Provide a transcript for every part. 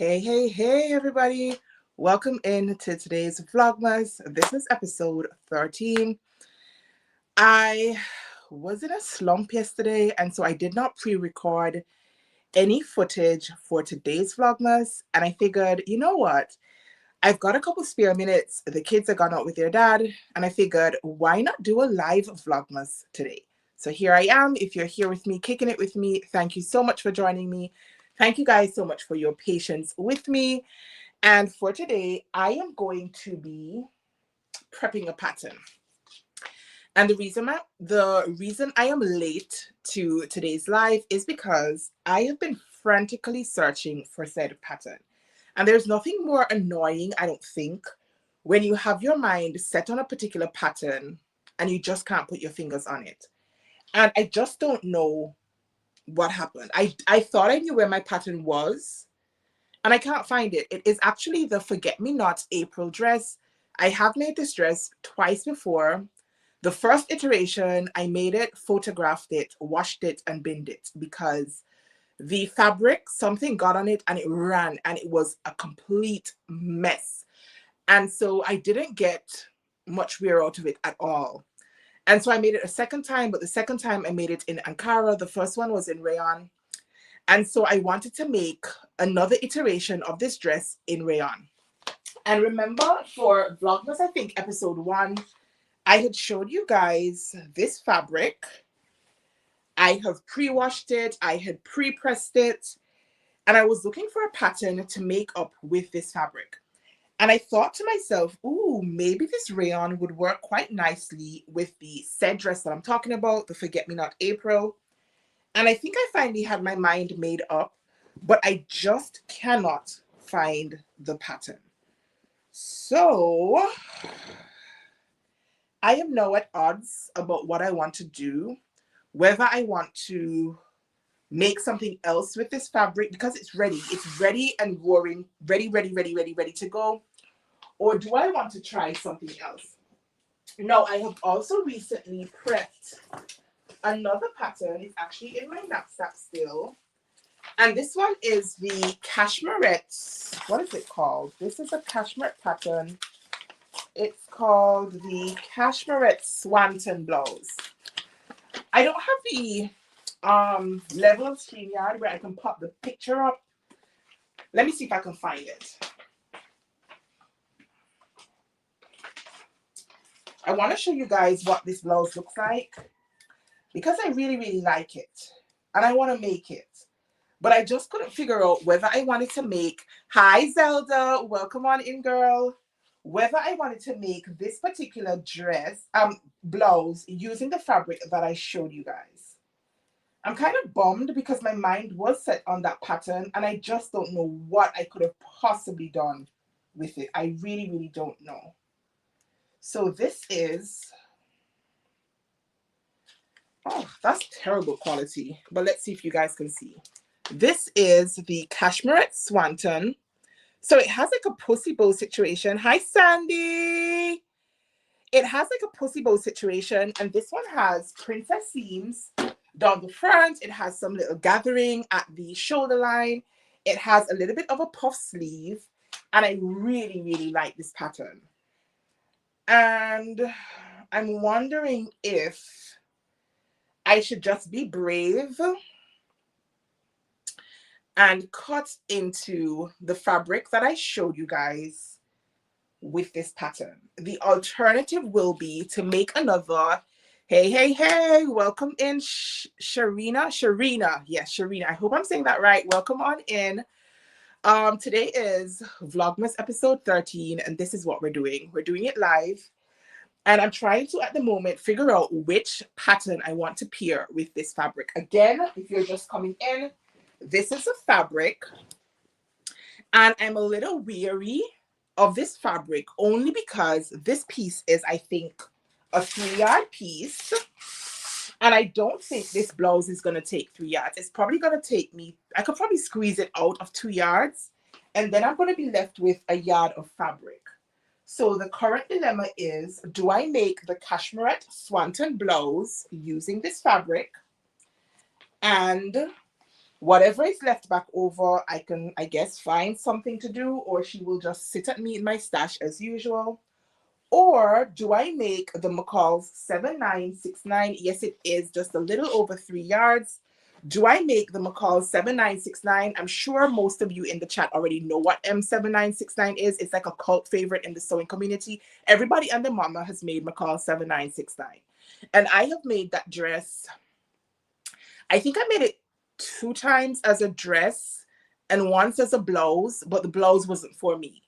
Hey, everybody. Welcome in to today's Vlogmas. This is episode 13. I was in a slump yesterday, and so I did not pre-record any footage for today's Vlogmas. And I figured, you know what? I've got a couple spare minutes. The kids are gone out with their dad, and I figured, why not do a live Vlogmas today? So here I am. If you're here with me, kicking it with me, thank you so much for joining me. Thank you guys so much for your patience with me. And for today, I am going to be prepping a pattern. And the reason I am late to today's live is because I have been frantically searching for said pattern. And there's nothing more annoying, I don't think, when you have your mind set on a particular pattern and you just can't put your fingers on it. And I just don't know what happened. I thought I knew where my pattern was, and I can't find it. It is actually the Forget Me Not April dress. I have made this dress twice before. The first iteration, I made it, photographed it, washed it, and binned it because the fabric, something got on it and it ran and it was a complete mess. And so I didn't get much wear out of it at all. And so I made it a second time, but the second time I made it in Ankara. The first one was in rayon. And so I wanted to make another iteration of this dress in rayon. And remember for Vlogmas, I think episode 1, I had showed you guys this fabric. I have pre-washed it. I had pre-pressed it. And I was looking for a pattern to make up with this fabric. And I thought to myself, ooh, maybe this rayon would work quite nicely with the said dress that I'm talking about, the Forget Me Not April. And I think I finally had my mind made up, but I just cannot find the pattern. So I am now at odds about what I want to do, whether I want to make something else with this fabric because it's ready. It's ready and roaring, ready to go. Or do I want to try something else? Now, I have also recently prepped another pattern. It's actually in my knapsack still. And this one is the cashmerette. What is it called? This is a cashmerette pattern. It's called the cashmerette swanton blouse. I don't have the level of StreamYard where I can pop the picture up. Let me see if I can find it. I want to show you guys what this blouse looks like because I really like it and I want to make it, but I just couldn't figure out whether I wanted to make, hi Zelda, welcome on in girl, whether I wanted to make this particular dress, blouse using the fabric that I showed you guys. I'm kind of bummed because my mind was set on that pattern and I just don't know what I could have possibly done with it. I really don't know. So this is, oh, that's terrible quality, but let's see if you guys can see. This is the cashmerette swanton. So it has like a pussy bow situation. Hi, Sandy. It has like a pussy bow situation, and this one has princess seams down the front. It has some little gathering at the shoulder line. It has a little bit of a puff sleeve, and I really like this pattern. And I'm wondering if I should just be brave and cut into the fabric that I showed you guys with this pattern. The alternative will be to make another. Hey, welcome in Sharina. Yes, Sharina, I hope I'm saying that right. Welcome on in. Today is Vlogmas episode 13, and this is what we're doing. We're doing it live, and I'm trying to, at the moment, figure out which pattern I want to pair with this fabric. Again, if you're just coming in, this is a fabric, and I'm a little weary of this fabric only because this piece is, I think, a 3-yard piece. And I don't think this blouse is going to take 3 yards. It's probably going to take me, I could probably squeeze it out of 2 yards. And then I'm going to be left with a yard of fabric. So the current dilemma is, do I make the cashmerette swanton blouse using this fabric? And Whatever is left back over, I can, I guess, find something to do, or she will just sit at me in my stash as usual. Or do I make the McCall's 7969? Yes, it is just a little over 3 yards. Do I make the McCall's 7969? I'm sure most of you in the chat already know what M7969 is. It's like a cult favorite in the sewing community. Everybody and their mama has made McCall's 7969. And I have made that dress. I think I made it 2 times as a dress and once as a blouse, but the blouse wasn't for me.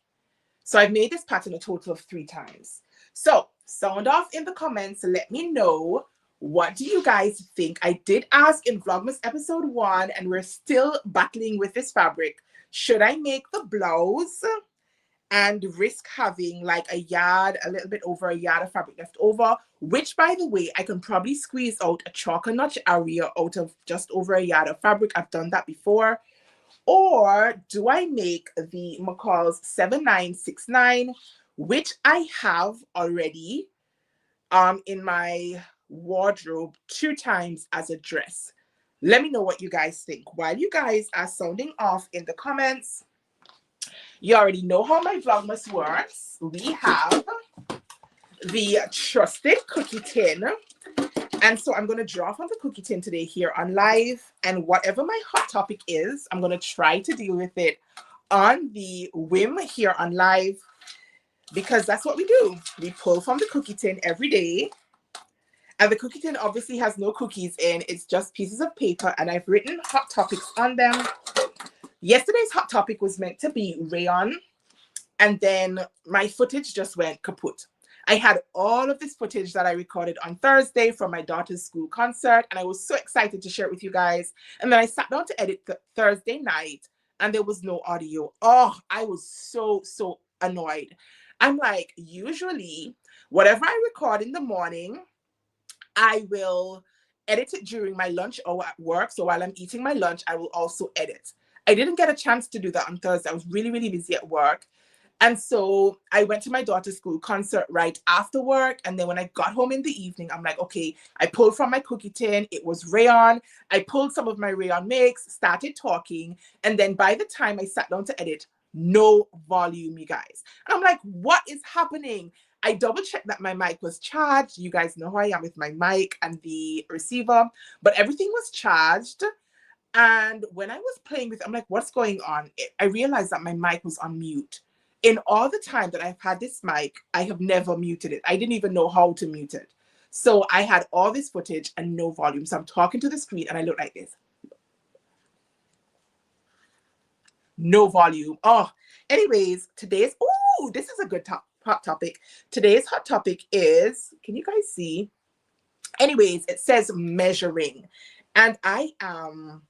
So I've made this pattern a total of 3 times. So sound off in the comments. Let me know, what do you guys think? I did ask in Vlogmas episode 1, and we're still battling with this fabric. Should I make the blouse and risk having like a yard, a little bit over a yard of fabric left over, which, by the way, I can probably squeeze out a chalk and notch area out of just over a yard of fabric. I've done that before. Or do I make the McCall's 7969, which I have already in my wardrobe 2 times as a dress? Let me know what you guys think. While you guys are sounding off in the comments, you already know how my Vlogmas works. We have the trusted cookie tin. And so I'm going to draw from the cookie tin today here on live. And whatever my hot topic is, I'm going to try to deal with it on the whim here on live, because that's what we do. We pull from the cookie tin every day. And the cookie tin obviously has no cookies in. It's just pieces of paper. And I've written hot topics on them. Yesterday's hot topic was meant to be rayon. And then my footage just went kaput. I had all of this footage that I recorded on Thursday from my daughter's school concert, and I was so excited to share it with you guys. And then I sat down to edit Thursday night, and there was no audio. Oh, I was so annoyed. I'm like, usually, whatever I record in the morning, I will edit it during my lunch hour at work. So while I'm eating my lunch, I will also edit. I didn't get a chance to do that on Thursday. I was really busy at work. And so I went to my daughter's school concert right after work. And then when I got home in the evening, I'm like, okay, I pulled from my cookie tin. It was rayon. I pulled some of my rayon mix, started talking. And then by the time I sat down to edit, no volume, you guys. And I'm like, what is happening? I double checked that my mic was charged. You guys know how I am with my mic and the receiver, but everything was charged. And when I was playing with it, I'm like, what's going on? I realized that my mic was on mute. In all the time that I've had this mic, I have never muted it. I didn't even know how to mute it. So I had all this footage and no volume. So I'm talking to the screen and I look like this. No volume. Oh, anyways, today's, oh, this is a good hot topic. Today's hot topic is, can you guys see? Anyways, it says measuring. And I am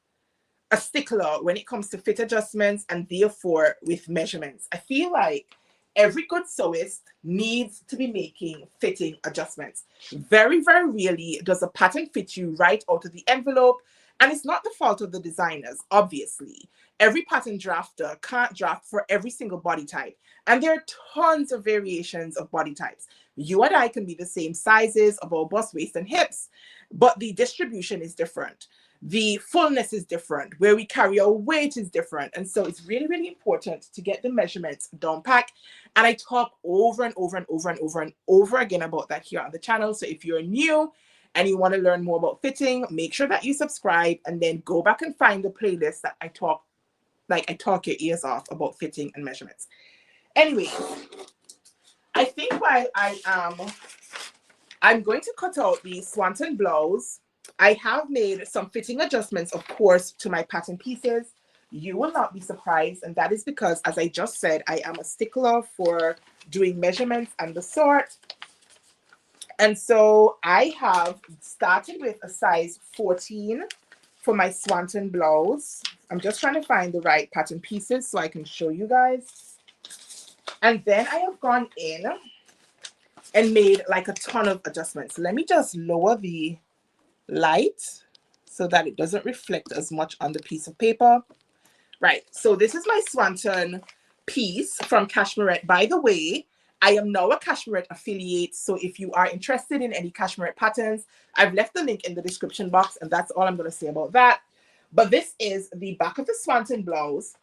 a stickler when it comes to fit adjustments and therefore with measurements. I feel like every good sewist needs to be making fitting adjustments. Very rarely does a pattern fit you right out of the envelope. And it's not the fault of the designers, obviously. Every pattern drafter can't draft for every single body type. And there are tons of variations of body types. You and I can be the same sizes of our bust, waist, and hips, but the distribution is different. The fullness is different. Where we carry our weight is different. And so it's really important to get the measurements down pat. And I talk over and over again about that here on the channel. So if you're new and you want to learn more about fitting, make sure that you subscribe and then go back and find the playlist that I talk your ears off about fitting and measurements. Anyway, I think while I'm going to cut out the swanton blouse. I have made some fitting adjustments, of course, to my pattern pieces. You will not be surprised, and that is because, as I just said, I am a stickler for doing measurements and the sort. And so I have started with a size 14 for my swanton blouse. I'm just trying to find the right pattern pieces so I can show you guys. And then I have gone in and made like a ton of adjustments. Let me just lower the light so that it doesn't reflect as much on the piece of paper. Right, so this is my swanton piece from Cashmerette. By the way, I am now a Cashmerette affiliate, so if you are interested in any Cashmerette patterns, I've left the link in the description box, and that's all I'm going to say about that. But this is the back of the swanton blouse.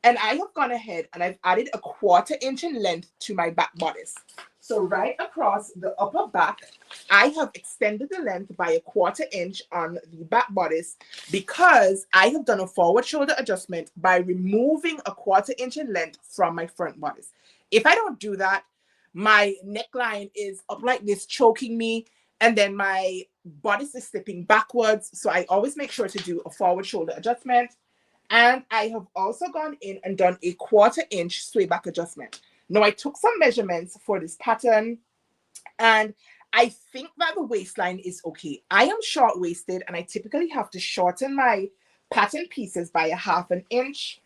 And I have gone ahead and I've added a 1/4 inch in length to my back bodice. So right across the upper back, I have extended the length by a 1/4 inch on the back bodice because I have done a forward shoulder adjustment by removing a 1/4 inch in length from my front bodice. If I don't do that, my neckline is up like this, choking me, and then my bodice is slipping backwards. So I always make sure to do a forward shoulder adjustment. And I have also gone in and done a 1/4 inch sway back adjustment. Now I took some measurements for this pattern and I think that the waistline is okay. I am short waisted and I typically have to shorten my pattern pieces by a 1/2 inch,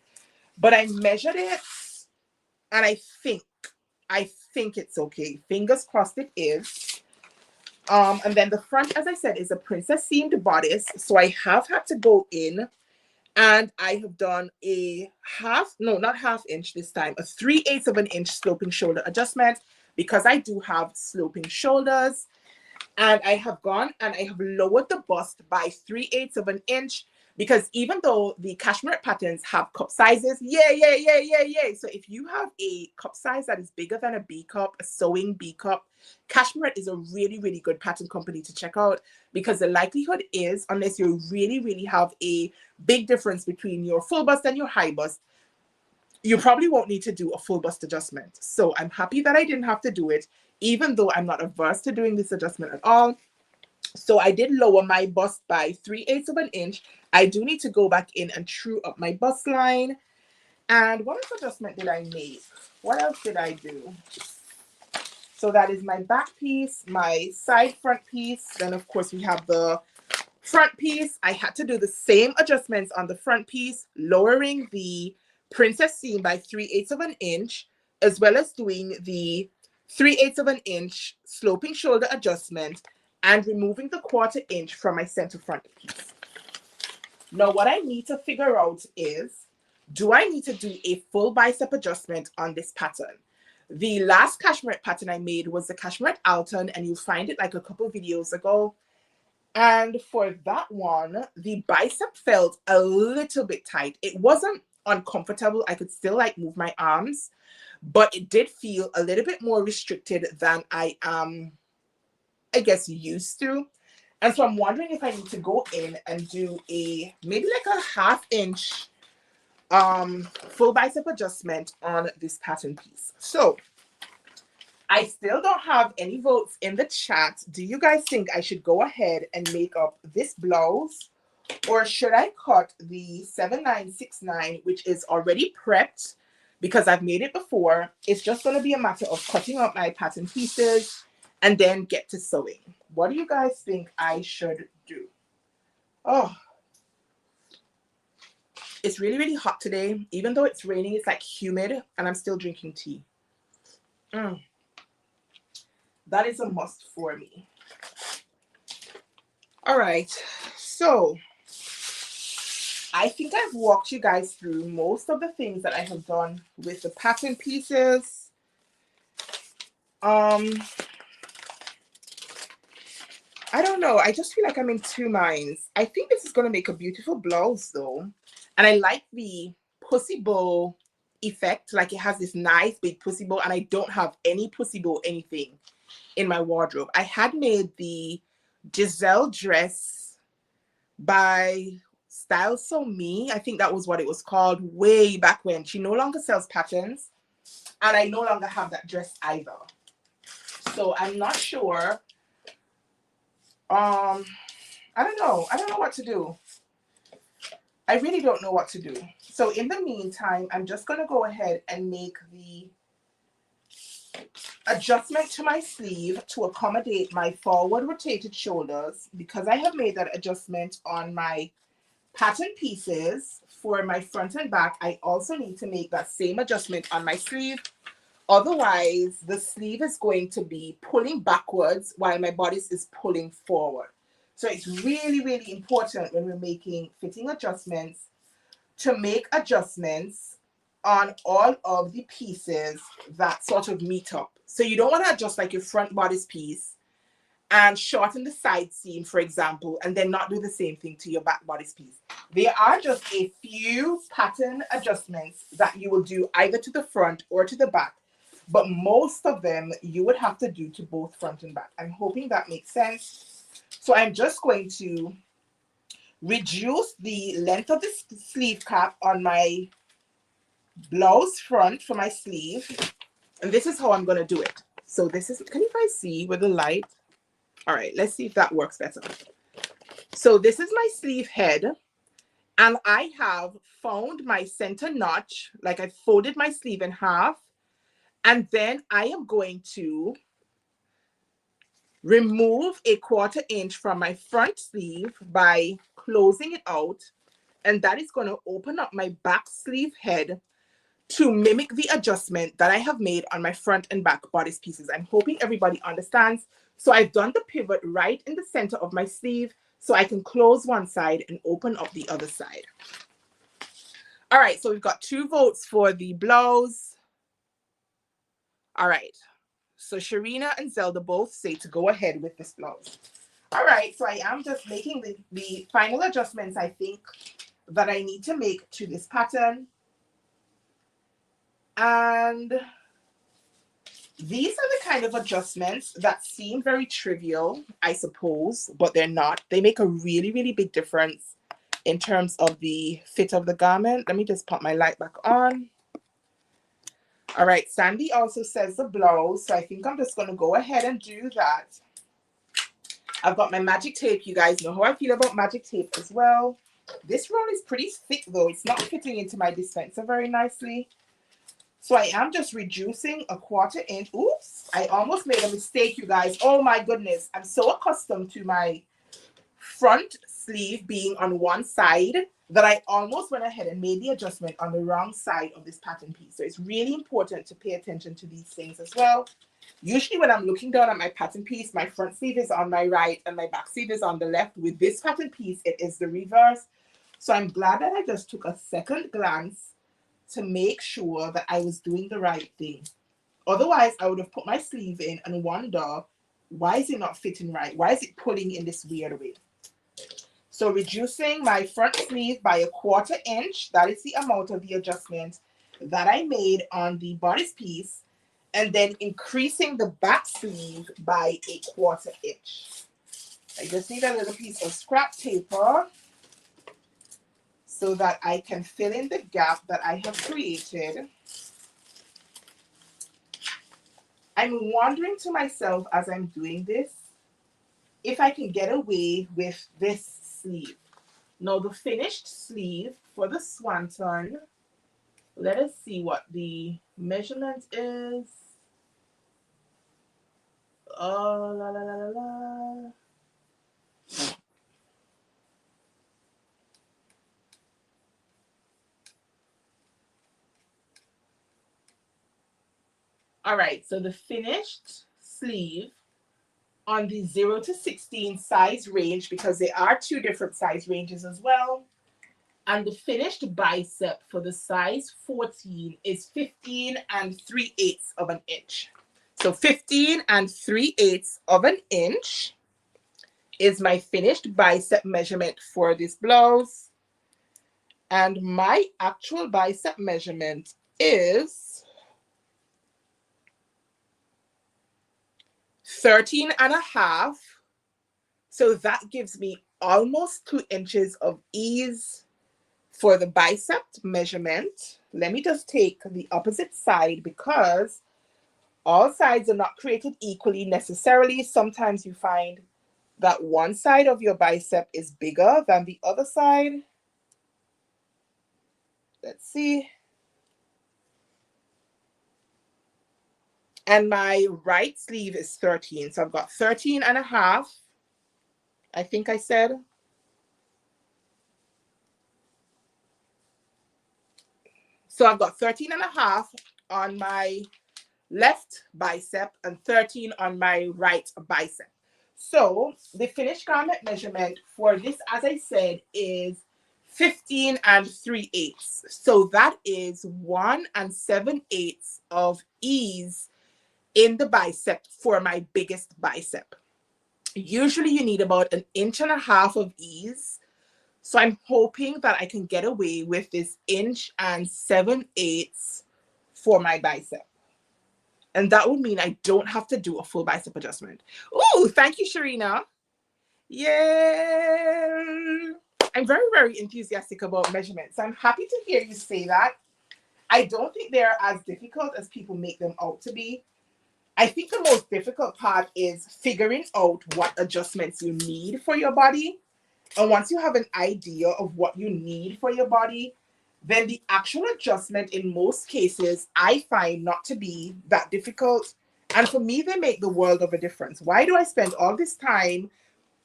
but I measured it and I think it's okay. Fingers crossed it is. And then the front, as I said, is a princess seamed bodice. So I have had to go in and I have done a not 1/2 inch this time, a 3/8 of an inch sloping shoulder adjustment because I do have sloping shoulders. And I have gone and I have lowered the bust by 3/8 of an inch because even though the cashmere patterns have cup sizes, yay. So if you have a cup size that is bigger than a B cup, a sewing B cup, Cashmere is a really, really good pattern company to check out because the likelihood is, unless you really have a big difference between your full bust and your high bust, you probably won't need to do a full bust adjustment. So I'm happy that I didn't have to do it, even though I'm not averse to doing this adjustment at all. So I did lower my bust by 3/8 of an inch. I do need to go back in and true up my bust line. And what else adjustment did I make? What else did I do? So that is my back piece, my side front piece. Then of course we have the front piece. I had to do the same adjustments on the front piece, lowering the princess seam by 3/8 of an inch, as well as doing the 3/8 of an inch sloping shoulder adjustment and removing the 1/4 inch from my center front piece. Now what I need to figure out is, do I need to do a full bicep adjustment on this pattern? The last cashmere pattern I made was the cashmere Alton, and you'll find it like a couple videos ago. And for that one, the bicep felt a little bit tight. It wasn't uncomfortable. I could still like move my arms, but it did feel a little bit more restricted than I am, I guess, used to. And so I'm wondering if I need to go in and do a maybe like a 1/2 inch full bicep adjustment on this pattern piece. So I still don't have any votes in the chat. Do you guys think I should go ahead and make up this blouse, or should I cut the 7969, which is already prepped because I've made it before? It's just going to be a matter of cutting up my pattern pieces and then get to sewing. What do you guys think I should do? Oh, it's really hot today. Even though it's raining, it's like humid, and I'm still drinking tea. That is a must for me. All right, so I think I've walked you guys through most of the things that I have done with the pattern pieces. I don't know. I just feel like I'm in two minds. I think this is going to make a beautiful blouse though. And I like the pussy bow effect. Like it has this nice big pussy bow, and I don't have any pussy bow anything in my wardrobe. I had made the Giselle dress by Style So Me. I think that was what it was called way back when. She no longer sells patterns, and I no longer have that dress either. So I'm not sure. I don't know. I don't know what to do. I really don't know what to do. So in the meantime, I'm just going to go ahead and make the adjustment to my sleeve to accommodate my forward rotated shoulders, because I have made that adjustment on my pattern pieces for my front and back. I also need to make that same adjustment on my sleeve. Otherwise, the sleeve is going to be pulling backwards while my bodice is pulling forward. So it's really important when we're making fitting adjustments to make adjustments on all of the pieces that sort of meet up. So you don't want to adjust like your front bodice piece and shorten the side seam, for example, and then not do the same thing to your back bodice piece. There are just a few pattern adjustments that you will do either to the front or to the back, but most of them you would have to do to both front and back. I'm hoping that makes sense. So I'm just going to reduce the length of the sleeve cap on my blouse front for my sleeve, and this is how I'm going to do it. So this is, can you guys see with the light? All right, let's see if that works better. So this is my sleeve head, and I have found my center notch, like I folded my sleeve in half, and then I am going to remove a 1/4 inch from my front sleeve by closing it out, and that is going to open up my back sleeve head to mimic the adjustment that I have made on my front and back bodice pieces. I'm hoping everybody understands. So I've done the pivot right in the center of my sleeve so I can close one side and open up the other side. All right, so we've got 2 votes for the blouse. All right, so Sharina and Zelda both say to go ahead with this blouse. All right, so I am just making the final adjustments I think that I need to make to this pattern. And these are the kind of adjustments that seem very trivial, I suppose, but they're not. They make a really, really big difference in terms of the fit of the garment. Let me just pop my light back on. All right, Sandy also says the blouse, so I think I'm just going to go ahead and do that. I've got my magic tape. You guys know how I feel about magic tape as well. This roll is pretty thick, though. It's not fitting into my dispenser very nicely. So I am just reducing a 1/4 inch. Oops, I almost made a mistake, you guys. Oh my goodness. I'm so accustomed to my front sleeve being on one side that I almost went ahead and made the adjustment on the wrong side of this pattern piece. So it's really important to pay attention to these things as well. Usually when I'm looking down at my pattern piece, my front sleeve is on my right and my back sleeve is on the left. With this pattern piece, it is the reverse. So I'm glad that I just took a second glance to make sure that I was doing the right thing. Otherwise, I would have put my sleeve in and wonder, why is it not fitting right? Why is it pulling in this weird way? So reducing my front sleeve by a 1/4 inch, that is the amount of the adjustment that I made on the bodice piece, and then increasing the back sleeve by a 1/4 inch. I just need a little piece of scrap paper so that I can fill in the gap that I have created. I'm wondering to myself as I'm doing this, if I can get away with this sleeve. Now the finished sleeve for the swanton, let us see what the measurement is. Oh, la, la, la, la, la. All right, so the finished sleeve on the 0 to 16 size range, because there are 2 different size ranges as well. And the finished bicep for the size 14 is 15 3/8 of an inch. So 15 3/8 of an inch is my finished bicep measurement for this blouse. And my actual bicep measurement is 13.5. So that gives me almost 2 inches of ease for the bicep measurement. Let me just take the opposite side, because all sides are not created equally necessarily. Sometimes you find that one side of your bicep is bigger than the other side. Let's see. And my right sleeve is 13. So I've got 13.5. I think I said. So I've got 13.5 on my left bicep and 13 on my right bicep. So the finished garment measurement for this, as I said, is 15 3/8. So that is 1 7/8 of ease in the bicep for my biggest bicep. Usually you need about 1.5 inches of ease. So I'm hoping that I can get away with this 1.7 for my bicep. And that would mean I don't have to do a full bicep adjustment. Oh, thank you, Sharina. Yay! I'm very, very enthusiastic about measurements. I'm happy to hear you say that. I don't think they're as difficult as people make them out to be. I think the most difficult part is figuring out what adjustments you need for your body. And once you have an idea of what you need for your body, then the actual adjustment in most cases, I find not to be that difficult. And for me, they make the world of a difference. Why do I spend all this time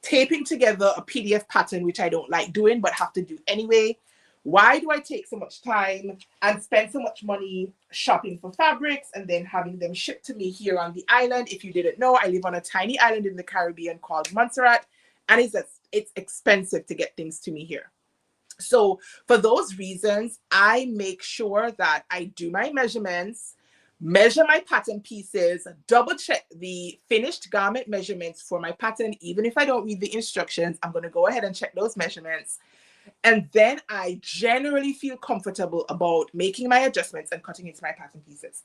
taping together a PDF pattern, which I don't like doing, but have to do anyway? Why do I take so much time and spend so much money shopping for fabrics and then having them shipped to me here on the island? If you didn't know, I live on a tiny island in the Caribbean called Montserrat, and it's expensive to get things to me here. So for those reasons, I make sure that I do my measurements, measure my pattern pieces, double check the finished garment measurements for my pattern. Even if I don't read the instructions, I'm going to go ahead and check those measurements. And then I generally feel comfortable about making my adjustments and cutting into my pattern pieces.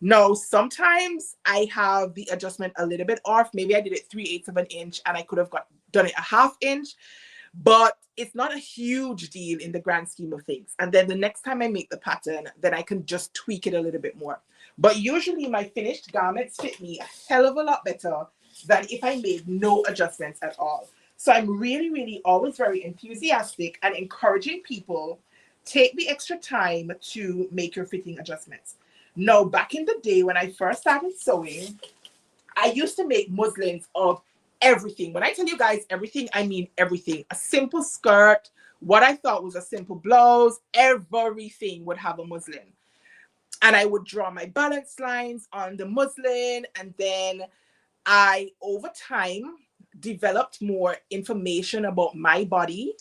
Now, sometimes I have the adjustment a little bit off. Maybe I did it 3/8 of an inch and I could have done it 1/2 inch, but it's not a huge deal in the grand scheme of things. And then the next time I make the pattern, then I can just tweak it a little bit more. But usually my finished garments fit me a hell of a lot better than if I made no adjustments at all. So I'm really, really always very enthusiastic and encouraging people, take the extra time to make your fitting adjustments. Now, back in the day when I first started sewing, I used to make muslins of everything. When I tell you guys everything, I mean everything. A simple skirt, what I thought was a simple blouse, everything would have a muslin. And I would draw my balance lines on the muslin, and then I, over time, developed more information about my body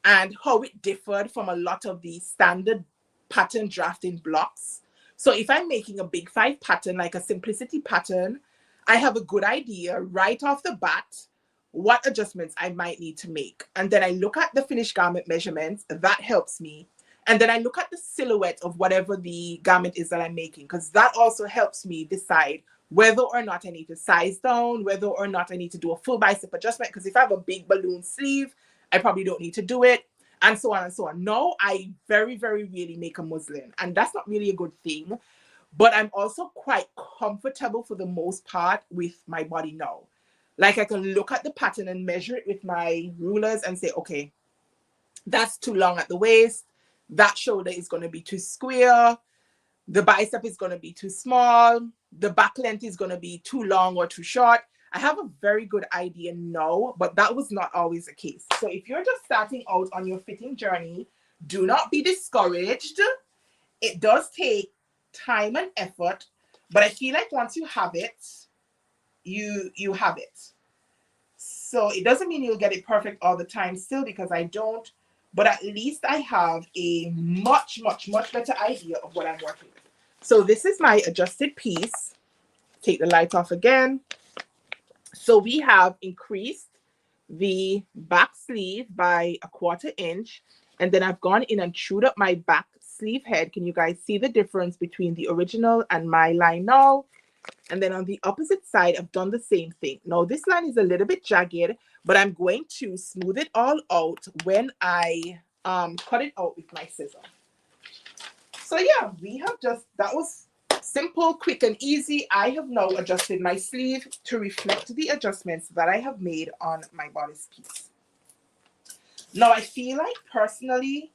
and how it differed from a lot of the standard pattern drafting blocks. So if I'm making a big 5 pattern, like a simplicity pattern, I have a good idea right off the bat what adjustments I might need to make. And then I look at the finished garment measurements. That helps me. And then I look at the silhouette of whatever the garment is that I'm making, because that also helps me decide whether or not I need to size down, whether or not I need to do a full bicep adjustment. Because if I have a big balloon sleeve, I probably don't need to do it, and so on and so on. No, I very, very rarely make a muslin, and that's not really a good thing. But I'm also quite comfortable for the most part with my body now. Like I can look at the pattern and measure it with my rulers and say, okay, that's too long at the waist. That shoulder is going to be too square. The bicep is going to be too small. The back length is going to be too long or too short. I have a very good idea now, but that was not always the case. So if you're just starting out on your fitting journey, do not be discouraged. It does take time and effort, but I feel like once you have it, you have it. So it doesn't mean you'll get it perfect all the time still, because I don't, but at least I have a much, much, much better idea of what I'm working with. So this is my adjusted piece. Take the light off again. So we have increased the back sleeve by 1/4 inch, and then I've gone in and chewed up my back sleeve head. Can you guys see the difference between the original and my line now? And then on the opposite side, I've done the same thing. Now this line is a little bit jagged, but I'm going to smooth it all out when I cut it out with my scissor. So yeah, we have just, that was simple, quick, and easy. I have now adjusted my sleeve to reflect the adjustments that I have made on my bodice piece. Now I feel like personally,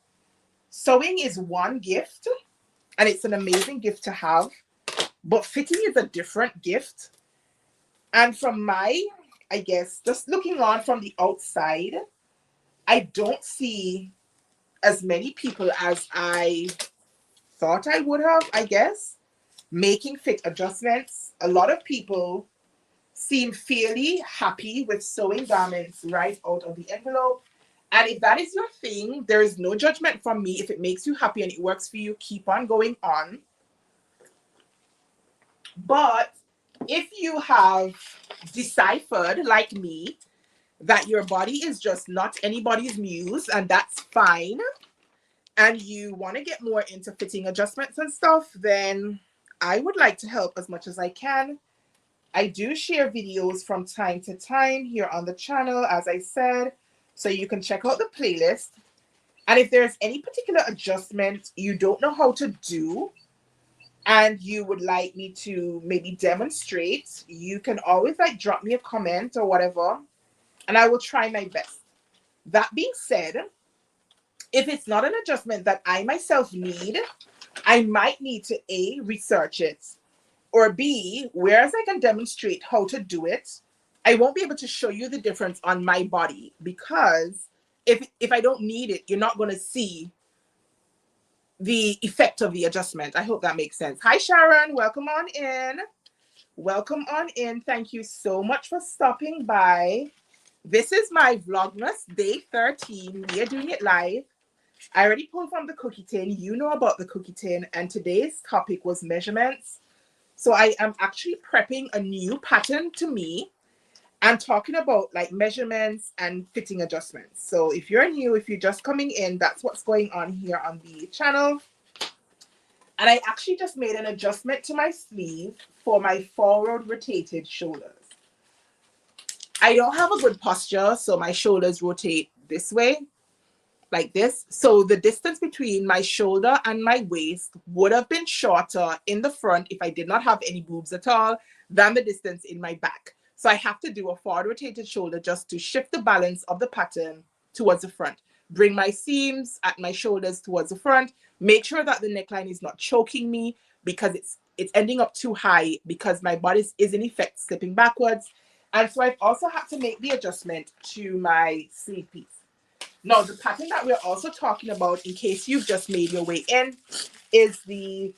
sewing is one gift, and it's an amazing gift to have, but fitting is a different gift. And from my, I guess, just looking on from the outside, I don't see as many people as I thought I would have, I guess, making fit adjustments. A lot of people seem fairly happy with sewing garments right out of the envelope. And if that is your thing, there is no judgment from me. If it makes you happy and it works for you, keep on going on. But if you have deciphered, like me, that your body is just not anybody's muse, and that's fine, and you want to get more into fitting adjustments and stuff, then I would like to help as much as I can. I do share videos from time to time here on the channel, as I said, so you can check out the playlist. And if there's any particular adjustment you don't know how to do and you would like me to maybe demonstrate, you can always like drop me a comment or whatever, and I will try my best. That being said, if it's not an adjustment that I myself need, I might need to A, research it, or B, whereas I can demonstrate how to do it, I won't be able to show you the difference on my body, because if I don't need it, you're not going to see the effect of the adjustment. I hope that makes sense. Hi, Sharon. Welcome on in. Welcome on in. Thank you so much for stopping by. This is my Vlogmas day 13. We are doing it live. I already pulled from the cookie tin. You know about the cookie tin. And today's topic was measurements. So I am actually prepping a new pattern to me and talking about like measurements and fitting adjustments. So if you're new, if you're just coming in, that's what's going on here on the channel. And I actually just made an adjustment to my sleeve for my forward rotated shoulders. I don't have a good posture, so my shoulders rotate this way, like this. So the distance between my shoulder and my waist would have been shorter in the front if I did not have any boobs at all than the distance in my back. So I have to do a forward rotated shoulder just to shift the balance of the pattern towards the front. Bring my seams at my shoulders towards the front. Make sure that the neckline is not choking me because it's ending up too high because my body is in effect slipping backwards. And so I've also had to make the adjustment to my sleeve piece. Now, the pattern that we're also talking about, in case you've just made your way in, is the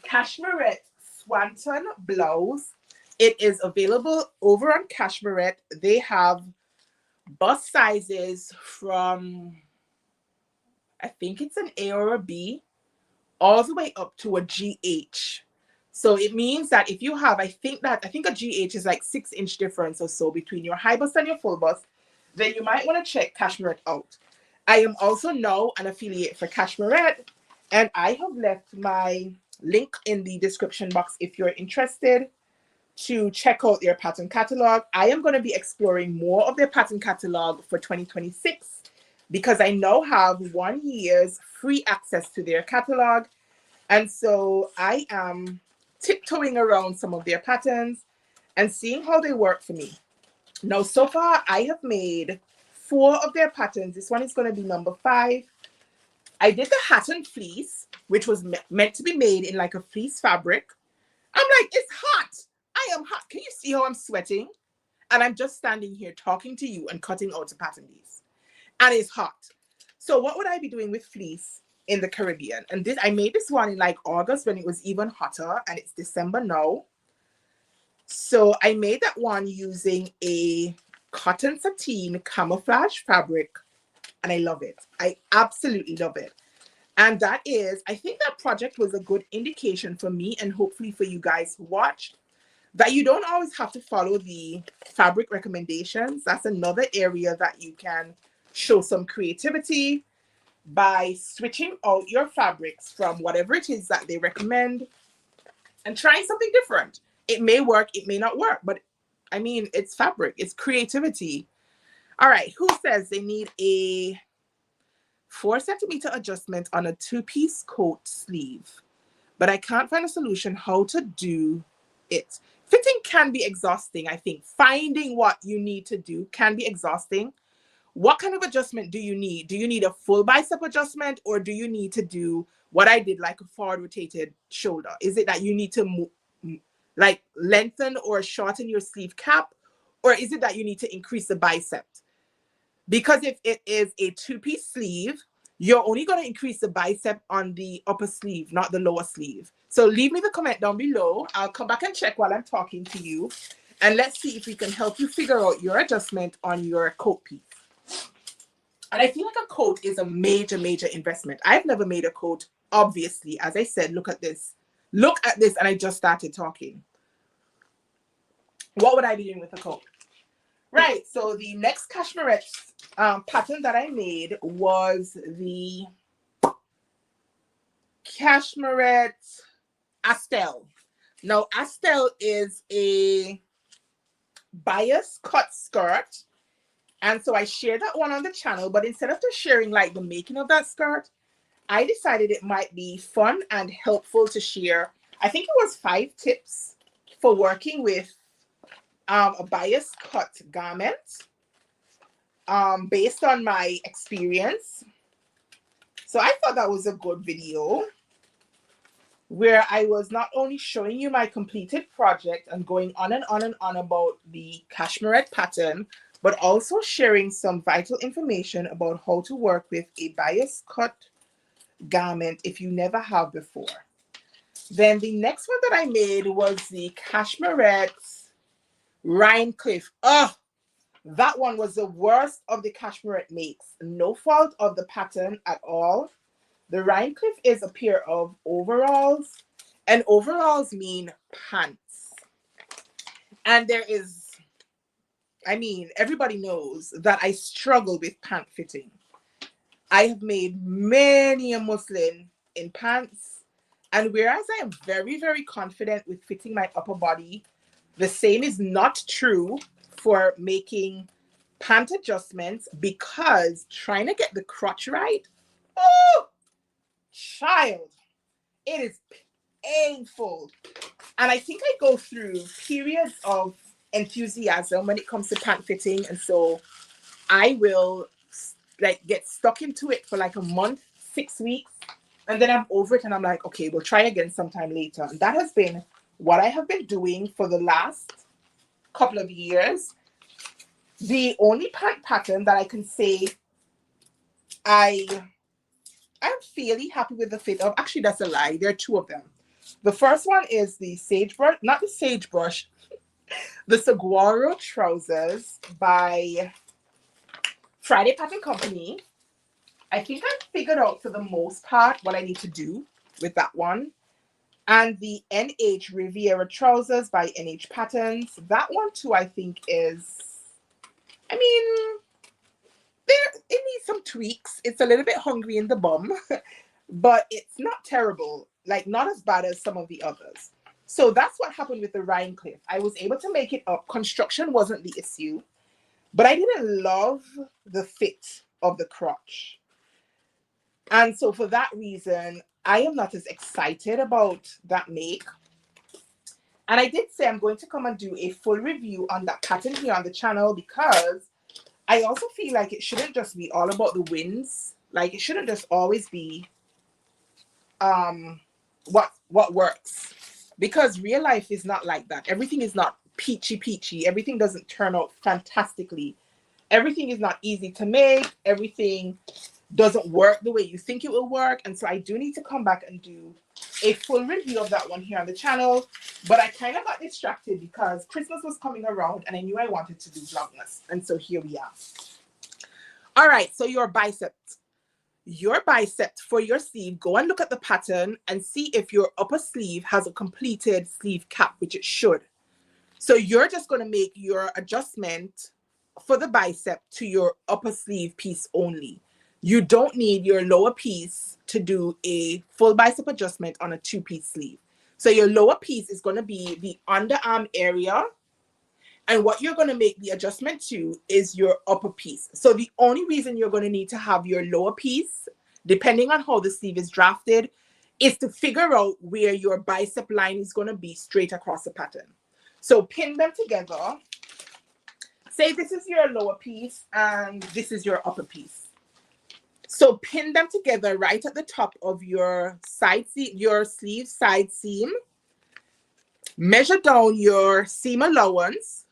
Cashmere Swanton blouse. It is available over on Cashmere. They have bust sizes from, I think it's an A or a B, all the way up to a GH. So it means that if you have, I think a GH is like 6-inch difference or so between your high bust and your full bust, then you might want to check Cashmere out. I am also now an affiliate for Cashmere, and I have left my link in the description box if you're interested to check out their pattern catalog. I am going to be exploring more of their pattern catalog for 2026 because I now have 1 year's free access to their catalog. And so I am tiptoeing around some of their patterns and seeing how they work for me. Now, so far, I have made 4 of their patterns. This one is going to be number 5. I did the Hatton fleece, which was meant to be made in like a fleece fabric. I'm like, it's hot. I am hot. Can you see how I'm sweating? And I'm just standing here talking to you and cutting out a pattern piece. And it's hot. So what would I be doing with fleece in the Caribbean? And this, I made this one in like August when it was even hotter, and it's December now. So I made that one using a cotton sateen camouflage fabric, and I love it. I absolutely love it. And that is, I think that project was a good indication for me and hopefully for you guys who watched, that you don't always have to follow the fabric recommendations. That's another area that you can show some creativity by switching out your fabrics from whatever it is that they recommend and trying something different. It may work, it may not work, but I mean, it's fabric, it's creativity. All right, who says they need a 4-centimeter adjustment on a 2-piece coat sleeve, but I can't find a solution how to do it? Fitting can be exhausting, I think. Finding what you need to do can be exhausting. What kind of adjustment do you need? Do you need a full bicep adjustment, or do you need to do what I did, like a forward rotated shoulder? Is it that you need to like lengthen or shorten your sleeve cap, or is it that you need to increase the bicep? Because if it is a 2-piece sleeve, you're only going to increase the bicep on the upper sleeve, not the lower sleeve. So leave me the comment down below. I'll come back and check while I'm talking to you. And let's see if we can help you figure out your adjustment on your coat piece. And I feel like a coat is a major, major investment. I've never made a coat, obviously. As I said, look at this. Look at this, and I just started talking. what would I be doing with a coat? Right, so the next cashmere pattern that I made was the cashmere Astel. Now, Astel is a bias cut skirt. And so I shared that one on the channel, but instead of just sharing like the making of that skirt, I decided it might be fun and helpful to share. I think it was 5 tips for working with a bias cut garment based on my experience. So I thought that was a good video where I was not only showing you my completed project and going on and on and on about the cashmere pattern, but also sharing some vital information about how to work with a bias cut garment if you never have before. Then the next one that I made was the cashmere Rhinecliff. Oh, that one was the worst of the cashmere makes. No fault of the pattern at all. The Rhinecliff is a pair of overalls, and overalls mean pants. And there is, I mean, everybody knows that I struggle with pant fitting. I have made many a muslin in pants, and whereas I am very, very confident with fitting my upper body, the same is not true for making pant adjustments, because trying to get the crotch right, oh, child, it is painful. And I think I go through periods of enthusiasm when it comes to pant fitting, and so I will like get stuck into it for like a month, 6 weeks, and then I'm over it and I'm like, okay, we'll try again sometime later. And that has been what I have been doing for the last couple of years. The only pant pattern that I can say I'm fairly happy with the fit of, actually that's a lie, there are 2 of them. The first one is the sagebrush, not the sagebrush, the saguaro trousers by Friday Pattern Company. I think I figured out for the most part what I need to do with that one. And the NH Riviera trousers by NH Patterns. That one too, I think is, I mean, it needs some tweaks. It's a little bit hungry in the bum, but it's not terrible, like not as bad as some of the others. So that's what happened with the Rhinecliff. I was able to make it up. Construction wasn't the issue, but I didn't love the fit of the crotch. And so for that reason, I am not as excited about that make. And I did say I'm going to come and do a full review on that pattern here on the channel, because I also feel like it shouldn't just be all about the wins. Like it shouldn't just always be what works, because real life is not like that. Everything is not peachy. Everything doesn't turn out fantastically. Everything is not easy to make. Everything doesn't work the way you think it will work. And so I do need to come back and do a full review of that one here on the channel. But I kind of got distracted because Christmas was coming around and I knew I wanted to do Vlogmas. And so here we are. All right, so your bicep for your sleeve, go and look at the pattern and see if your upper sleeve has a completed sleeve cap, which it should. So you're just going to make your adjustment for the bicep to your upper sleeve piece only. You don't need your lower piece to do a full bicep adjustment on a 2-piece sleeve. So your lower piece is going to be the underarm area, and what you're going to make the adjustment to is your upper piece. So the only reason you're going to need to have your lower piece, depending on how the sleeve is drafted, is to figure out where your bicep line is going to be straight across the pattern. So pin them together. Say this is your lower piece and this is your upper piece. So pin them together right at the top of your side seam, your sleeve side seam. Measure down your seam allowance.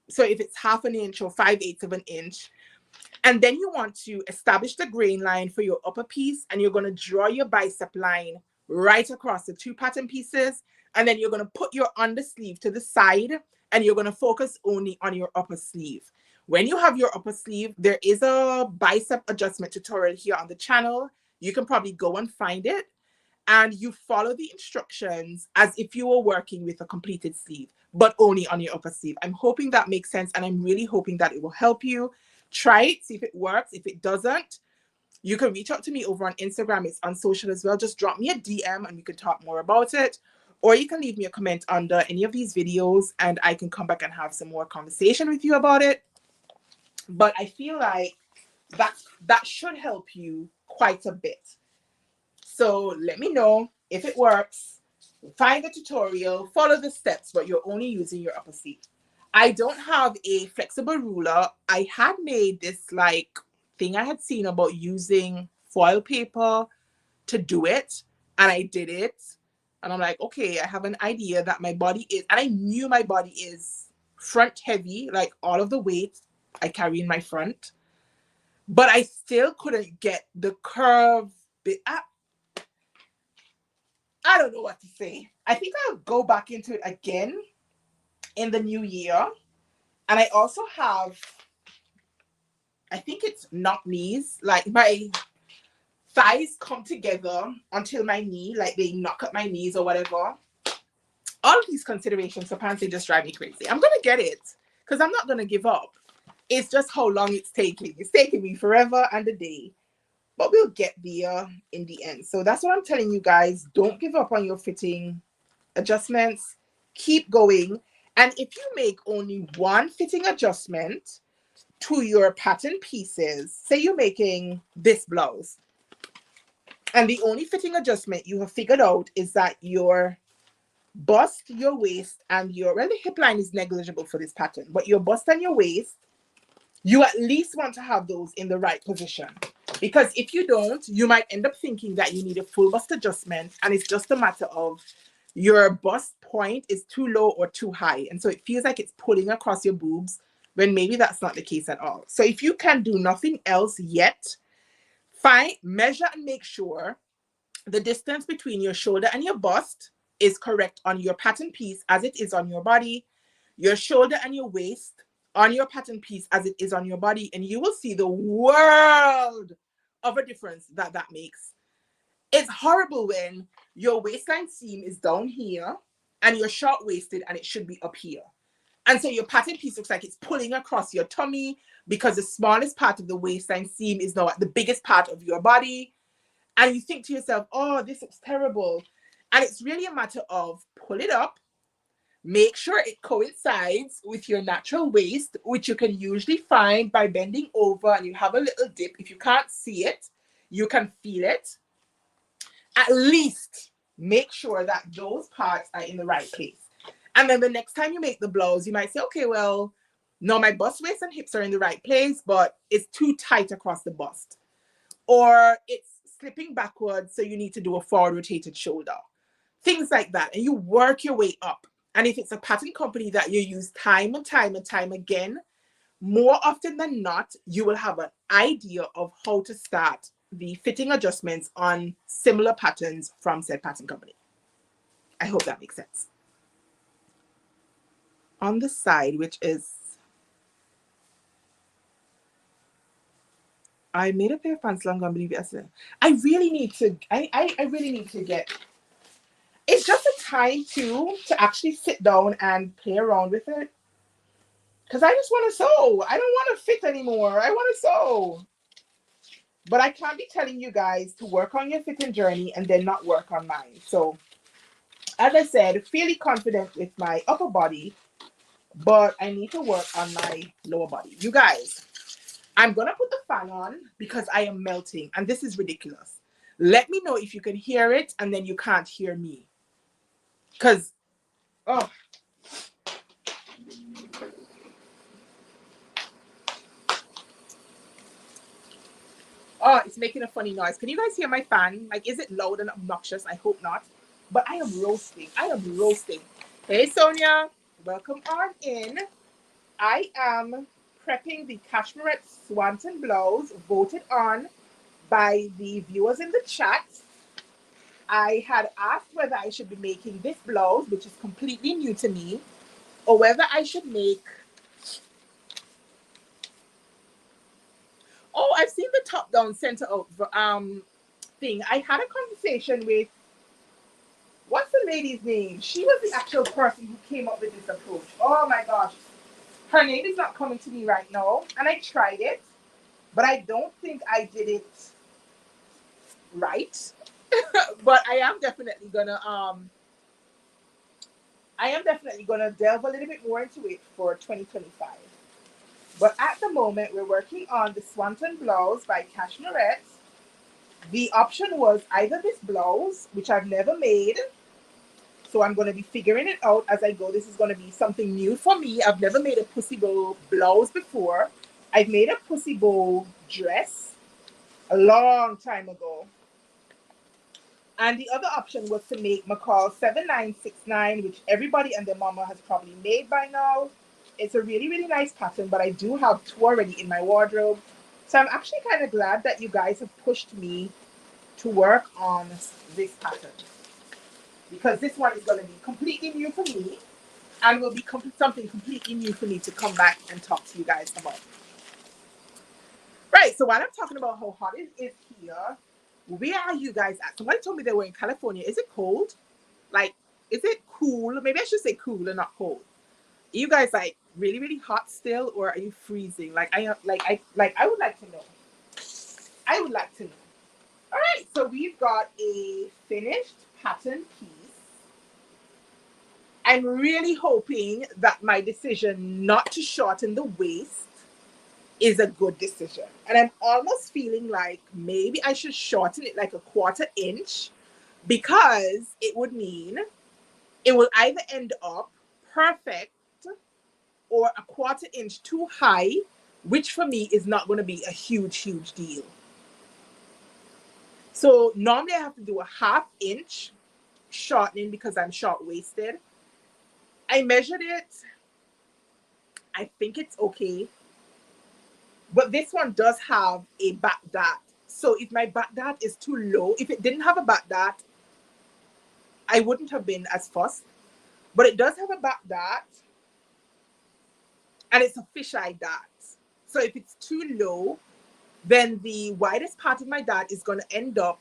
So if it's 1/2 inch or 5/8 of an inch, and then you want to establish the grain line for your upper piece, and you're going to draw your bicep line right across the 2 pattern pieces, and then you're going to put your undersleeve to the side, and you're going to focus only on your upper sleeve. When you have your upper sleeve, there is a bicep adjustment tutorial here on the channel. You can probably go and find it. and you follow the instructions as if you were working with a completed sleeve, but only on your upper sleeve. I'm hoping that makes sense, and I'm really hoping that it will help you. Try it, see if it works. If it doesn't, you can reach out to me over on Instagram. It's on social as well. Just drop me a DM and we can talk more about it. Or you can leave me a comment under any of these videos and I can come back and have some more conversation with you about it. But I feel like that should help you quite a bit. So let me know if it works. Find the tutorial, follow the steps, but you're only using your upper sleeve. I don't have a flexible ruler. I had made this like thing I had seen about using foil paper to do it, and I did it. And I'm like, okay, I have an idea that my body is, and I knew my body is front heavy, like all of the weight I carry in my front, but I still couldn't get the curve bit. I don't know what to say. I think I'll go back into it again in the new year. And I also have, I think it's knock knees, like my thighs come together until my knee, like they knock up my knees or whatever. All of these considerations for pants, they just drive me crazy. I'm going to get it because I'm not going to give up. It's just how long it's taking. It's taking me forever and a day. But we'll get there in the end. So that's what I'm telling you guys. Don't give up on your fitting adjustments. Keep going. And if you make only one fitting adjustment to your pattern pieces, say you're making this blouse, and the only fitting adjustment you have figured out is that your bust, your waist, and your, well, the hip line is negligible for this pattern, but your bust and your waist, you at least want to have those in the right position. Because if you don't, you might end up thinking that you need a full bust adjustment, and it's just a matter of your bust point is too low or too high. And so it feels like it's pulling across your boobs when maybe that's not the case at all. So if you can do nothing else yet, fine, measure and make sure the distance between your shoulder and your bust is correct on your pattern piece as it is on your body, your shoulder and your waist on your pattern piece as it is on your body, and you will see the world of a difference that makes. It's horrible when your waistline seam is down here and you're short-waisted and it should be up here. And so your pattern piece looks like it's pulling across your tummy because the smallest part of the waistline seam is now at the biggest part of your body. And you think to yourself, oh, this looks terrible. And it's really a matter of pull it up, make sure it coincides with your natural waist, which you can usually find by bending over and you have a little dip. If you can't see it, you can feel it. At least make sure that those parts are in the right place. And then the next time you make the blouse, you might say, okay, well, no, my bust, waist, and hips are in the right place, but it's too tight across the bust. Or it's slipping backwards, so you need to do a forward rotated shoulder. Things like that. And you work your way up. And if it's a pattern company that you use time and time and time again, more often than not, you will have an idea of how to start the fitting adjustments on similar patterns from said pattern company. I hope that makes sense. On the side, which is, I made a pair of pants long, I believe it. I really need to, I really need to get, it's just a time to actually sit down and play around with it. Because I just want to sew. I don't want to fit anymore. I want to sew. But I can't be telling you guys to work on your fitting journey and then not work on mine. So, as I said, fairly confident with my upper body, but I need to work on my lower body. You guys, I'm going to put the fan on because I am melting. And this is ridiculous. Let me know if you can hear it and then you can't hear me. Because, oh. Oh, it's making a funny noise. Can you guys hear my fan? Like, is it loud and obnoxious? I hope not. But I am roasting. I am roasting. Hey, Sonia. Welcome on in. I am prepping the Cashmerette Swanton blouse voted on by the viewers in the chat. I had asked whether I should be making this blouse, which is completely new to me, or whether I should make... Oh, I've seen the top-down center of thing. I had a conversation with the lady's name? She was the actual person who came up with this approach. Oh my gosh. Her name is not coming to me right now. And I tried it, but I don't think I did it right. But I am definitely gonna delve a little bit more into it for 2025. But at the moment, we're working on the Swanton blouse by Cashmerette. The option was either this blouse, which I've never made, so I'm going to be figuring it out as I go. This is going to be something new for me. I've never made a pussy bow blouse before. I've made a pussy bow dress a long time ago. And the other option was to make McCall 7969, which everybody and their mama has probably made by now. It's a really, really nice pattern, but I do have two already in my wardrobe. So I'm actually kind of glad that you guys have pushed me to work on this pattern, because this one is going to be completely new for me and will be something completely new for me to come back and talk to you guys about. Right, so while I'm talking about how hot it is here, where are you guys at? Somebody told me they were in California. Is it cold? Like, is it cool? Maybe I should say cool and not cold. Are you guys like really, really hot still, or are you freezing? I would like to know. I would like to know. All right, so we've got a finished pattern piece. I'm really hoping that my decision not to shorten the waist is a good decision. And I'm almost feeling like maybe I should shorten it like a 1/4 inch, because it would mean it will either end up perfect or a 1/4 inch too high, which for me is not going to be a huge, huge deal. So normally I have to do a 1/2 inch shortening because I'm short-waisted. I measured it. I think it's okay. But this one does have a back dart. So if my back dart is too low, if it didn't have a back dart, I wouldn't have been as fussed. But it does have a back dart, and it's a fisheye dart. So if it's too low, then the widest part of my dart is going to end up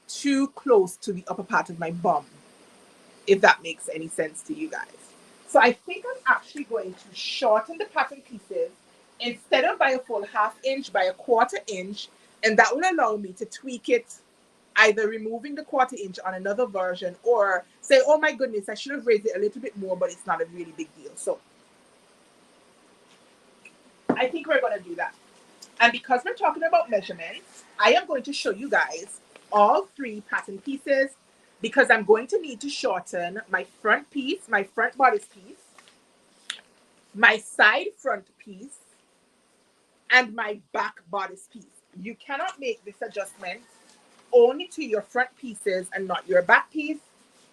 too close to the upper part of my bum, if that makes any sense to you guys. So I think I'm actually going to shorten the pattern pieces instead of by a full 1/2 inch, by a 1/4 inch, and that will allow me to tweak it, either removing the 1/4 inch on another version, or say, oh my goodness, I should have raised it a little bit more, but it's not a really big deal. So I think we're going to do that. And because we're talking about measurements, I am going to show you guys all 3 pattern pieces, because I'm going to need to shorten my front piece, my front bodice piece, my side front piece, and my back bodice piece. You cannot make this adjustment only to your front pieces and not your back piece,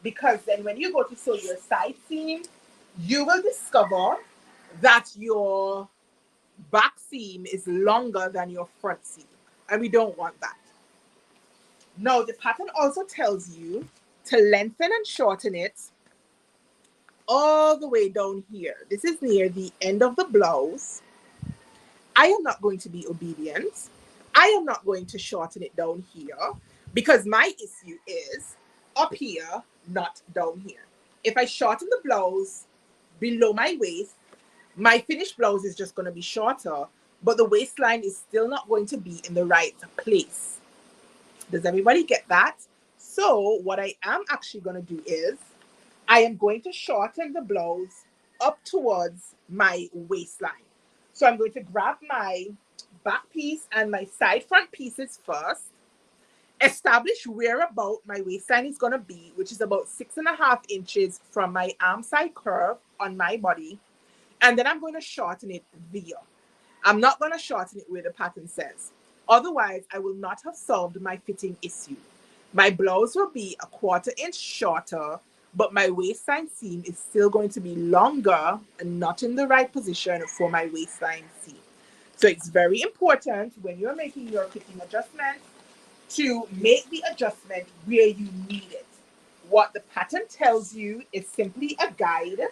because then when you go to sew your side seam, you will discover that your back seam is longer than your front seam, and we don't want that. Now, the pattern also tells you to lengthen and shorten it all the way down here. This is near the end of the blouse. I am not going to be obedient. I am not going to shorten it down here, because my issue is up here, not down here. If I shorten the blouse below my waist, my finished blouse is just going to be shorter, but the waistline is still not going to be in the right place. Does everybody get that? So what I am actually going to do is I am going to shorten the blouse up towards my waistline. So I'm going to grab my back piece and my side front pieces first, establish where about my waistline is going to be, which is about 6.5 inches from my arm side curve on my body. And then I'm going to shorten it there. I'm not going to shorten it where the pattern says. Otherwise, I will not have solved my fitting issue. My blouse will be a 1/4 inch shorter, but my waistline seam is still going to be longer and not in the right position for my waistline seam. So it's very important when you're making your fitting adjustment to make the adjustment where you need it. What the pattern tells you is simply a guide,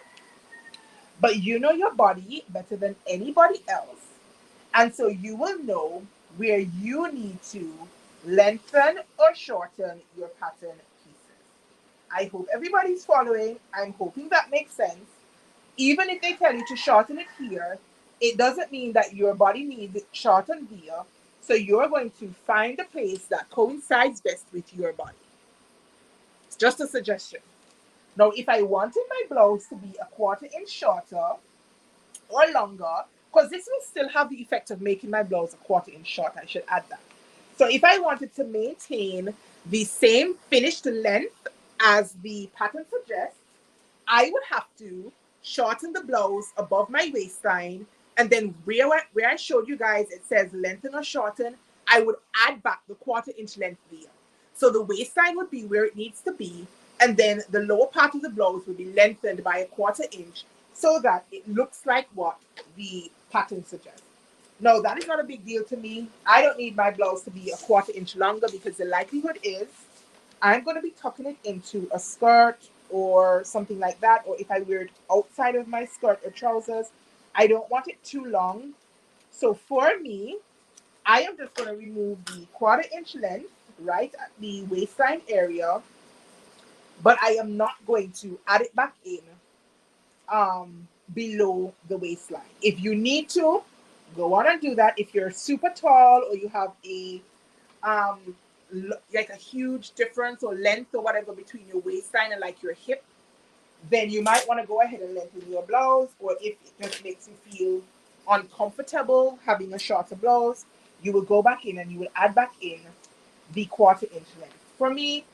but you know your body better than anybody else. And so you will know where you need to lengthen or shorten your pattern pieces. I hope everybody's following. I'm hoping that makes sense. Even if they tell you to shorten it here, it doesn't mean that your body needs it shortened here. So you're going to find a place that coincides best with your body. It's just a suggestion. Now, if I wanted my blouse to be a quarter inch shorter or longer, because this will still have the effect of making my blouse a quarter inch short, I should add that. So if I wanted to maintain the same finished length as the pattern suggests, I would have to shorten the blouse above my waistline, and then where I showed you guys it says lengthen or shorten, I would add back the quarter inch length there. So the waistline would be where it needs to be, and then the lower part of the blouse would be lengthened by a quarter inch so that it looks like what the pattern suggests. No, that is not a big deal to me. I don't need my blouse to be a quarter inch longer because the likelihood is I'm going to be tucking it into a skirt or something like that. Or if I wear it outside of my skirt or trousers, I don't want it too long. So for me, I am just going to remove the quarter inch length right at the waistline area, but I am not going to add it back in below the waistline. If you need to, go on and do that. If you're super tall or you have a um like a huge difference or length or whatever between your waistline and like your hip, then you might want to go ahead and lengthen your blouse. Or if it just makes you feel uncomfortable having a shorter blouse, you will go back in and you will add back in the quarter inch length. For me,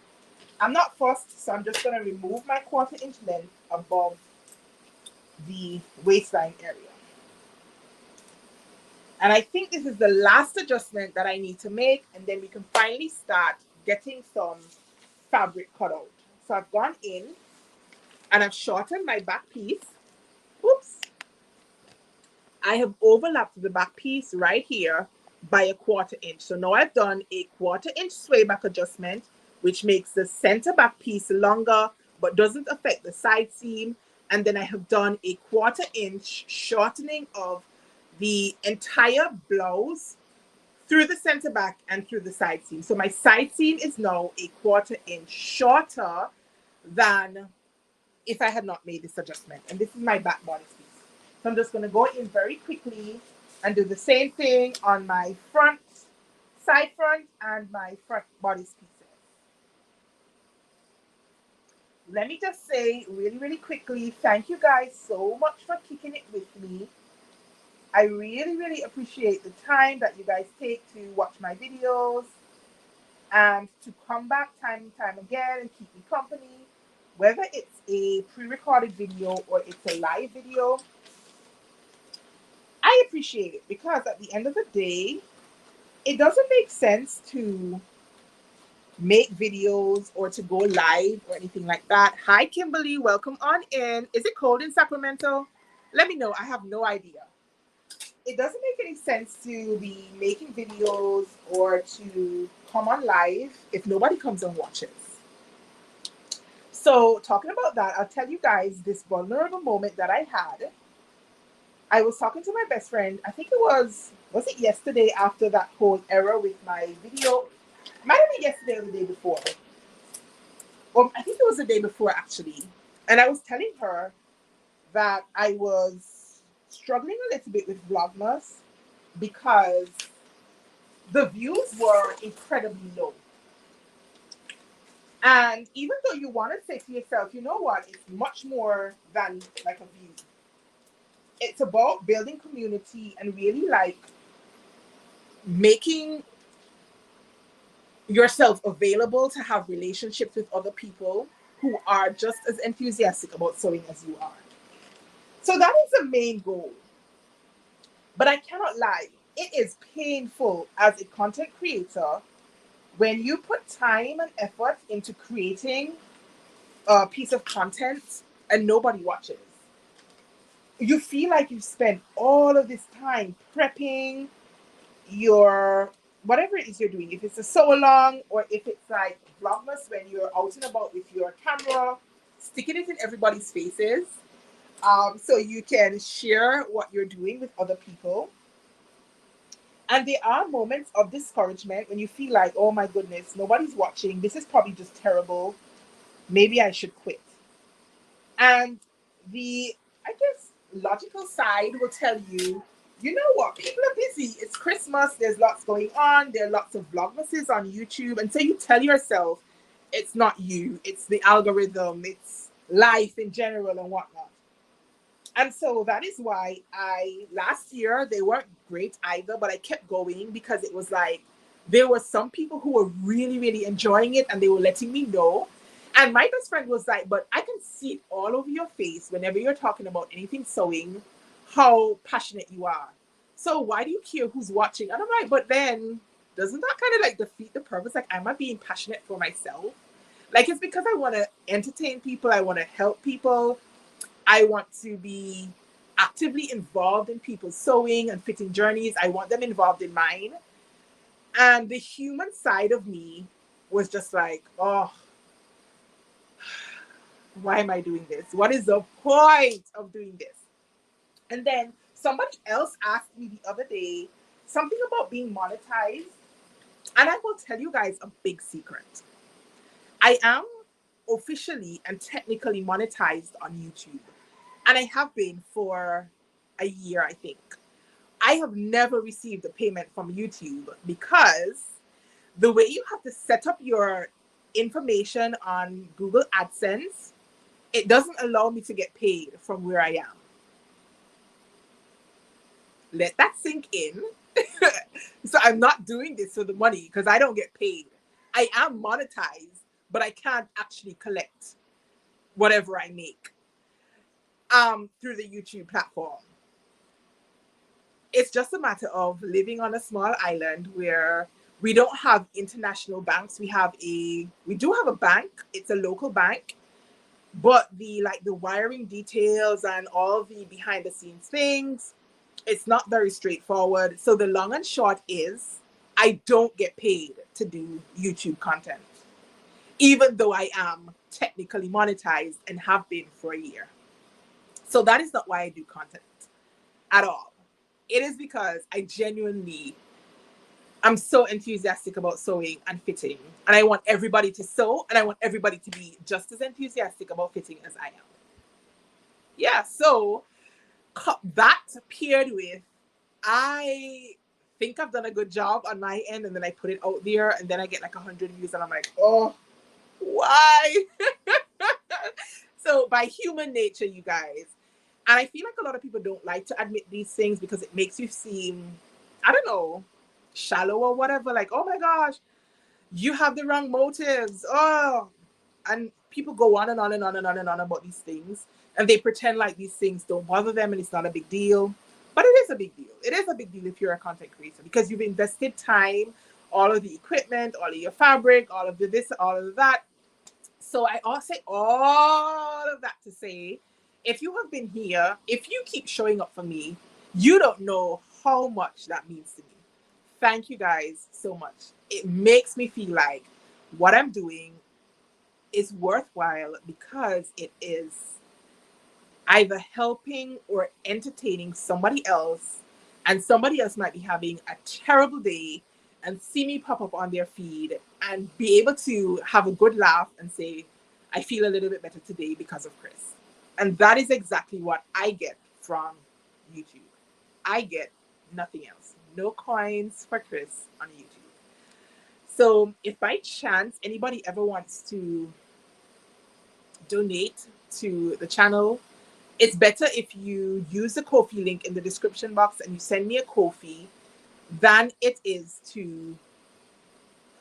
I'm not fussed, so I'm just going to remove my quarter inch length above the waistline area. And I think this is the last adjustment that I need to make, and then we can finally start getting some fabric cut out. So I've gone in and I've shortened my back piece. Oops. I have overlapped the back piece right here by a quarter inch. So now I've done a quarter inch sway back adjustment, which makes the center back piece longer, but doesn't affect the side seam. And then I have done a quarter inch shortening of the entire blouse through the center back and through the side seam. So my side seam is now a quarter inch shorter than if I had not made this adjustment. And this is my back bodice piece. So I'm just going to go in very quickly and do the same thing on my front, side front, and my front bodice pieces. Let me just say really, really quickly, thank you guys so much for kicking it with me. I really, really appreciate the time that you guys take to watch my videos and to come back time and time again and keep me company, whether it's a pre-recorded video or it's a live video. I appreciate it because at the end of the day, it doesn't make sense to make videos or to go live or anything like that. Hi, Kimberly. Welcome on in. Is it cold in Sacramento? Let me know. I have no idea. It doesn't make any sense to be making videos or to come on live if nobody comes and watches. So talking about that, I'll tell you guys this vulnerable moment that I had. I was talking to my best friend. I think it was it yesterday after that whole error with my video? Might have been yesterday or the day before. Or I think it was the day before actually. And I was telling her that I was struggling a little bit with Vlogmas because the views were incredibly low. And even though you want to say to yourself, you know what, it's much more than like a view. It's about building community and really like making yourself available to have relationships with other people who are just as enthusiastic about sewing as you are. So that is the main goal. But I cannot lie, it is painful as a content creator when you put time and effort into creating a piece of content and nobody watches. You feel like you've spent all of this time prepping your whatever it is you're doing. If it's a sew along or if it's like Vlogmas when you're out and about with your camera, sticking it in everybody's faces so you can share what you're doing with other people. And there are moments of discouragement when you feel like, oh my goodness, nobody's watching. This is probably just terrible. maybe I should quit. And the, I guess, logical side will tell you, you know what, people are busy. It's Christmas, there's lots going on, there are lots of vlogmases on YouTube. And so you tell yourself, it's not you, it's the algorithm, it's life in general and whatnot. And so that is why last year, they weren't great either, but I kept going because it was like, there were some people who were really, really enjoying it and they were letting me know. And my best friend was like, but I can see it all over your face whenever you're talking about anything sewing, how passionate you are. So why do you care who's watching? And I'm like, but then doesn't that kind of like defeat the purpose? Like, am I being passionate for myself? Like, it's because I want to entertain people, I want to help people, I want to be actively involved in people's sewing and fitting journeys. I want them involved in mine. And the human side of me was just like, oh, why am I doing this? What is the point of doing this? And then somebody else asked me the other day something about being monetized. And I will tell you guys a big secret. I am officially and technically monetized on YouTube. And I have been for a year, I think. I have never received a payment from YouTube because the way you have to set up your information on Google AdSense, it doesn't allow me to get paid from where I am. Let that sink in. So I'm not doing this for the money because I don't get paid. I am monetized, but I can't actually collect whatever I make through the YouTube platform. It's just a matter of living on a small island where we don't have international banks. We do have a bank. It's a local bank, but the wiring details and all the behind the scenes things, it's not very straightforward. So the long and short is I don't get paid to do YouTube content, even though I am technically monetized and have been for a year. So that is not why I do content at all. It is because I genuinely am so enthusiastic about sewing and fitting. And I want everybody to sew and I want everybody to be just as enthusiastic about fitting as I am. Yeah, so that paired with, I think I've done a good job on my end, and then I put it out there and then I get like 100 views and I'm like, oh, why? So by human nature, you guys. And I feel like a lot of people don't like to admit these things because it makes you seem, I don't know, shallow or whatever. Like, oh my gosh, you have the wrong motives. Oh, and people go on and on and on and on and on about these things. And they pretend like these things don't bother them and it's not a big deal. But it is a big deal. It is a big deal if you're a content creator because you've invested time, all of the equipment, all of your fabric, all of the this, all of that. So I all say all of that to say, if you have been here, if you keep showing up for me, you don't know how much that means to me. Thank you guys so much. It makes me feel like what I'm doing is worthwhile because it is either helping or entertaining somebody else, and somebody else might be having a terrible day and see me pop up on their feed and be able to have a good laugh and say, I feel a little bit better today because of Kris. And that is exactly what I get from YouTube. I get nothing else. No coins for Kris on YouTube. So if by chance anybody ever wants to donate to the channel, it's better if you use the Ko-fi link in the description box and you send me a Ko-fi than it is to,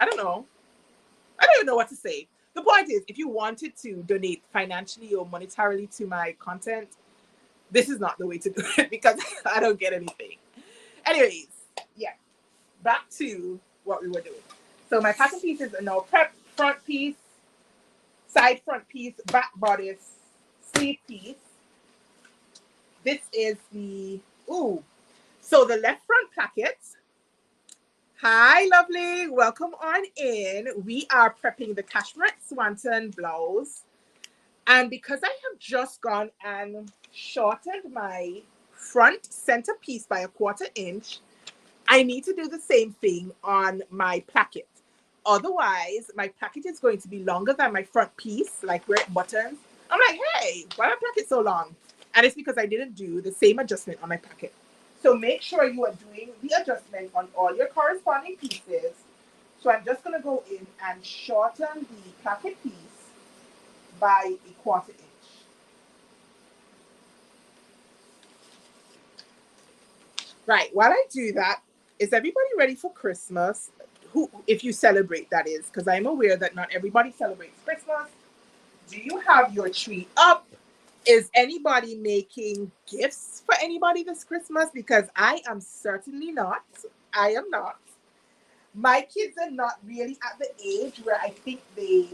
I don't even know what to say. The point is, if you wanted to donate financially or monetarily to my content, this is not the way to do it because I don't get anything. Anyways, yeah, back to what we were doing. So my pattern pieces are now prep, front piece, side front piece, back bodice, sleeve piece. This is the, so the left front placket. Hi, lovely. Welcome on in. We are prepping the cashmere swanton blouse. And because I have just gone and shortened my front center piece by 1/4 inch, I need to do the same thing on my placket. Otherwise, my packet is going to be longer than my front piece, like where it buttons. I'm like, hey, why my packet so long? And it's because I didn't do the same adjustment on my packet. So make sure you are doing the adjustment on all your corresponding pieces. So I'm just going to go in and shorten the packet piece by a 1/4 inch. Right, while I do that, is everybody ready for Christmas? Who, if you celebrate, that is, because I'm aware that not everybody celebrates Christmas. Do you have your tree up? Is anybody making gifts for anybody this Christmas? Because I am certainly not. I am not. My kids are not really at the age where I think they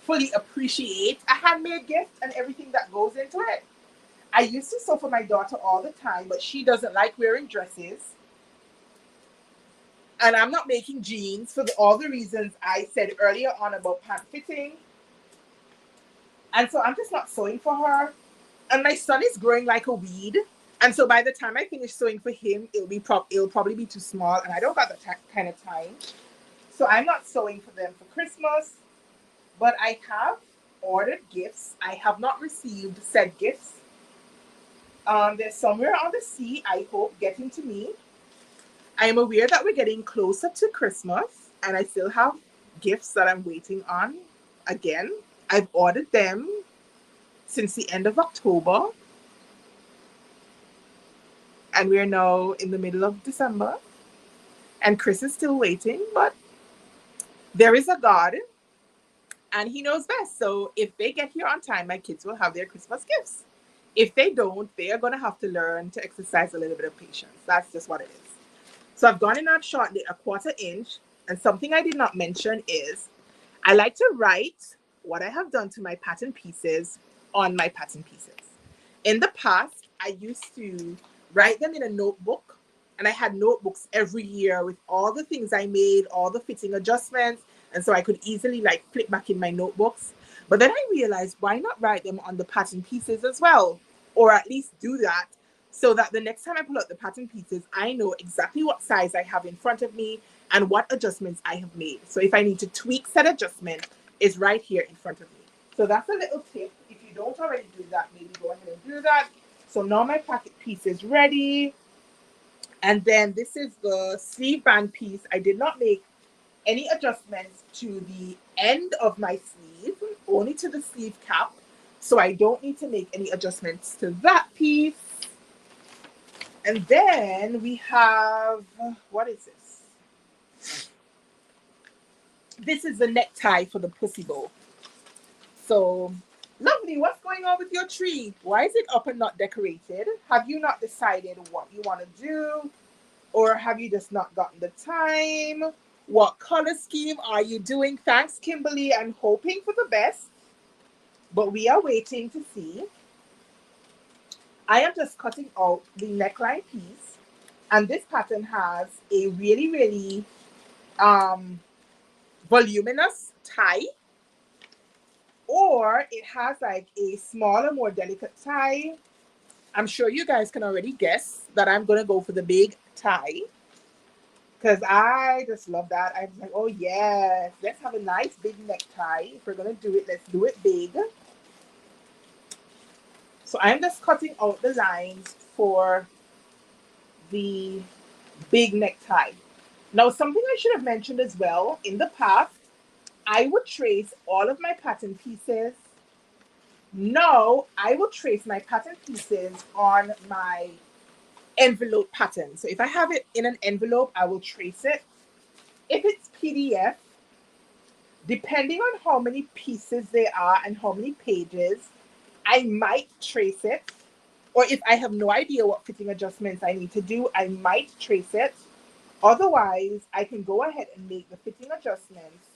fully appreciate a handmade gift and everything that goes into it. I used to sew for my daughter all the time, but she doesn't like wearing dresses. And I'm not making jeans for all the reasons I said earlier on about pant fitting. And so I'm just not sewing for her. And my son is growing like a weed. And so by the time I finish sewing for him, it'll probably be too small. And I don't got the kind of time. So I'm not sewing for them for Christmas. But I have ordered gifts. I have not received said gifts. They're somewhere on the sea, I hope, getting to me. I am aware that we're getting closer to Christmas, and I still have gifts that I'm waiting on. Again, I've ordered them since the end of October, and we're now in the middle of December, and Kris is still waiting, but there is a God, and he knows best. So if they get here on time, my kids will have their Christmas gifts. If they don't, they are going to have to learn to exercise a little bit of patience. That's just what it is. So I've gone in and shortened it a 1/4 inch. And something I did not mention is I like to write what I have done to my pattern pieces on my pattern pieces. In the past, I used to write them in a notebook. And I had notebooks every year with all the things I made, all the fitting adjustments. And so I could easily like flip back in my notebooks. But then I realized, why not write them on the pattern pieces as well? Or at least do that so that the next time I pull out the pattern pieces, I know exactly what size I have in front of me and what adjustments I have made. So if I need to tweak said adjustment, it's right here in front of me. So that's a little tip. If you don't already do that, maybe go ahead and do that. So now my packet piece is ready. And then this is the sleeve band piece. I did not make any adjustments to the end of my sleeve, only to the sleeve cap. So I don't need to make any adjustments to that piece. And then we have, what is this? This is the necktie for the pussy bow. So, lovely. What's going on with your tree? Why is it up and not decorated? Have you not decided what you want to do? Or have you just not gotten the time? What color scheme are you doing? Thanks, Kimberly. I'm hoping for the best, but we are waiting to see. I am just cutting out the neckline piece, and this pattern has a really, really voluminous tie, or it has like a smaller, more delicate tie. I'm sure you guys can already guess that I'm going to go for the big tie because I just love that. I was like, oh yes, let's have a nice big necktie. If we're going to do it, let's do it big. So I'm just cutting out the lines for the big necktie. Now, something I should have mentioned as well, in the past, I would trace all of my pattern pieces. Now, I will trace my pattern pieces on my envelope pattern. So if I have it in an envelope, I will trace it. If it's PDF, depending on how many pieces there are and how many pages, I might trace it. Or if I have no idea what fitting adjustments I need to do, I might trace it. Otherwise, I can go ahead and make the fitting adjustments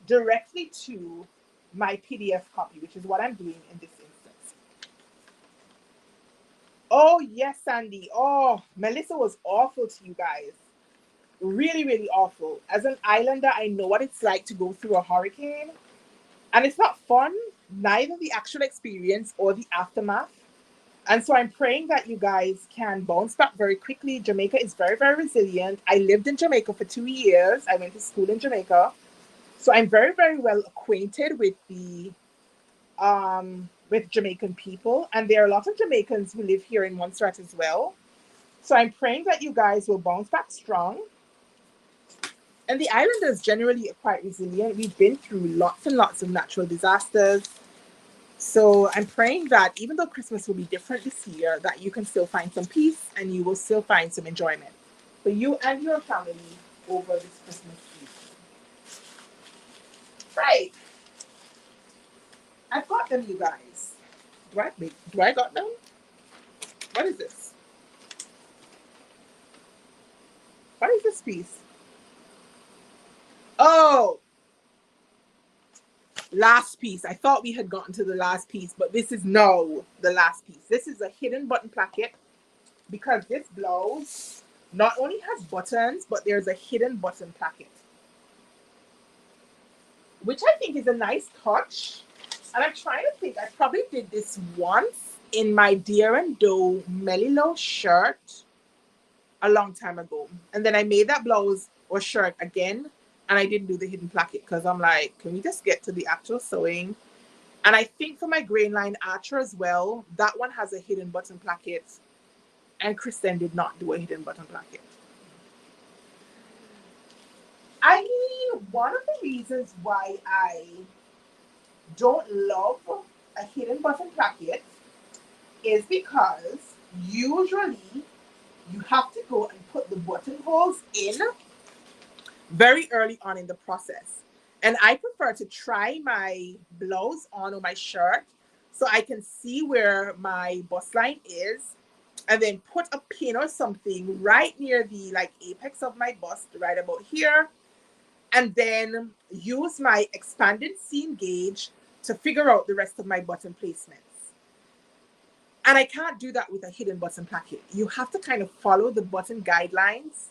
directly to my PDF copy, which is what I'm doing in this instance. Oh, yes, Sandy. Oh, Melissa was awful to you guys. Really, really awful. As an islander, I know what it's like to go through a hurricane. And it's not fun, neither the actual experience or the aftermath. And so I'm praying that you guys can bounce back very quickly. Jamaica is very, very resilient. I lived in Jamaica for 2 years. I went to school in Jamaica. So I'm very, very well acquainted with Jamaican people, and there are a lot of Jamaicans who live here in Montserrat as well. So I'm praying that you guys will bounce back strong. And the islanders generally are quite resilient. We've been through lots and lots of natural disasters. So I'm praying that even though Christmas will be different this year, that you can still find some peace and you will still find some enjoyment for you and your family over this Christmas season. Right. I've got them, you guys. Do I got them? What is this? What is this piece? Oh, last piece. I thought we had gotten to the last piece, but this is no the last piece. This is a hidden button placket because this blouse not only has buttons, but there's a hidden button placket, which I think is a nice touch. And I'm trying to think, I probably did this once in my Deer and Doe Melilo shirt a long time ago. And then I made that blouse or shirt again, and I didn't do the hidden placket because I'm like, can we just get to the actual sewing? And I think for my grain line Archer as well, that one has a hidden button placket, and Kristen did not do a hidden button placket. I mean, one of the reasons why I don't love a hidden button placket is because usually you have to go and put the buttonholes in very early on in the process. And I prefer to try my blouse on or my shirt so I can see where my bust line is and then put a pin or something right near the like apex of my bust right about here, and then use my expanded seam gauge to figure out the rest of my button placements. And I can't do that with a hidden button placket. You have to kind of follow the button guidelines,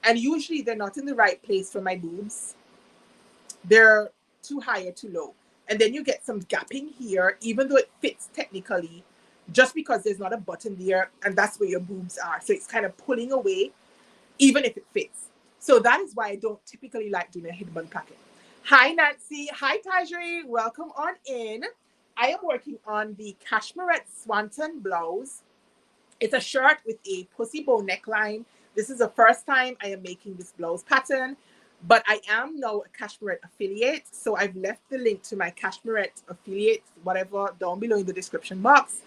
and usually they're not in the right place for my boobs. They're too high or too low. And then you get some gapping here, even though it fits technically, just because there's not a button there, and that's where your boobs are. So it's kind of pulling away, even if it fits. So that is why I don't typically like doing a hidden button placket. Hi, Nancy. Hi, Tajri. Welcome on in. I am working on the Cashmerette Swanton blouse. It's a shirt with a pussy bow neckline. This is the first time I am making this blouse pattern, but I am now a Cashmerette affiliate. So I've left the link to my Cashmerette affiliate, whatever, down below in the description box.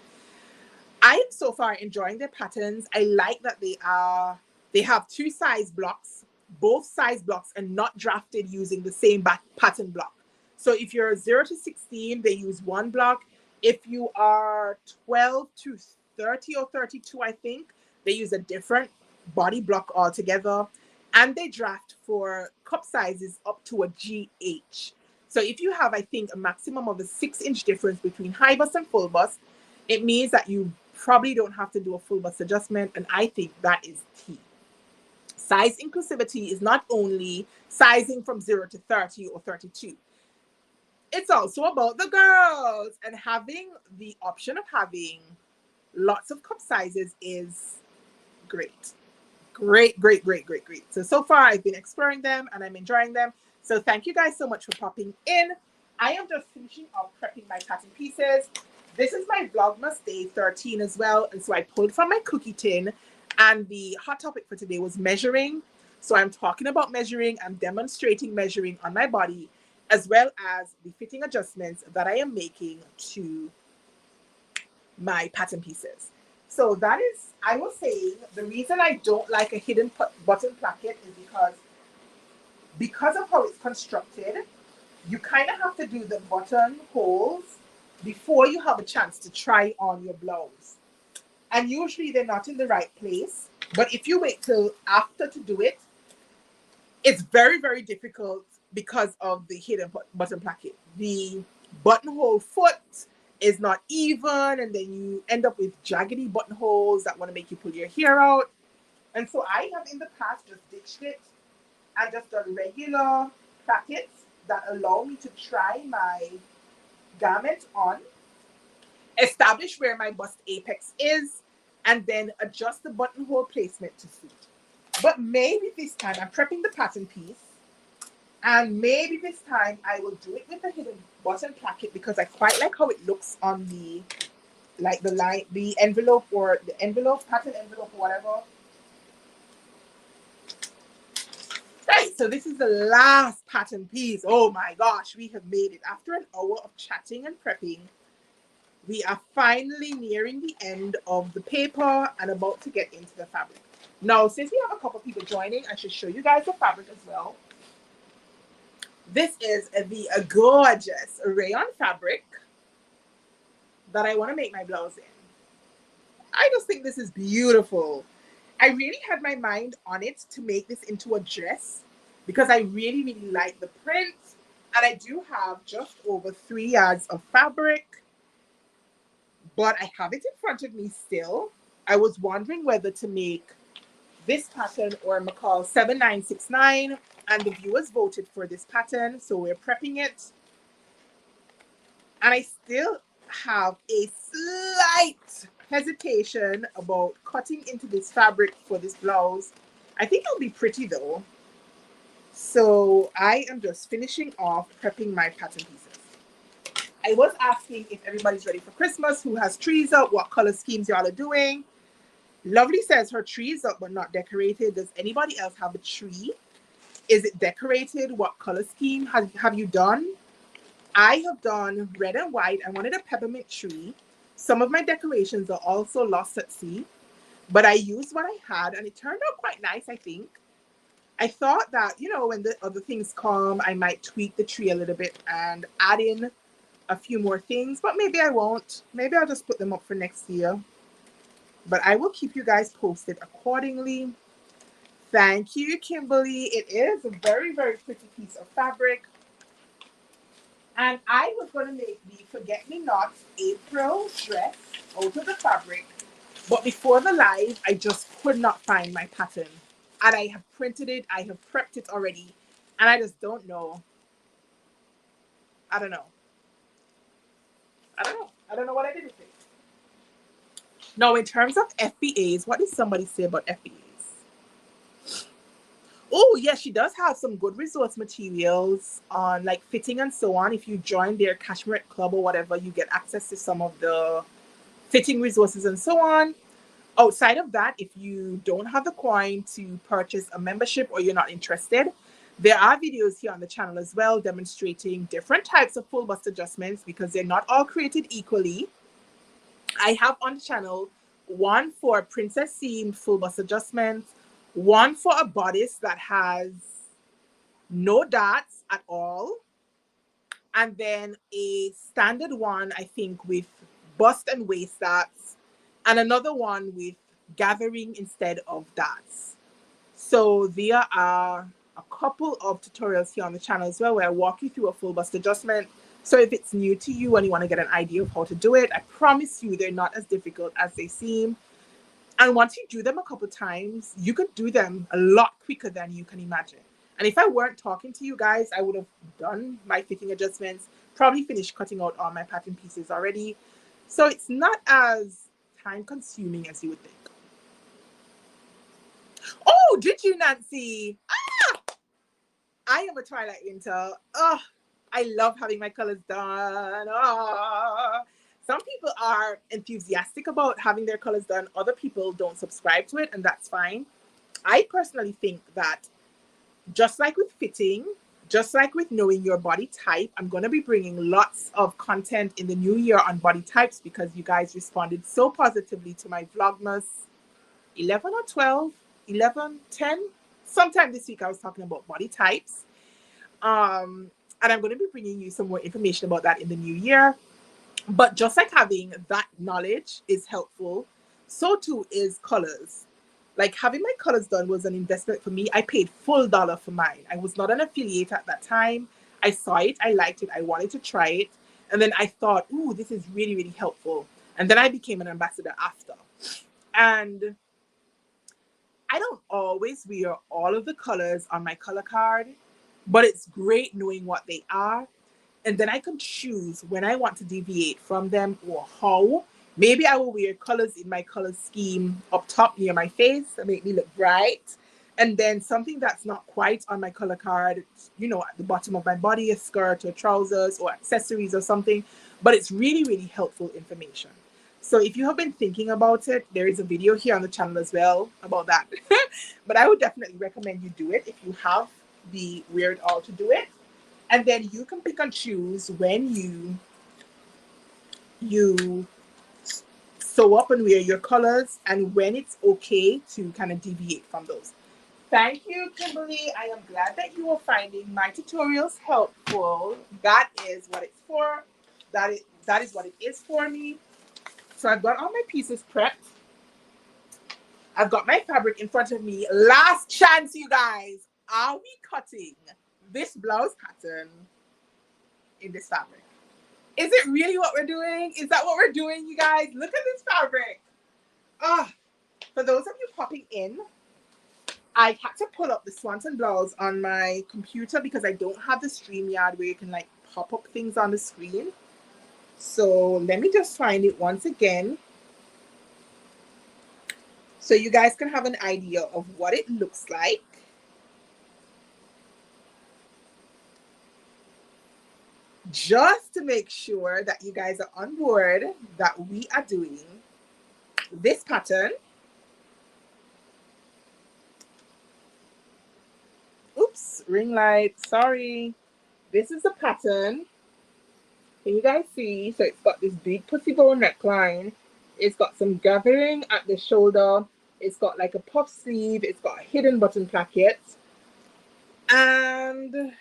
I am so far enjoying their patterns. I like that they have two size blocks, both size blocks, and not drafted using the same pattern block. So if you're 0 to 16, they use one block. If you are 12 to 30 or 32, I think, they use a different body block altogether. And they draft for cup sizes up to a GH. So if you have, I think, a maximum of a 6-inch difference between high bust and full bust, it means that you probably don't have to do a full bust adjustment. And I think that is key. Size inclusivity is not only sizing from 0 to 30 or 32. It's also about the girls, and having the option of having lots of cup sizes is great. Great. So far I've been exploring them and I'm enjoying them. So thank you guys so much for popping in. I am just finishing up prepping my pattern pieces. This is my Vlogmas day 13 as well. And so I pulled from my cookie tin, and the hot topic for today was measuring. So I'm talking about measuring. I'm demonstrating measuring on my body, as well as the fitting adjustments that I am making to my pattern pieces. So that is, I will say, the reason I don't like a hidden button placket is because of how it's constructed. You kind of have to do the button holes before you have a chance to try on your blouse. And usually they're not in the right place. But if you wait till after to do it, it's very, very difficult because of the hidden button placket. The buttonhole foot is not even, and then you end up with jaggedy buttonholes that want to make you pull your hair out. And so I have in the past just ditched it and just done regular plackets that allow me to try my garment on, establish where my bust apex is, and then adjust the buttonhole placement to suit. But maybe this time I'm prepping the pattern piece. And maybe this time I will do it with the hidden button placket because I quite like how it looks on the like the line, the envelope or the envelope, pattern envelope or whatever. Right, so this is the last pattern piece. Oh my gosh, we have made it. After an hour of chatting and prepping, we are finally nearing the end of the paper and about to get into the fabric. Now, since we have a couple people joining, I should show you guys the fabric as well. This is the gorgeous rayon fabric that I want to make my blouse in. I just think this is beautiful. I really had my mind on it to make this into a dress because I really, really like the print. And I do have just over 3 yards of fabric, but I have it in front of me still. I was wondering whether to make this pattern or McCall 7969, and the viewers voted for this pattern, so we're prepping it. And I still have a slight hesitation about cutting into this fabric for this blouse. I think it'll be pretty though. So I am just finishing off prepping my pattern pieces. I was asking if everybody's ready for Christmas, who has trees up, what color schemes y'all are doing. Lovely says her tree is up but not decorated. Does anybody else have a tree? Is it decorated? What color scheme have you done? I have done red and white. I wanted a peppermint tree. Some of my decorations are also lost at sea, but I used what I had and it turned out quite nice, I think. I thought that, you know, when the other things come, I might tweak the tree a little bit and add in a few more things, but maybe I won't. Maybe I'll just put them up for next year. But I will keep you guys posted accordingly. Thank you, Kimberly. It is a very, very pretty piece of fabric. And I was going to make the Forget-Me-Not April dress out of the fabric. But before the live, I just could not find my pattern. And I have printed it. I have prepped it already. And I just don't know. I don't know. I don't know what I did with it. Now, in terms of FBAs, what did somebody say about FBAs? Oh, yes, she does have some good resource materials on like fitting and so on. If you join their Cashmere Club or whatever, you get access to some of the fitting resources and so on. Outside of that, if you don't have the coin to purchase a membership or you're not interested, there are videos here on the channel as well demonstrating different types of full bust adjustments because they're not all created equally. I have on the channel one for princess seam full bust adjustments, one for a bodice that has no darts at all, and then a standard one, I think, with bust and waist darts, and another one with gathering instead of darts. So there are a couple of tutorials here on the channel as well where I walk you through a full bust adjustment. So if it's new to you and you want to get an idea of how to do it, I promise you they're not as difficult as they seem. And once you do them a couple times, you could do them a lot quicker than you can imagine. And if I weren't talking to you guys, I would have done my fitting adjustments, probably finished cutting out all my pattern pieces already. So it's not as time consuming as you would think. Oh, did you, Nancy? Ah! I am a Twilight Winter. Oh, I love having my colors done. Oh. Some people are enthusiastic about having their colors done. Other people don't subscribe to it, and that's fine. I personally think that just like with fitting, just like with knowing your body type, I'm going to be bringing lots of content in the new year on body types because you guys responded so positively to my Vlogmas 11 or 12, 11, 10. Sometime this week I was talking about body types. And I'm going to be bringing you some more information about that in the new year. But just like having that knowledge is helpful, so too is colors. Like having my colors done was an investment for me. I paid full dollar for mine. I was not an affiliate at that time. I saw it, I liked it, I wanted to try it. And then I thought, ooh, this is really, really helpful. And then I became an ambassador after. And I don't always wear all of the colors on my color card, but it's great knowing what they are. And then I can choose when I want to deviate from them or how. Maybe I will wear colors in my color scheme up top near my face to make me look bright. And then something that's not quite on my color card, you know, at the bottom of my body, a skirt or trousers or accessories or something. But it's really, really helpful information. So if you have been thinking about it, there is a video here on the channel as well about that. But I would definitely recommend you do it if you have the wherewithal to do it. And then you can pick and choose when you sew up and wear your colors and when it's okay to kind of deviate from those. Thank you, Kimberly. I am glad that you are finding my tutorials helpful. That is what it's for. That is what it is for me. So I've got all my pieces prepped. I've got my fabric in front of me. Last chance, you guys. Are we cutting this blouse pattern in this fabric? Is it really what we're doing? Is that what we're doing, you guys? Look at this fabric. Ah, for those of you popping in, I had to pull up the Swanson blouse on my computer because I don't have the StreamYard where you can like pop up things on the screen. So let me just find it once again so you guys can have an idea of what it looks like. Just to make sure that you guys are on board that we are doing this pattern. Oops, ring light, sorry. This is the pattern. Can you guys see? So it's got this big pussy bow neckline. It's got some gathering at the shoulder. It's got like a puff sleeve. It's got a hidden button placket. And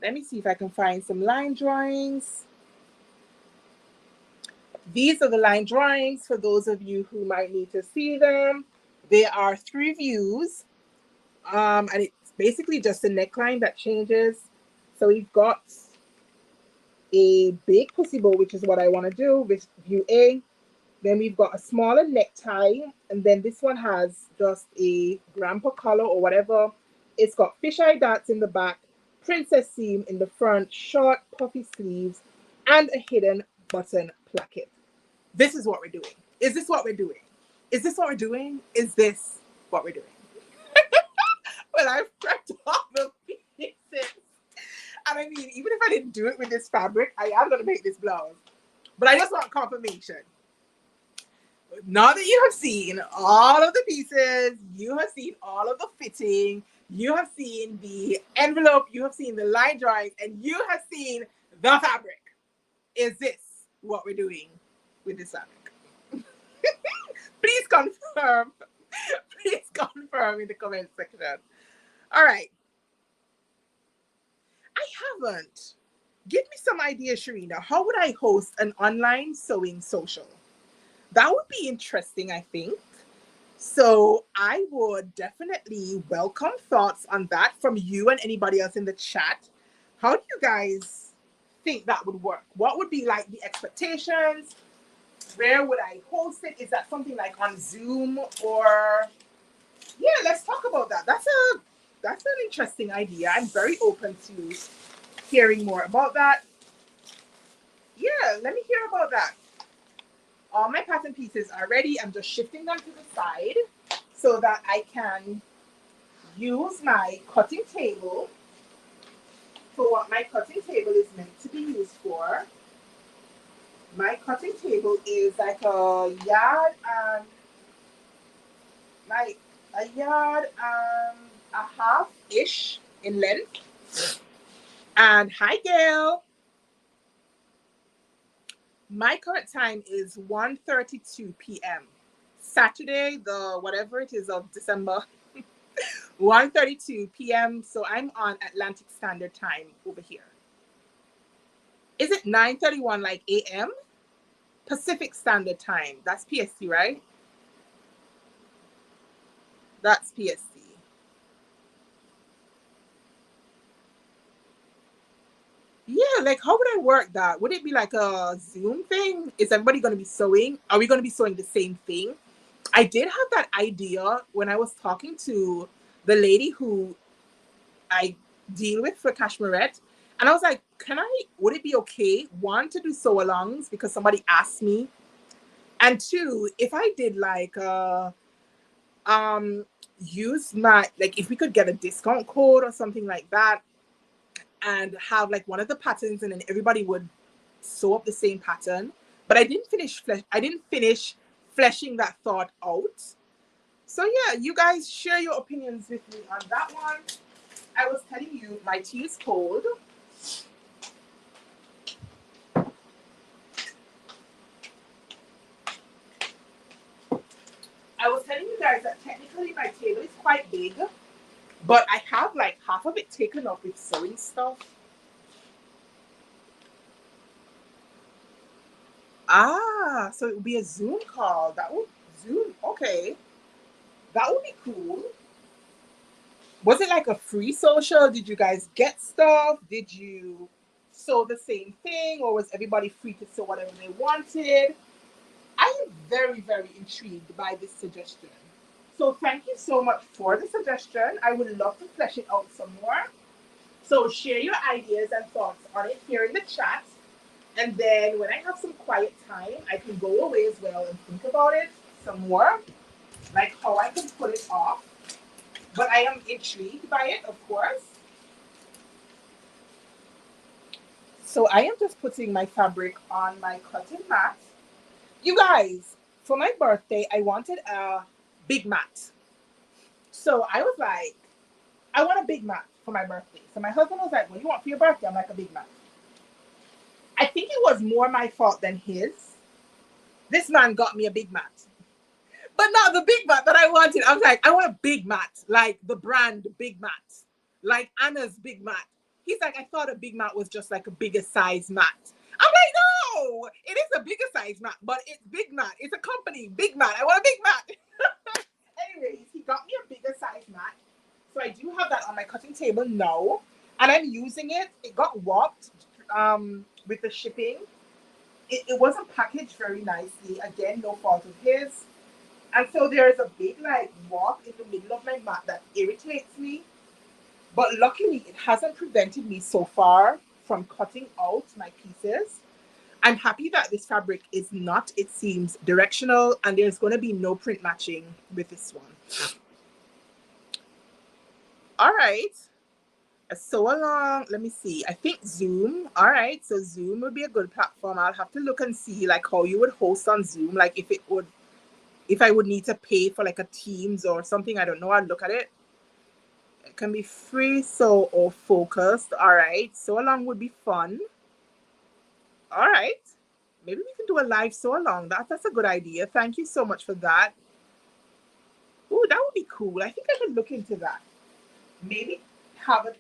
let me see if I can find some line drawings. These are the line drawings for those of you who might need to see them. There are 3 views. And it's basically just a neckline that changes. So we've got a big pussy bow, which is what I want to do with view A. Then we've got a smaller necktie, and then this one has just a grandpa collar or whatever. It's got fisheye darts in the back, princess seam in the front, short puffy sleeves, and a hidden button placket. This is what we're doing. Is this what we're doing? Is this what we're doing? Is this what we're doing? Well, I've prepped all the pieces. And I mean, even if I didn't do it with this fabric, I am going to make this blouse. But I just want confirmation. Now that you have seen all of the pieces, you have seen all of the fitting, you have seen the envelope, you have seen the line drawings, and you have seen the fabric. Is this what we're doing with this fabric? Please confirm. Please confirm in the comment section. All right. I haven't. Give me some ideas, Sharina. How would I host an online sewing social? That would be interesting, I think. So I would definitely welcome thoughts on that from you and anybody else in the chat. How do you guys think that would work? What would be like the expectations? Where would I host it? Is that something like on Zoom or... Yeah, let's talk about that. That's an interesting idea. I'm very open to hearing more about that. Yeah, let me hear about that. All my pattern pieces are ready. I'm just shifting them to the side so that I can use my cutting table for what my cutting table is meant to be used for. My cutting table is like a yard and like a yard and a half-ish in length. And hi, Gail. My current time is 1:32 p.m. Saturday, the whatever it is of December, 1:32 p.m. So I'm on Atlantic Standard Time over here. Is it 9:31 like a.m.? Pacific Standard Time. That's PST, right? That's PST. Yeah, like how would I work that? Would it be like a Zoom thing? Is everybody going to be sewing? Are we going to be sewing the same thing? I did have that idea when I was talking to the lady who I deal with for Cashmerette. And I was like, would it be okay, 1, to do sew-alongs because somebody asked me? And 2, if I did like a use my, like, if we could get a discount code or something like that and have like one of the patterns and then everybody would sew up the same pattern. But I didn't finish fleshing that thought out. So yeah, you guys share your opinions with me on that one. I was telling you my tea is cold. I was telling you guys that technically my table is quite big, but I have like half of it taken up with sewing stuff. Ah, so it would be a Zoom call. Okay. That would be cool. Was it like a free social? Did you guys get stuff? Did you sew the same thing? Or was everybody free to sew whatever they wanted? I am very, very intrigued by this suggestion. So thank you so much for the suggestion. I would love to flesh it out some more. So share your ideas and thoughts on it here in the chat. And then when I have some quiet time, I can go away as well and think about it some more, like how I can pull it off. But I am intrigued by it, of course. So I am just putting my fabric on my cotton mat. You guys, for my birthday, I wanted a big mat. So I was like, I want a big mat for my birthday. So my husband was like, what do you want for your birthday? I'm like, a big mat. I think it was more my fault than his. This man got me a big mat. But not the big mat that I wanted. I was like, I want a big mat, like the brand Big Mat, like Anna's Big Mat. He's like, I thought a big mat was just like a bigger size mat. I'm like, no, it is a bigger size mat, but it's Big Mat. It's a company, Big Mat. I want a big mat. Anyways, he got me a bigger size mat. So I do have that on my cutting table now. And I'm using it. It got warped with the shipping. It wasn't packaged very nicely. Again, no fault of his. And so there is a big like warp in the middle of my mat that irritates me. But luckily, it hasn't prevented me so far from cutting out my pieces. I'm happy that this fabric is not, it seems, directional, and there's going to be no print matching with this one. All right. So along, let me see. I think Zoom. All right. So Zoom would be a good platform. I'll have to look and see like how you would host on Zoom. Like if I would need to pay for like a Teams or something, I don't know. I'll look at it. It can be free, so, or focused. All right. So along would be fun. All right. Maybe we can do a live sew along. That's a good idea. Thank you so much for that. Oh, that would be cool. I think I should look into that. Maybe have a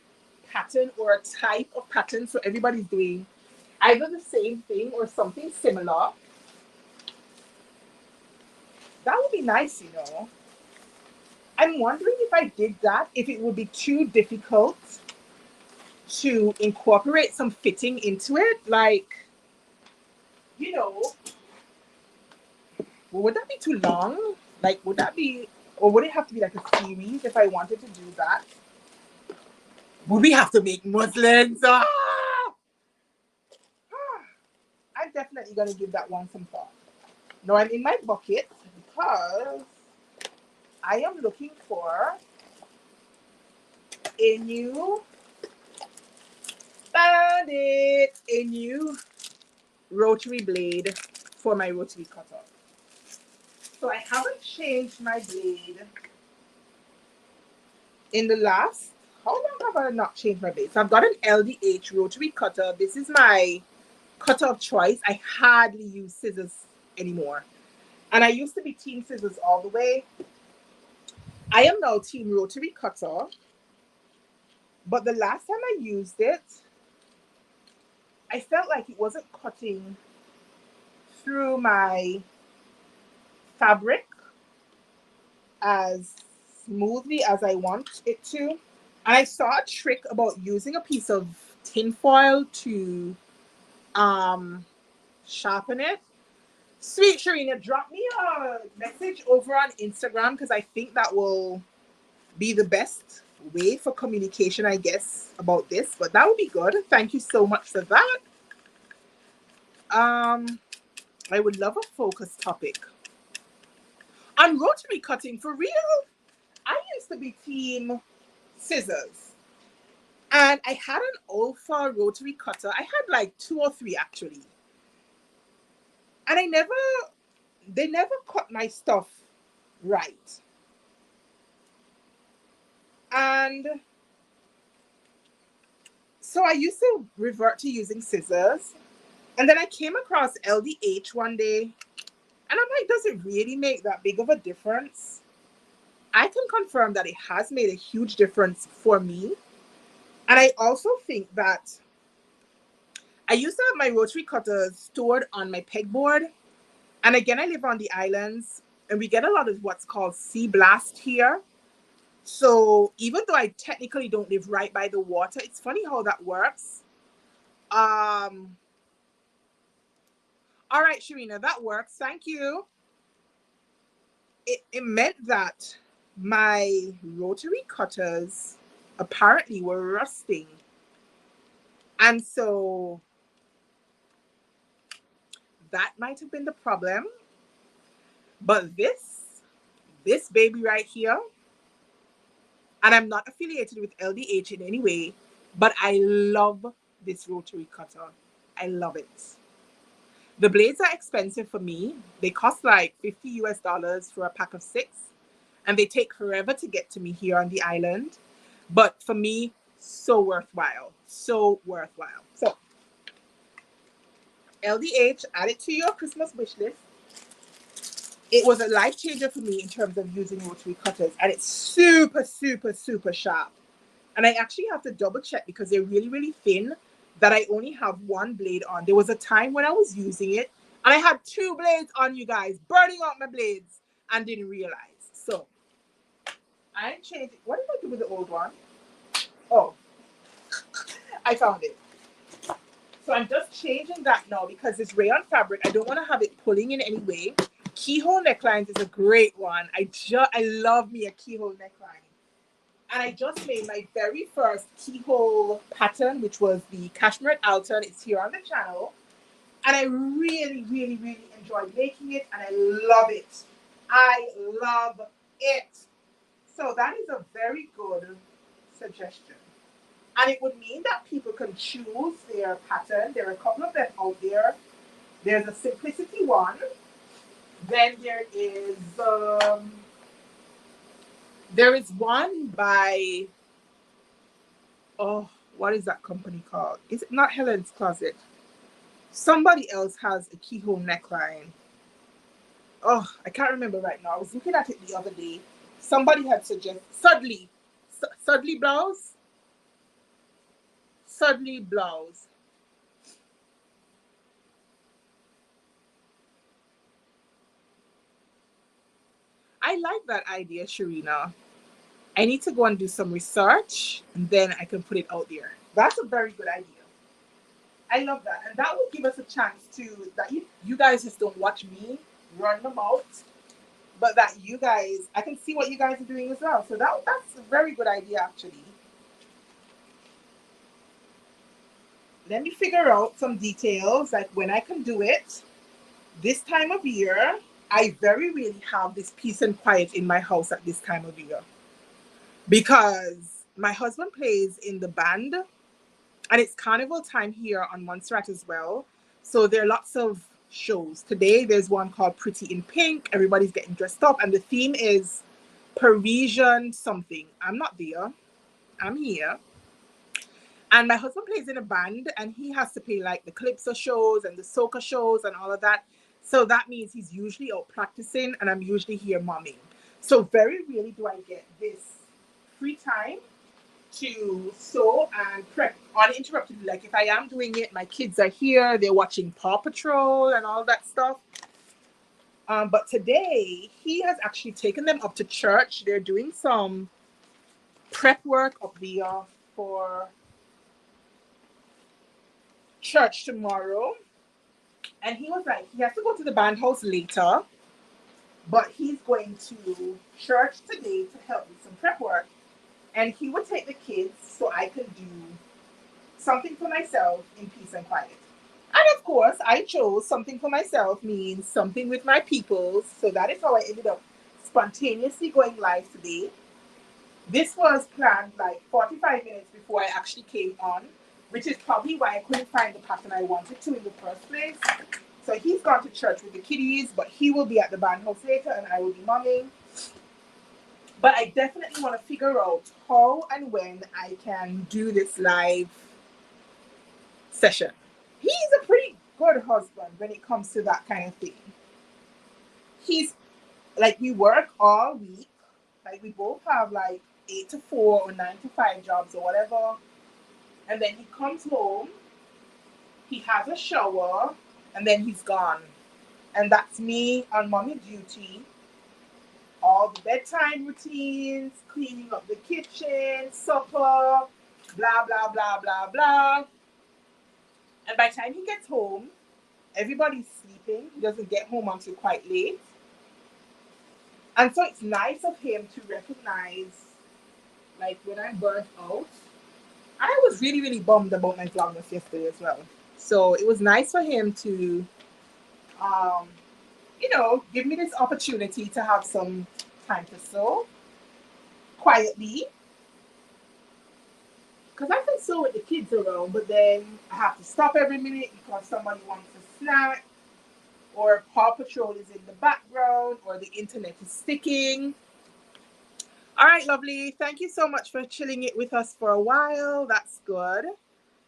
pattern or a type of pattern so everybody's doing either the same thing or something similar. That would be nice, you know. I'm wondering if I did that, if it would be too difficult to incorporate some fitting into it. Like, you know, would that be too long? Like, would that be, or would it have to be like a series if I wanted to do that? Would we have to make muslins? I'm definitely going to give that one some thought. Now I'm in my bucket because I am looking for a new rotary blade for my rotary cutter. So I haven't changed my blade in the last, how long have I not changed my blade? So I've got an LDH rotary cutter. This is my cutter of choice. I hardly use scissors anymore. And I used to be team scissors all the way. I am now team rotary cutter. But the last time I used it, I felt like it wasn't cutting through my fabric as smoothly as I want it to. And I saw a trick about using a piece of tin foil to sharpen it. Sweet Sharina, drop me a message over on Instagram because I think that will be the best way for communication, I guess, about this. But that would be good. Thank you so much for that. I would love a focus topic. On rotary cutting, for real, I used to be team scissors. And I had an Alpha rotary cutter. I had like 2 or 3 actually. And they never cut my stuff right. And so I used to revert to using scissors. And then I came across LDH one day. And I'm like, does it really make that big of a difference? I can confirm that it has made a huge difference for me. And I also think that I used to have my rotary cutters stored on my pegboard. And again, I live on the islands and we get a lot of what's called sea blast here. So even though I technically don't live right by the water, it's funny how that works. All right, Sharina, that works. Thank you. It meant that my rotary cutters apparently were rusting. And so that might have been the problem. But this baby right here, and I'm not affiliated with LDH in any way, but I love this rotary cutter. I love it. The blades are expensive for me. They cost like $50 for a pack of 6, and they take forever to get to me here on the island. But for me, so worthwhile. So worthwhile. So, LDH, add it to your Christmas wish list. It was a life changer for me in terms of using rotary cutters, and it's super, super, super sharp. And I actually have to double check because they're really, really thin that I only have 1 blade on. There was a time when I was using it and I had 2 blades on, you guys, burning out my blades and didn't realize. So I changed it. What did I do with the old one? Oh, I found it. So I'm just changing that now because it's rayon fabric. I don't want to have it pulling in any way. Keyhole necklines is a great one. I love me a keyhole neckline. And I just made my very first keyhole pattern, which was the Cashmere Alton. It's here on the channel. And I really, really, really enjoyed making it. And I love it. I love it. So that is a very good suggestion. And it would mean that people can choose their pattern. There are a couple of them out there. There's a simplicity one. Then there is one by, oh, what is that company called? Is it not Helen's Closet? Somebody else has a keyhole neckline. Oh, I can't remember right now. I was looking at it the other day. Somebody had suggested Sudley blouse. Sudley blouse. I like that idea, Sharina. I need to go and do some research and then I can put it out there. That's a very good idea. I love that. And that will give us a chance to, that you guys just don't watch me run them out, but that you guys, I can see what you guys are doing as well. So that's a very good idea, actually. Let me figure out some details, like when I can do it. This time of year, I very rarely have this peace and quiet in my house at this time of year. Because my husband plays in the band and it's carnival time here on Montserrat as well. So there are lots of shows. Today there's one called Pretty in Pink. Everybody's getting dressed up and the theme is Parisian something. I'm not there. I'm here. And my husband plays in a band and he has to play like the Calypso shows and the soca shows and all of that. So that means he's usually out practicing and I'm usually here momming. So very rarely do I get this free time to sew and prep uninterruptedly. Like if I am doing it, my kids are here, they're watching Paw Patrol and all that stuff. But today he has actually taken them up to church. They're doing some prep work up there for church tomorrow. And he was like, he has to go to the band house later, but he's going to church today to help with some prep work. And he would take the kids so I could do something for myself in peace and quiet. And of course, I chose something for myself means something with my peoples. So that is how I ended up spontaneously going live today. This was planned like 45 minutes before I actually came on, which is probably why I couldn't find the pattern I wanted to in the first place. So he's gone to church with the kiddies, but he will be at the band house later and I will be momming. But I definitely want to figure out how and when I can do this live session. He's a pretty good husband when it comes to that kind of thing. He's like, we work all week. Like, we both have like 8 to 4 or 9 to 5 jobs or whatever. And then he comes home, he has a shower, and then he's gone. And that's me on mommy duty. All the bedtime routines, cleaning up the kitchen, supper, blah, blah, blah, blah, blah. And by the time he gets home, everybody's sleeping. He doesn't get home until quite late. And so it's nice of him to recognize, like, when I'm burnt out. I was really, really bummed about my Vlogmas yesterday as well. So it was nice for him to, give me this opportunity to have some time to sew quietly. Because I can sew with the kids around, but then I have to stop every minute because somebody wants a snack, or Paw Patrol is in the background, or the internet is sticking. All right, lovely. Thank you so much for chilling it with us for a while. That's good.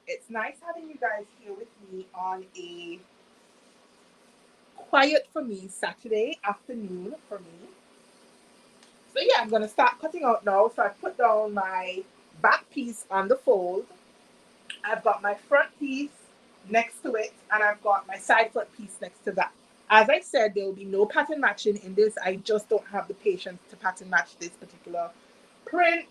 It's nice having you guys here with me on a quiet for me Saturday afternoon for me. So yeah, I'm going to start cutting out now. So I put down my back piece on the fold. I've got my front piece next to it, and I've got my side front piece next to that. As I said, there will be no pattern matching in this. I just don't have the patience to pattern match this particular print.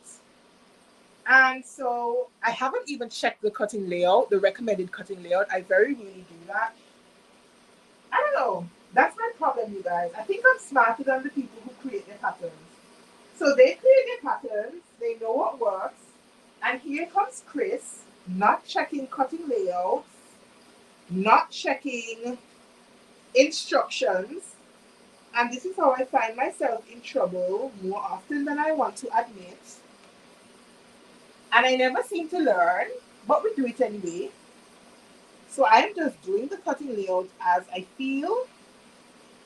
And so I haven't even checked the cutting layout, the recommended cutting layout. I very rarely do that. I don't know. That's my problem, you guys. I think I'm smarter than the people who create their patterns. So they create their patterns, they know what works, and here comes Kris, not checking cutting layouts, not checking instructions, and this is how I find myself in trouble more often than I want to admit. And I never seem to learn, but we do it anyway. So I am just doing the cutting layout as I feel,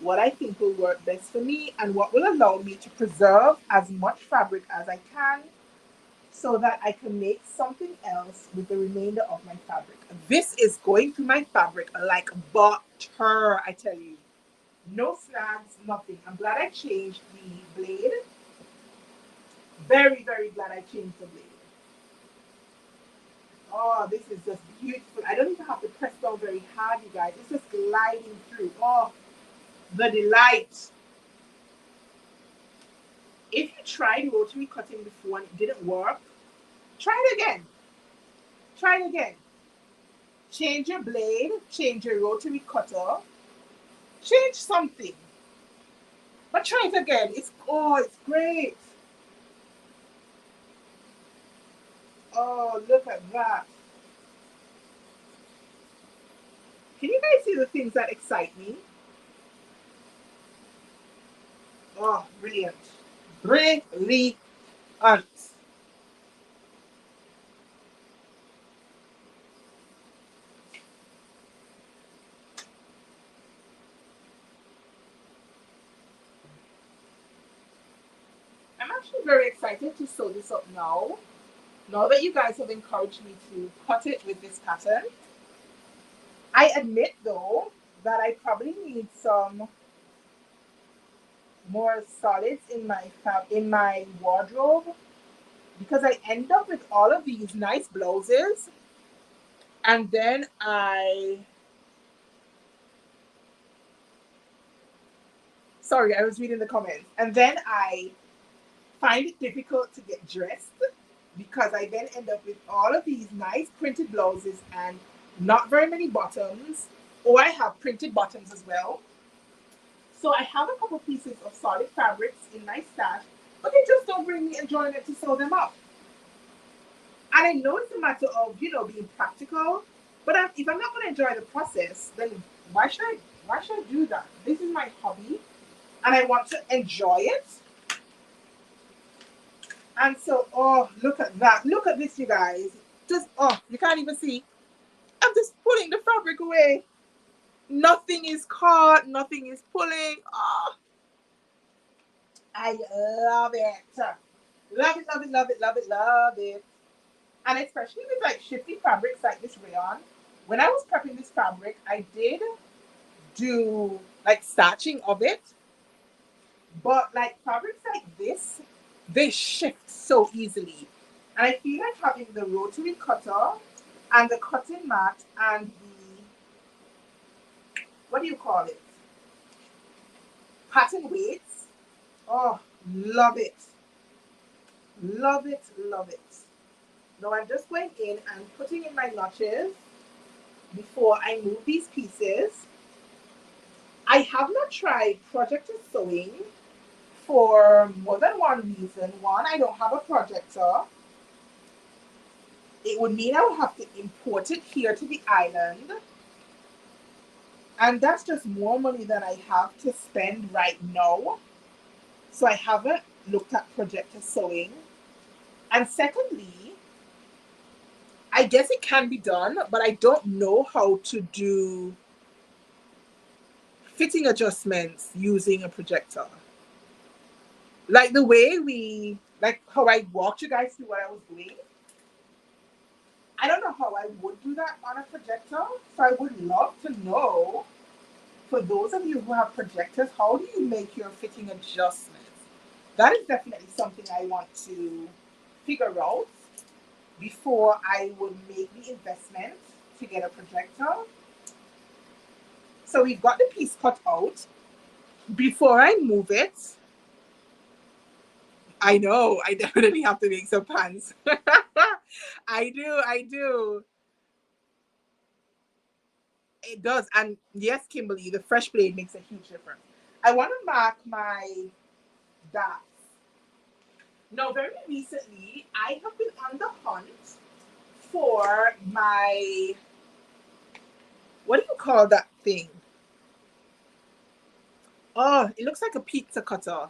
what I think will work best for me, and what will allow me to preserve as much fabric as I can so that I can make something else with the remainder of my fabric. This is going through my fabric like butter, I tell you. No snags, nothing. I'm glad I changed the blade. Very, very glad I changed the blade. Oh, this is just beautiful. I don't even have to press down very hard, you guys. It's just gliding through. Oh, the delight. If you tried rotary cutting before and it didn't work, try it again. Try it again. Change your blade, change your rotary cutter, change something. But try it again. It's great. Oh, look at that. Can you guys see the things that excite me? Oh, brilliant. Brilliant. I'm actually very excited to sew this up now. Now that you guys have encouraged me to cut it with this pattern. I admit though that I probably need some more solids in my wardrobe, because I end up with all of these nice blouses, and then I was reading the comments, and then I find it difficult to get dressed because I then end up with all of these nice printed blouses and not very many bottoms, or I have printed bottoms as well. So I have a couple pieces of solid fabrics in my stash, but they just don't bring me enjoyment to sew them up. And I know it's a matter of, being practical, but if I'm not going to enjoy the process, then why should I do that? This is my hobby, and I want to enjoy it. And so, oh, look at that. Look at this, you guys. Just, oh, you can't even see. I'm just pulling the fabric away. Nothing is caught. Nothing is pulling. Oh, I love it. Love it, love it, love it, love it, love it. And especially with like shifty fabrics like this rayon. When I was prepping this fabric, I did do like starching of it. But like fabrics like this, they shift so easily. And I feel like having the rotary cutter and the cutting mat and the, what do you call it? Pattern weights. Oh, love it. Love it, love it. Now I'm just going in and putting in my notches before I move these pieces. I have not tried projector sewing for more than one reason. One, I don't have a projector. It would mean I would have to import it here to the island. And that's just more money than I have to spend right now. So I haven't looked at projector sewing. And secondly, I guess it can be done, but I don't know how to do fitting adjustments using a projector. Like the way like how I walked you guys through what I was doing. I don't know how I would do that on a projector. So I would love to know, for those of you who have projectors, how do you make your fitting adjustments? That is definitely something I want to figure out before I would make the investment to get a projector. So we've got the piece cut out. Before I move it, I know I definitely have to make some pants. I do. It does. And yes, Kimberly, the fresh blade makes a huge difference. I want to mark my dots. Now, very recently, I have been on the hunt for my, what do you call that thing? Oh, it looks like a pizza cutter.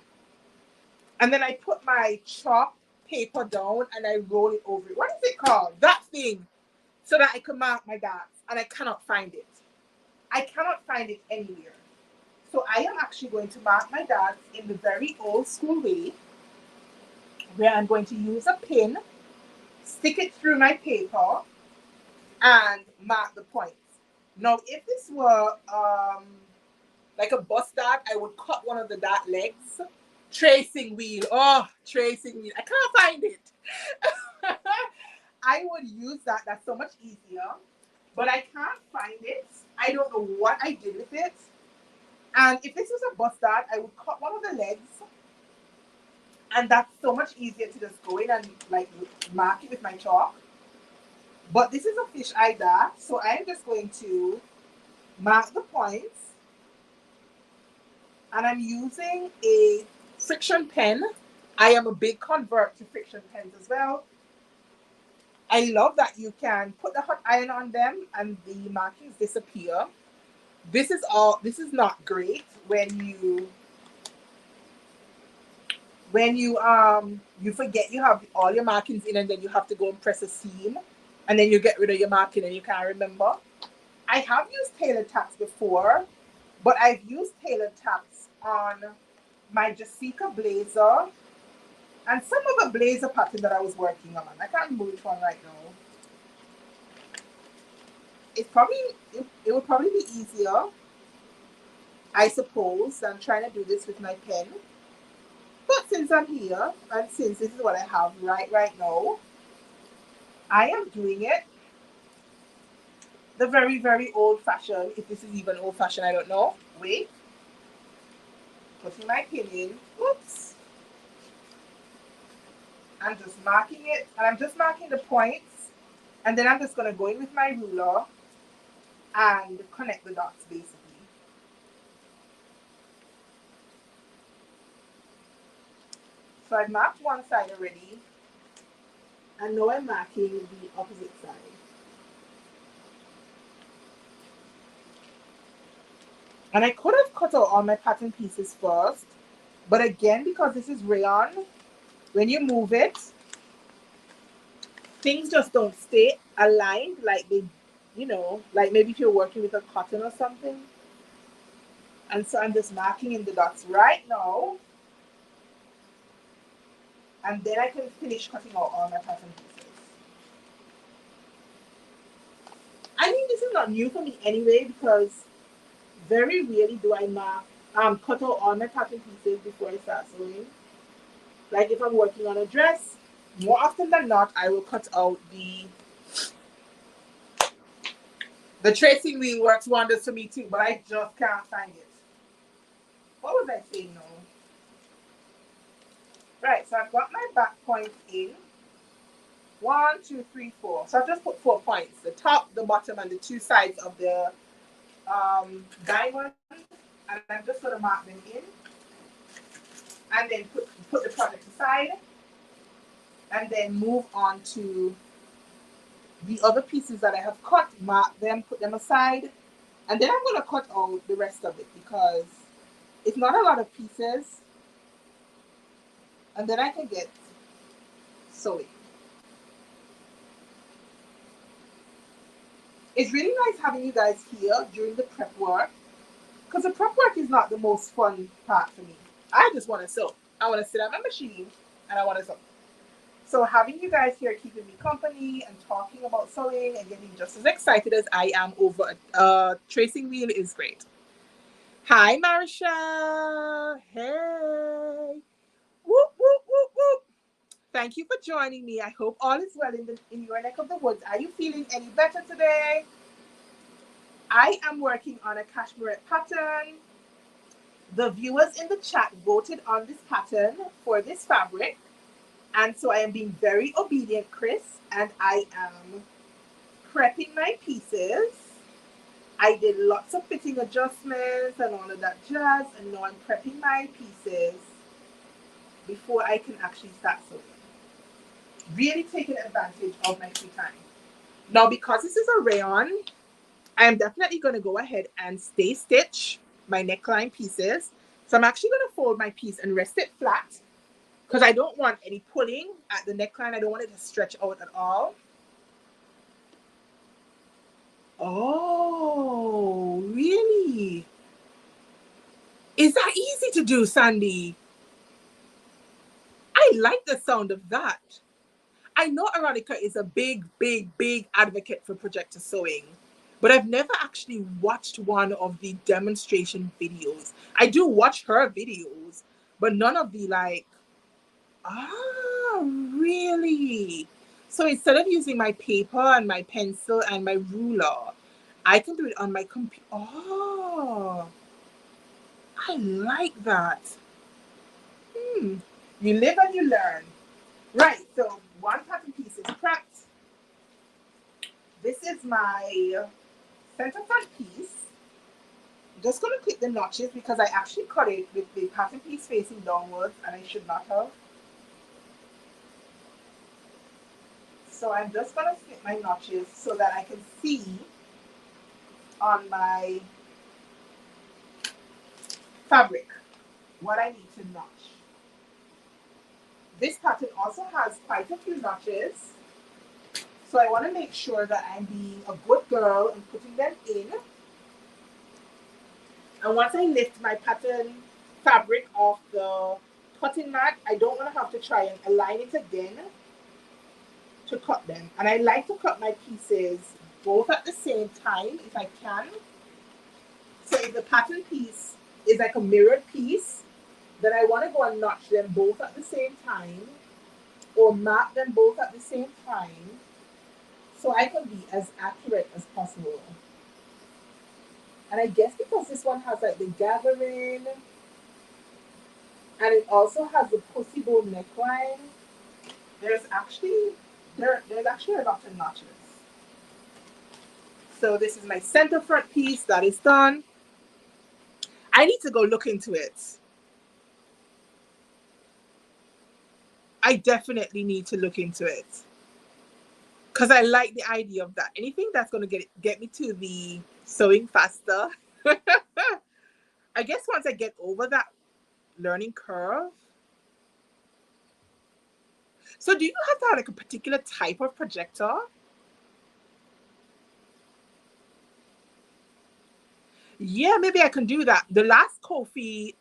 And then I put my chalk paper down and I roll it over it. What is it called? That thing. So that I can mark my dots. And I cannot find it. I cannot find it anywhere. So I am actually going to mark my dots in the very old school way, where I'm going to use a pin, stick it through my paper, and mark the points. Now, if this were like a bus dart, I would cut one of the dart legs. Tracing wheel. Oh, tracing wheel. I can't find it. I would use that. That's so much easier. But I can't find it. I don't know what I did with it. And if this was a bus dart, I would cut one of the legs. And that's so much easier to just go in and like mark it with my chalk. But this is a fish eye dart. So I'm just going to mark the points. And I'm using a friction pen. I am a big convert to friction pens as well. I love that you can put the hot iron on them and the markings disappear. This is not great when you you forget you have all your markings in and then you have to go and press a seam and then you get rid of your marking and you can't remember. I have used tailor taps before, but I've used tailor taps on my Jessica blazer and some of the blazer pattern that I was working on. I can't remember which one right now. It would probably be easier, I suppose, than trying to do this with my pen. But since I'm here, and since this is what I have right now, I am doing it the very, very old-fashioned, if this is even old-fashioned, I don't know. Wait. Putting my pin in. Oops. I'm just marking it, and I'm just marking the points, and then I'm just going to go in with my ruler and connect the dots, basically. So I've marked one side already, and now I'm marking the opposite side. And I could have cut out all my pattern pieces first, but again, because this is rayon, when you move it, things just don't stay aligned like they, you know, like maybe if you're working with a cotton or something. And so I'm just marking in the dots right now, and then I can finish cutting out all my pattern pieces. I mean, this is not new for me anyway, because very rarely do I cut out all my pattern pieces before I start sewing. Like if I'm working on a dress, more often than not, I will cut out the tracing wheel works wonders for me too, but I just can't find it. What was I saying now? Right, so I've got my back point in. 1, 2, 3, 4. So I've just put 4 points: the top, the bottom, and the 2 sides of the diamond. And I'm just gonna mark them in, and then put the project aside, and then move on to the other pieces that I have cut, mark them, put them aside, and then I'm going to cut out the rest of it because it's not a lot of pieces, and then I can get sewing. It's really nice having you guys here during the prep work, because the prep work is not the most fun part for me. I just want to sew. I want to sit at my machine and I want to sew. So having you guys here keeping me company and talking about sewing and getting just as excited as I am over a tracing wheel is great. Hi, Marisha. Hey. Whoop, whoop, whoop, whoop. Thank you for joining me. I hope all is well in your neck of the woods. Are you feeling any better today? I am working on a cashmere pattern. The viewers in the chat voted on this pattern for this fabric. And so I am being very obedient, Kris, and I am prepping my pieces. I did lots of fitting adjustments and all of that jazz, and now I'm prepping my pieces before I can actually start sewing. Really taking advantage of my free time. Now, because this is a rayon, I am definitely going to go ahead and stay stitch my neckline pieces. So I'm actually going to fold my piece and rest it flat, because I don't want any pulling at the neckline. I don't want it to stretch out at all. Oh, really? Is that easy to do, Sandy? I like the sound of that. I know Erotica is a big, big, big advocate for projector sewing, but I've never actually watched one of the demonstration videos. I do watch her videos, but none of the really? So instead of using my paper and my pencil and my ruler, I can do it on my computer. Oh, I like that. You live and you learn. Right, so one pattern piece is prepped. This is my center front piece. I'm just going to clip the notches because I actually cut it with the pattern piece facing downwards and I should not have. So I'm just going to snip my notches so that I can see on my fabric what I need to notch. This pattern also has quite a few notches, so I want to make sure that I'm being a good girl and putting them in. And once I lift my pattern fabric off the cutting mat, I don't want to have to try and align it again to cut them. And I like to cut my pieces both at the same time if I can. So if the pattern piece is like a mirrored piece, then I want to go and notch them both at the same time or mark them both at the same time so I can be as accurate as possible. And I guess because this one has like the gathering and it also has the pussy bow neckline, there's actually a lot of notches. So this is my center front piece that is done. I need to go look into it. I definitely need to look into it because I like the idea of that. Anything that's going to get me to the sewing faster. I guess once I get over that learning curve. So do you have to have like a particular type of projector? Yeah, maybe I can do that. The last Kofi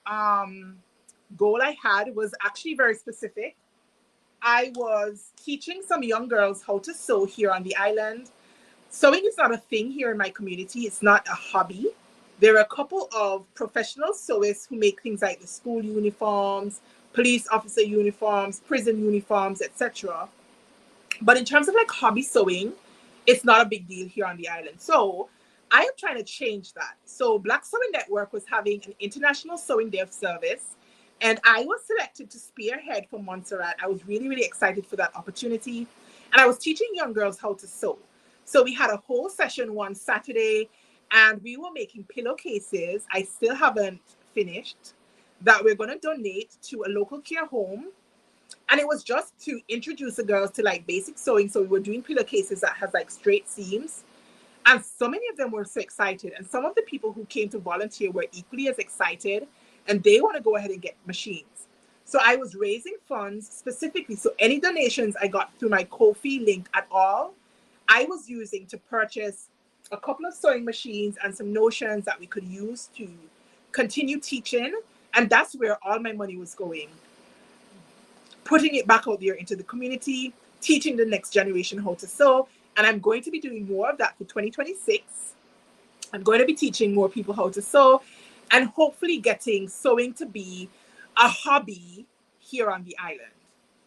goal I had was actually very specific. I was teaching some young girls how to sew here on the island. Sewing is not a thing here in my community. It's not a hobby. There are a couple of professional sewists who make things like the school uniforms, police officer uniforms, prison uniforms, etc. But in terms of like hobby sewing, it's not a big deal here on the island. So I am trying to change that. So Black Sewing Network was having an international sewing day of service, and I was selected to spearhead for Montserrat. I was really, really excited for that opportunity. And I was teaching young girls how to sew. So we had a whole session one Saturday, and we were making pillowcases. I still haven't finished, that we're going to donate to a local care home. And it was just to introduce the girls to like basic sewing. So we were doing pillowcases that has like straight seams. And so many of them were so excited. And some of the people who came to volunteer were equally as excited. And they want to go ahead and get machines. So I was raising funds specifically. So any donations I got through my Ko-fi link at all, I was using to purchase a couple of sewing machines and some notions that we could use to continue teaching. And that's where all my money was going. Putting it back out there into the community, teaching the next generation how to sew. And I'm going to be doing more of that for 2026. I'm going to be teaching more people how to sew and hopefully getting sewing to be a hobby here on the island.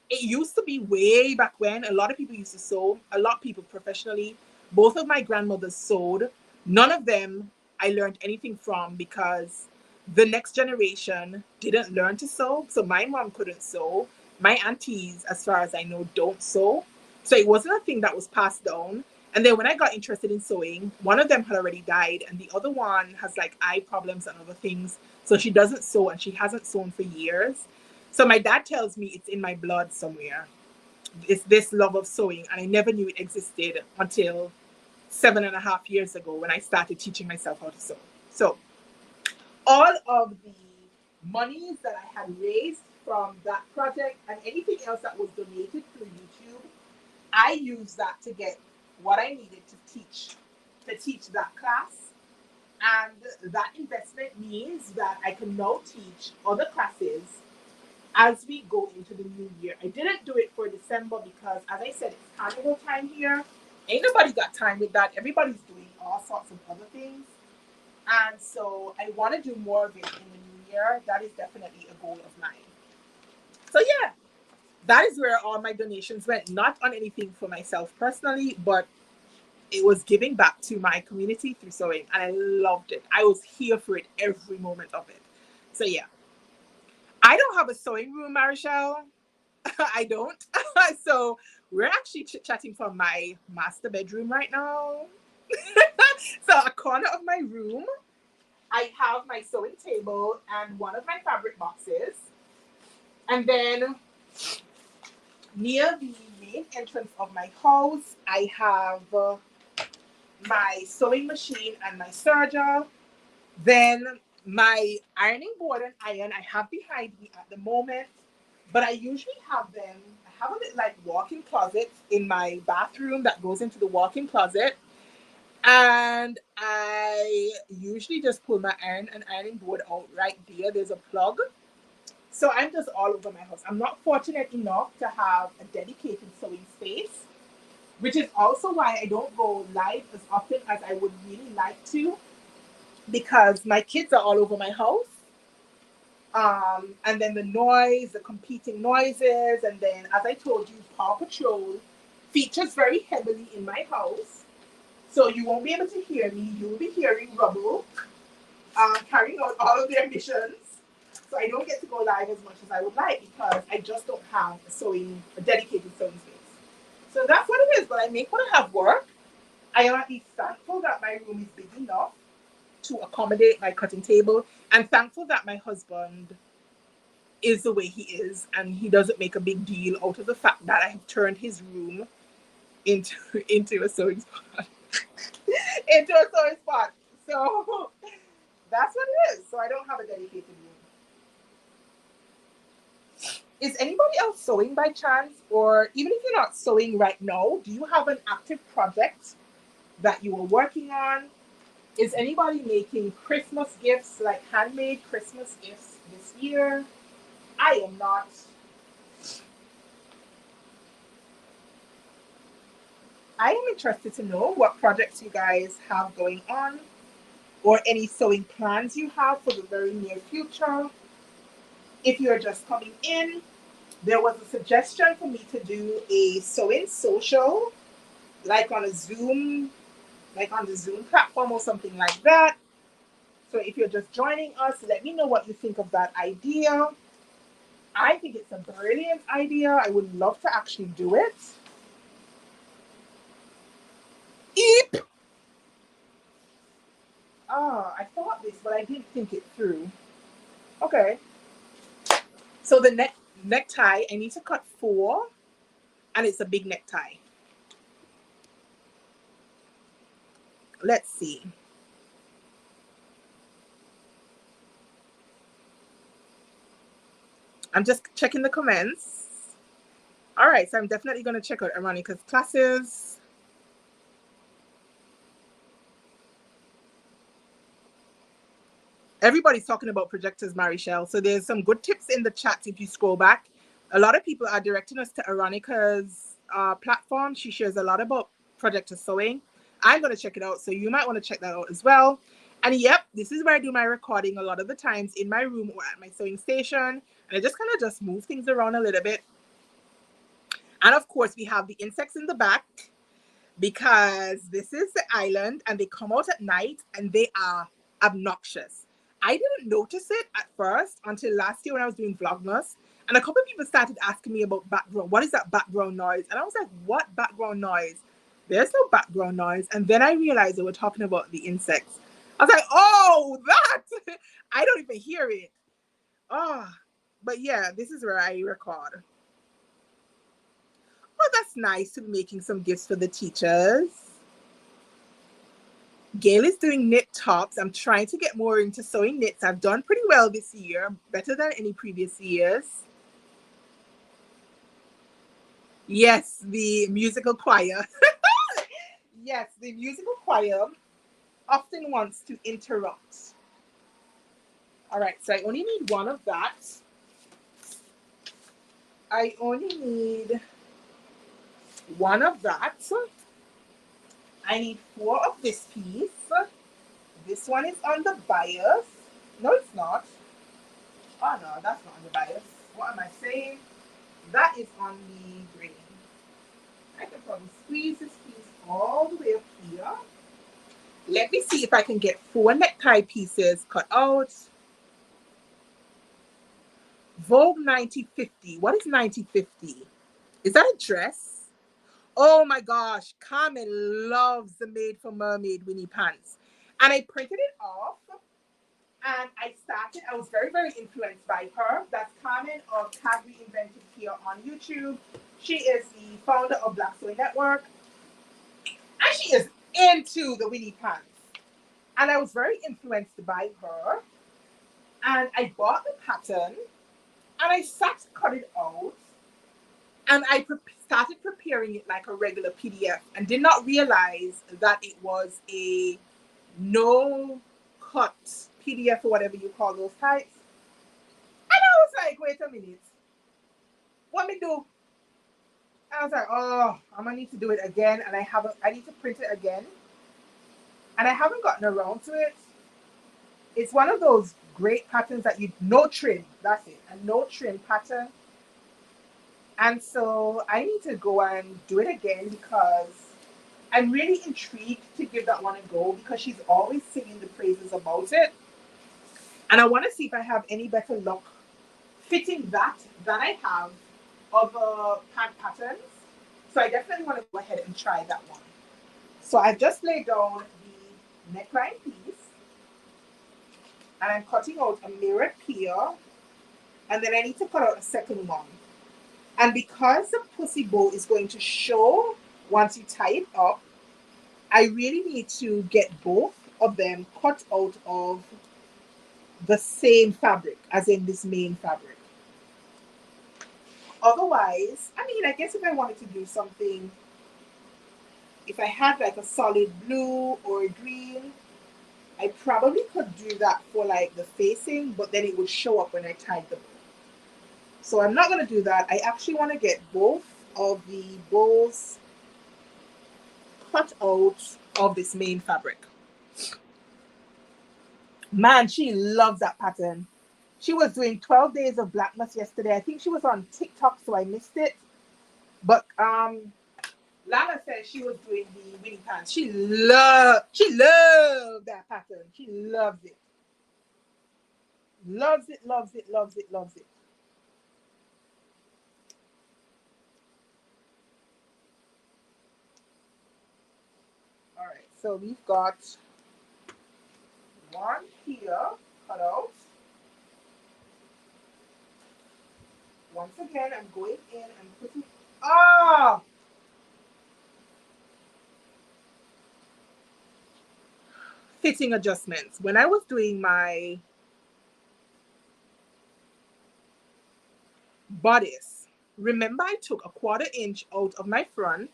It used to be way back when a lot of people used to sew, a lot of people professionally. Both of my grandmothers sewed. None of them I learned anything from because the next generation didn't learn to sew. So my mom couldn't sew. My aunties, as far as I know, don't sew. So it wasn't a thing that was passed down. And then when I got interested in sewing, one of them had already died and the other one has like eye problems and other things. So she doesn't sew and she hasn't sewn for years. So my dad tells me it's in my blood somewhere. It's this love of sewing. And I never knew it existed until 7.5 years ago when I started teaching myself how to sew. So all of the monies that I had raised from that project and anything else that was donated through YouTube, I used that to get what I needed to teach that class. And that investment means that I can now teach other classes as we go into the new year. I didn't do it for December because, as I said, it's carnival time here. Ain't nobody got time with that. Everybody's doing all sorts of other things. And so I want to do more of it in the new year. That is definitely a goal of mine. So yeah, that is where all my donations went. Not on anything for myself personally, but it was giving back to my community through sewing. And I loved it. I was here for it every moment of it. So yeah. I don't have a sewing room, Marichelle. I don't. So we're actually chit-chatting from my master bedroom right now. So a corner of my room, I have my sewing table and one of my fabric boxes. And then near the main entrance of my house, I have my sewing machine and my serger. Then my ironing board and iron I have behind me at the moment, but I usually have them. I have a little like walk-in closet in my bathroom that goes into the walk-in closet, and I usually just pull my iron and ironing board out right there. There's a plug, so I'm just all over my house. I'm not fortunate enough to have a dedicated sewing space, which is also why I don't go live as often as I would really like to, because my kids are all over my house. And then the noise, the competing noises, and then, as I told you, Paw Patrol features very heavily in my house. So you won't be able to hear me. You'll be hearing Rubble carrying out all of their missions. So I don't get to go live as much as I would like because I just don't have a dedicated sewing space. So that's what it is. But I make what I have work. I am at least thankful that my room is big enough to accommodate my cutting table, and thankful that my husband is the way he is and he doesn't make a big deal out of the fact that I have turned his room into a sewing spot. Into a sewing spot. So That's what it is. So I don't have a dedicated room. Is anybody else sewing by chance? Or even if you're not sewing right now, do you have an active project that you are working on? Is anybody making Christmas gifts, like handmade Christmas gifts this year? I am not. I am interested to know what projects you guys have going on or any sewing plans you have for the very near future. If you're just coming in, there was a suggestion for me to do a sewing social, like on a Zoom, like on the Zoom platform or something like that. So if you're just joining us, let me know what you think of that idea. I think it's a brilliant idea. I would love to actually do it. Eep! Ah, I thought this, but I didn't think it through. Okay. So the necktie, I need to cut 4, and it's a big necktie. Let's see. I'm just checking the comments. All right, so I'm definitely going to check out Aronica's classes. Everybody's talking about projectors, Marichelle. So there's some good tips in the chat if you scroll back. A lot of people are directing us to Aronica's platform. She shares a lot about projector sewing. I'm going to check it out, so you might want to check that out as well. And yep, this is where I do my recording a lot of the times, in my room or at my sewing station. And I just kind of just move things around a little bit. And of course, we have the insects in the back, because this is the island and they come out at night and they are obnoxious. I didn't notice it at first until last year when I was doing Vlogmas. And a couple of people started asking me about background. What is that background noise? And I was like, what background noise? There's no background noise. And then I realized they were talking about the insects. I was like, oh, that! I don't even hear it. Oh, but yeah, this is where I record. Oh, that's nice to be making some gifts for the teachers. Gail is doing knit tops. I'm trying to get more into sewing knits. I've done pretty well this year, better than any previous years. Yes, the musical choir. Yes, the musical choir often wants to interrupt. All right, so I only need 1 of that. I only need 1 of that. I need 4 of this piece. This one is on the bias. No, it's not. Oh no, that's not on the bias. What am I saying? That is on the grain. I can probably squeeze this piece all the way up here. Let me see if I can get 4 necktie pieces cut out. Vogue 9050. What is 9050? Is that a dress? Oh my gosh, Carmen loves the Made for Mermaid Winnie pants. And I printed it off and I was very, very influenced by her. That's Carmen of Tag Reinvented here on YouTube. She is the founder of Black Sewing Network. And she is into the Winnie pants. And I was very influenced by her. And I bought the pattern and I sat to cut it out. And I started preparing it like a regular PDF and did not realize that it was a no-cut PDF or whatever you call those types. And I was like, wait a minute. What me do? And I was like, oh, I'm going to need to do it again. And I need to print it again. And I haven't gotten around to it. It's one of those great patterns that no trim. That's it. A no trim pattern. And so I need to go and do it again because I'm really intrigued to give that one a go because she's always singing the praises about it. And I want to see if I have any better luck fitting that than I have other pant patterns. So I definitely want to go ahead and try that one. So I've just laid down the neckline piece and I'm cutting out a mirrored pier, and then I need to cut out a second one. And because the pussy bow is going to show once you tie it up, I really need to get both of them cut out of the same fabric as in this main fabric. Otherwise, I mean, I guess if I wanted to do something, if I had like a solid blue or a green, I probably could do that for like the facing, but then it would show up when I tied the bow. So I'm not going to do that. I actually want to get both of the bows cut out of this main fabric. Man, she loves that pattern. She was doing 12 days of Vlogmas yesterday. I think she was on TikTok, so I missed it. But Lana said she was doing the winning pants. She loved that pattern. She loves it. Loves it, loves it, loves it, loves it. All right, so we've got one here cut out. Once again, I'm going in and putting, fitting adjustments. When I was doing my bodice, remember I took a 1/4 inch out of my front.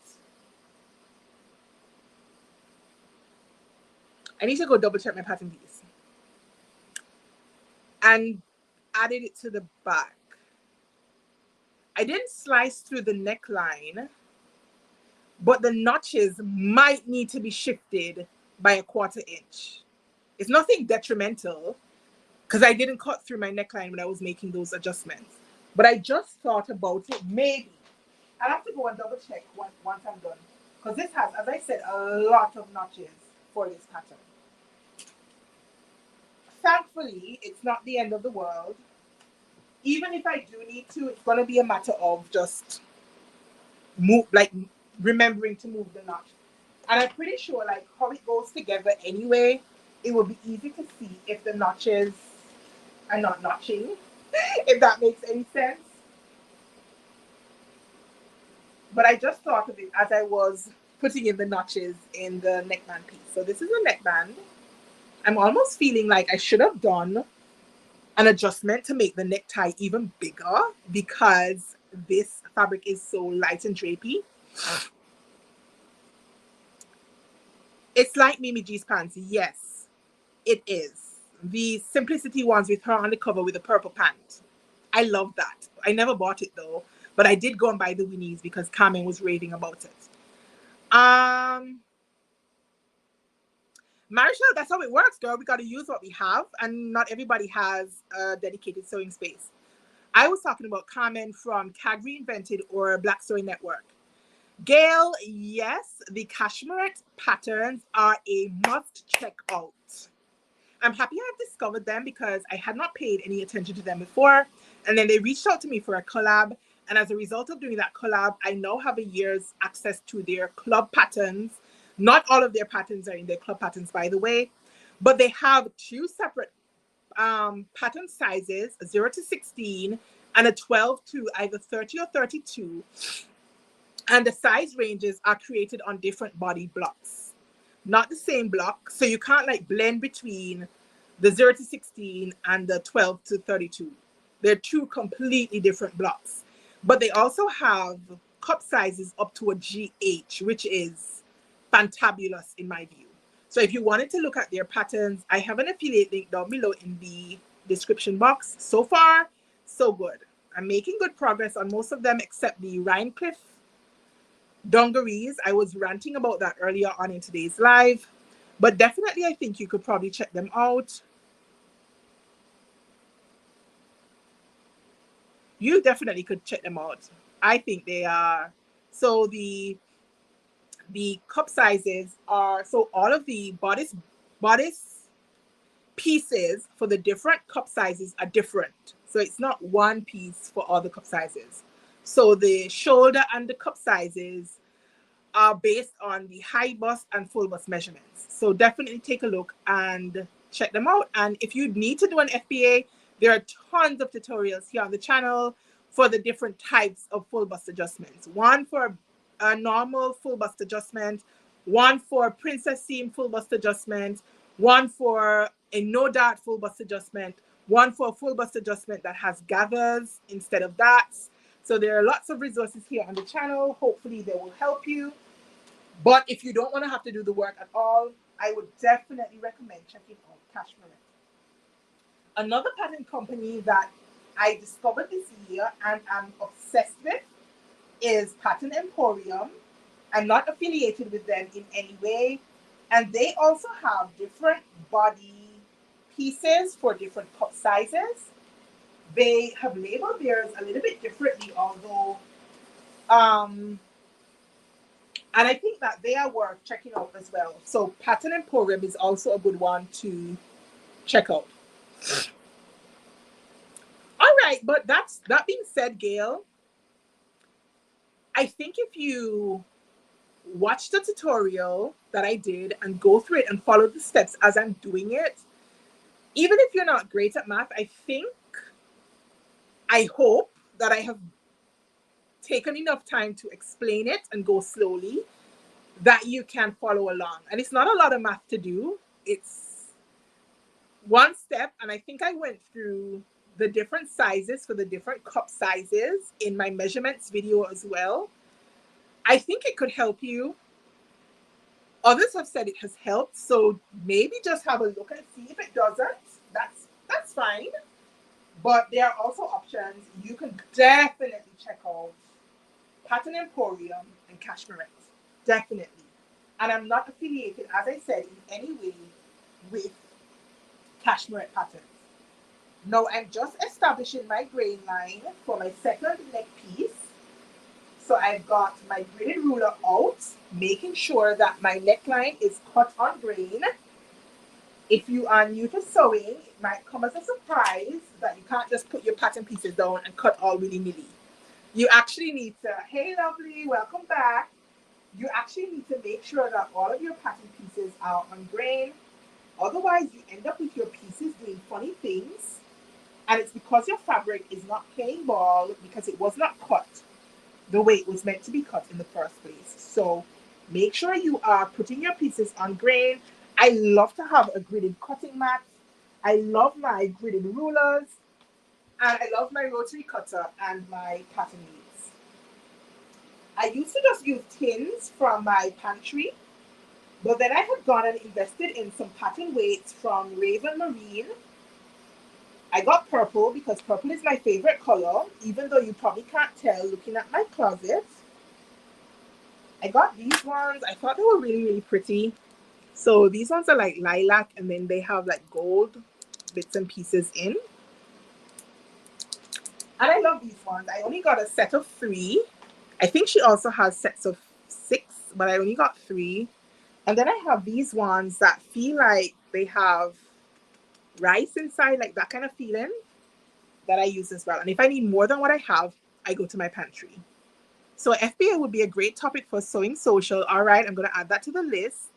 I need to go double check my pattern piece. And added it to the back. I didn't slice through the neckline, but the notches might need to be shifted by a 1/4 inch. It's nothing detrimental because I didn't cut through my neckline when I was making those adjustments. But I just thought about it. Maybe I'll have to go and double check once I'm done. Because this has, as I said, a lot of notches for this pattern. Thankfully, it's not the end of the world. Even if I do need to, it's going to be a matter of just remembering to move the notch. And I'm pretty sure like how it goes together anyway, it will be easy to see if the notches are not notching, if that makes any sense. But I just thought of it as I was putting in the notches in the neckband piece. So this is a neckband. I'm almost feeling like I should have done an adjustment to make the necktie even bigger because this fabric is so light and drapey. It's like Mimi G's pants. Yes, it is. The Simplicity ones with her on the cover with the purple pant. I love that. I never bought it though, but I did go and buy the Winnies because Carmen was raving about it. Marichelle, that's how it works, girl. We got to use what we have, and not everybody has a dedicated sewing space. I was talking about Carmen from CAG Reinvented or Black Sewing Network. Gail, yes, the cashmere patterns are a must check out. I'm happy I've discovered them because I had not paid any attention to them before. And then they reached out to me for a collab. And as a result of doing that collab, I now have a year's access to their club patterns. Not all of their patterns are in their club patterns, by the way, but they have 2 separate pattern sizes, a 0 to 16 and a 12 to either 30 or 32. And the size ranges are created on different body blocks, not the same block. So you can't like blend between the 0 to 16 and the 12 to 32. They're 2 completely different blocks. But they also have cup sizes up to a GH, which is fantabulous in my view. So if you wanted to look at their patterns, I have an affiliate link down below in the description box. So far, so good. I'm making good progress on most of them except the Rhinecliff dungarees. I was ranting about that earlier on in today's live, but definitely I think you could probably check them out. You definitely could check them out. I think they are. So the cup sizes are, so all of the bodice pieces for the different cup sizes are different. So it's not one piece for all the cup sizes. So the shoulder and the cup sizes are based on the high bust and full bust measurements. So definitely take a look and check them out. And if you need to do an FBA, there are tons of tutorials here on the channel for the different types of full bust adjustments. One for a normal full bust adjustment, one for princess seam full bust adjustment, one for a no dart full bust adjustment, one for a full bust adjustment that has gathers instead of darts. So there are lots of resources here on the channel. Hopefully they will help you. But if you don't want to have to do the work at all, I would definitely recommend checking out Cashmere. Another pattern company that I discovered this year and I'm obsessed with is Pattern Emporium. I'm not affiliated with them in any way. And they also have different body pieces for different cup sizes. They have labeled theirs a little bit differently, although, and I think that they are worth checking out as well. So Pattern Emporium is also a good one to check out. All right, but that being said, Gail, I think if you watch the tutorial that I did and go through it and follow the steps as I'm doing it, even if you're not great at math, I hope that I have taken enough time to explain it and go slowly that you can follow along. And it's not a lot of math to do. It's one step. And I think I went through the different sizes for the different cup sizes in my measurements video as well. I think it could help you. Others have said it has helped. So maybe just have a look and see. If it doesn't, that's fine. But there are also options. You can definitely check out Pattern Emporium and Cashmere. Definitely. And I'm not affiliated, as I said, in any way with Cashmere Patterns. Now I'm just establishing my grain line for my second neck piece. So I've got my gridded ruler out, making sure that my neckline is cut on grain. If you are new to sewing, it might come as a surprise that you can't just put your pattern pieces down and cut all willy-nilly. You actually need to, hey lovely, welcome back. You actually need to make sure that all of your pattern pieces are on grain. Otherwise, you end up with your pieces doing funny things. And it's because your fabric is not playing ball because it was not cut the way it was meant to be cut in the first place. So make sure you are putting your pieces on grain. I love to have a gridded cutting mat. I love my gridded rulers. And I love my rotary cutter and my pattern leaves. I used to just use tins from my pantry. But then I had gone and invested in some pattern weights from Raven Marine. I got purple because purple is my favorite color, even though you probably can't tell looking at my closet. I got these ones. I thought they were really, really pretty. So these ones are like lilac and then they have like gold bits and pieces in. And I love these ones. I only got a set of 3. I think she also has sets of 6, but I only got 3. And then I have these ones that feel like they have rice inside, like that kind of feeling that I use as well. And if I need more than what I have, I go to my pantry. So FBA would be a great topic for Sewing Social. All right, I'm going to add that to the list.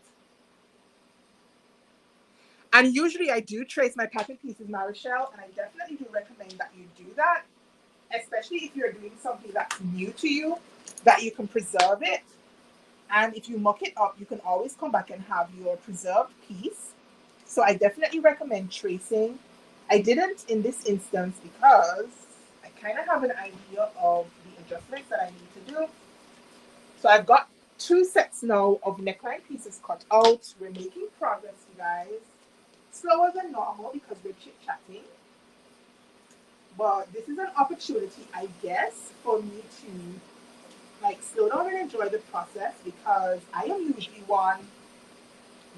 And usually I do trace my pattern pieces, Marichelle, and I definitely do recommend that you do that, especially if you're doing something that's new to you, that you can preserve it. And if you muck it up, you can always come back and have your preserved piece. So I definitely recommend tracing. I didn't in this instance because I kind of have an idea of the adjustments that I need to do. So I've got 2 sets now of neckline pieces cut out. We're making progress, you guys. Slower than normal because we're chit-chatting. But this is an opportunity, I guess, for me to like slow down and enjoy the process because I am usually one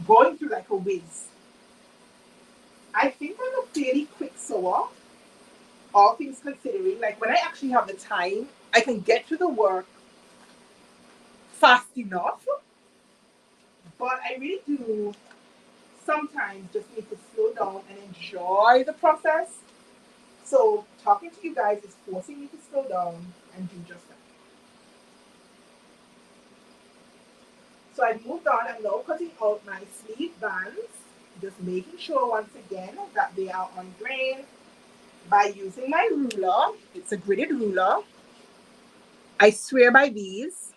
going through like a whiz. I think I'm a fairly quick sewer, all things considering. Like when I actually have the time, I can get to the work fast enough. But I really do sometimes just need to slow down and enjoy the process. So talking to you guys is forcing me to slow down and do just that. So I've moved on. I'm now cutting out my sleeve bands, just making sure once again that they are on grain by using my ruler. It's a gridded ruler. I swear by these.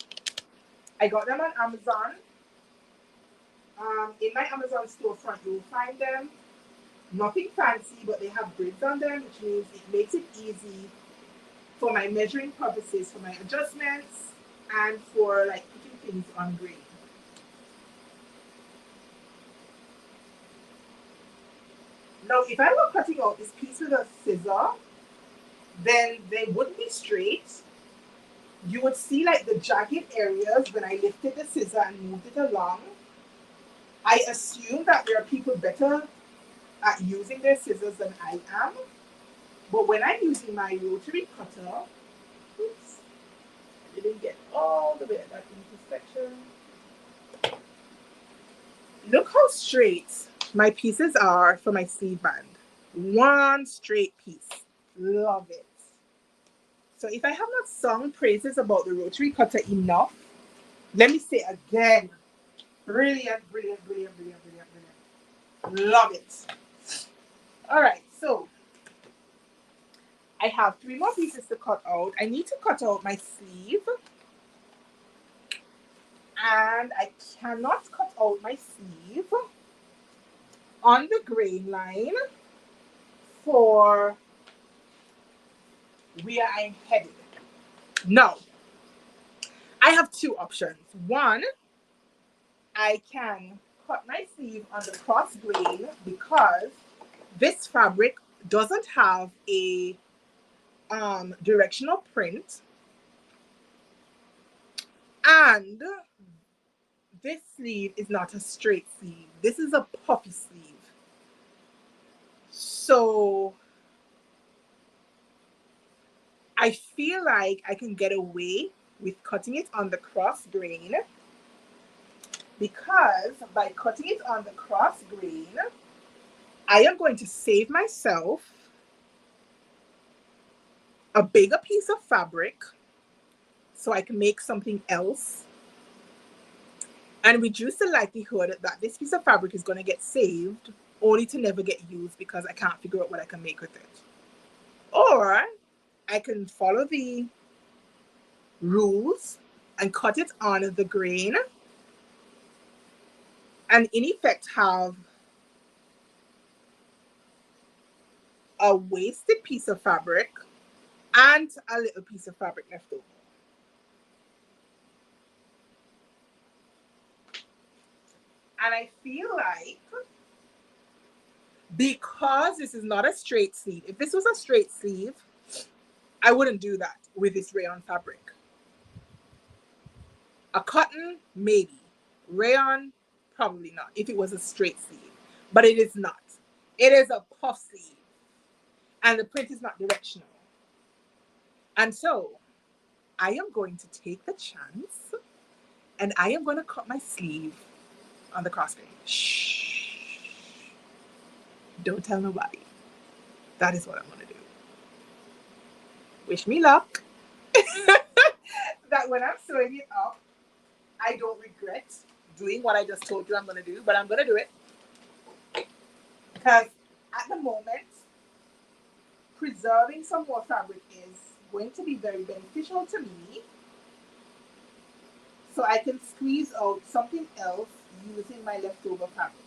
I got them on Amazon. In my Amazon storefront, you'll find them. Nothing fancy, but they have grids on them, which means it makes it easy for my measuring purposes, for my adjustments, and for like putting things on grade. Now, if I were cutting out this piece with a scissor, then they wouldn't be straight. You would see like the jagged areas when I lifted the scissor and moved it along. I assume that there are people better at using their scissors than I am. But when I'm using my rotary cutter, oops, I didn't get all the way at that intersection. Look how straight my pieces are for my sleeve band. One straight piece. Love it. So if I have not sung praises about the rotary cutter enough, let me say again. Brilliant, brilliant, brilliant, brilliant, brilliant, brilliant. Love it. All right, so I have 3 more pieces to cut out. I need to cut out my sleeve. And I cannot cut out my sleeve on the grain line for where I'm headed. Now, I have 2 options. One, I can cut my sleeve on the cross grain because this fabric doesn't have a directional print, and this sleeve is not a straight sleeve. This is a puffy sleeve. So I feel like I can get away with cutting it on the cross grain, because by cutting it on the cross grain, I am going to save myself a bigger piece of fabric so I can make something else, and reduce the likelihood that this piece of fabric is going to get saved only to never get used because I can't figure out what I can make with it. Or I can follow the rules and cut it on the grain and in effect have a wasted piece of fabric and a little piece of fabric left over. And I feel like because this is not a straight sleeve, if this was a straight sleeve, I wouldn't do that with this rayon fabric. A cotton, maybe. Rayon, probably not, if it was a straight sleeve. But it is not. It is a puff sleeve. And the print is not directional. And so, I am going to take the chance and I am going to cut my sleeve on the cross grain. Shh. Don't tell nobody. That is what I'm going to do. Wish me luck. That when I'm sewing it up, I don't regret doing what I just told you I'm going to do, but I'm going to do it. Because at the moment, preserving some more fabric is going to be very beneficial to me. So I can squeeze out something else using my leftover fabric.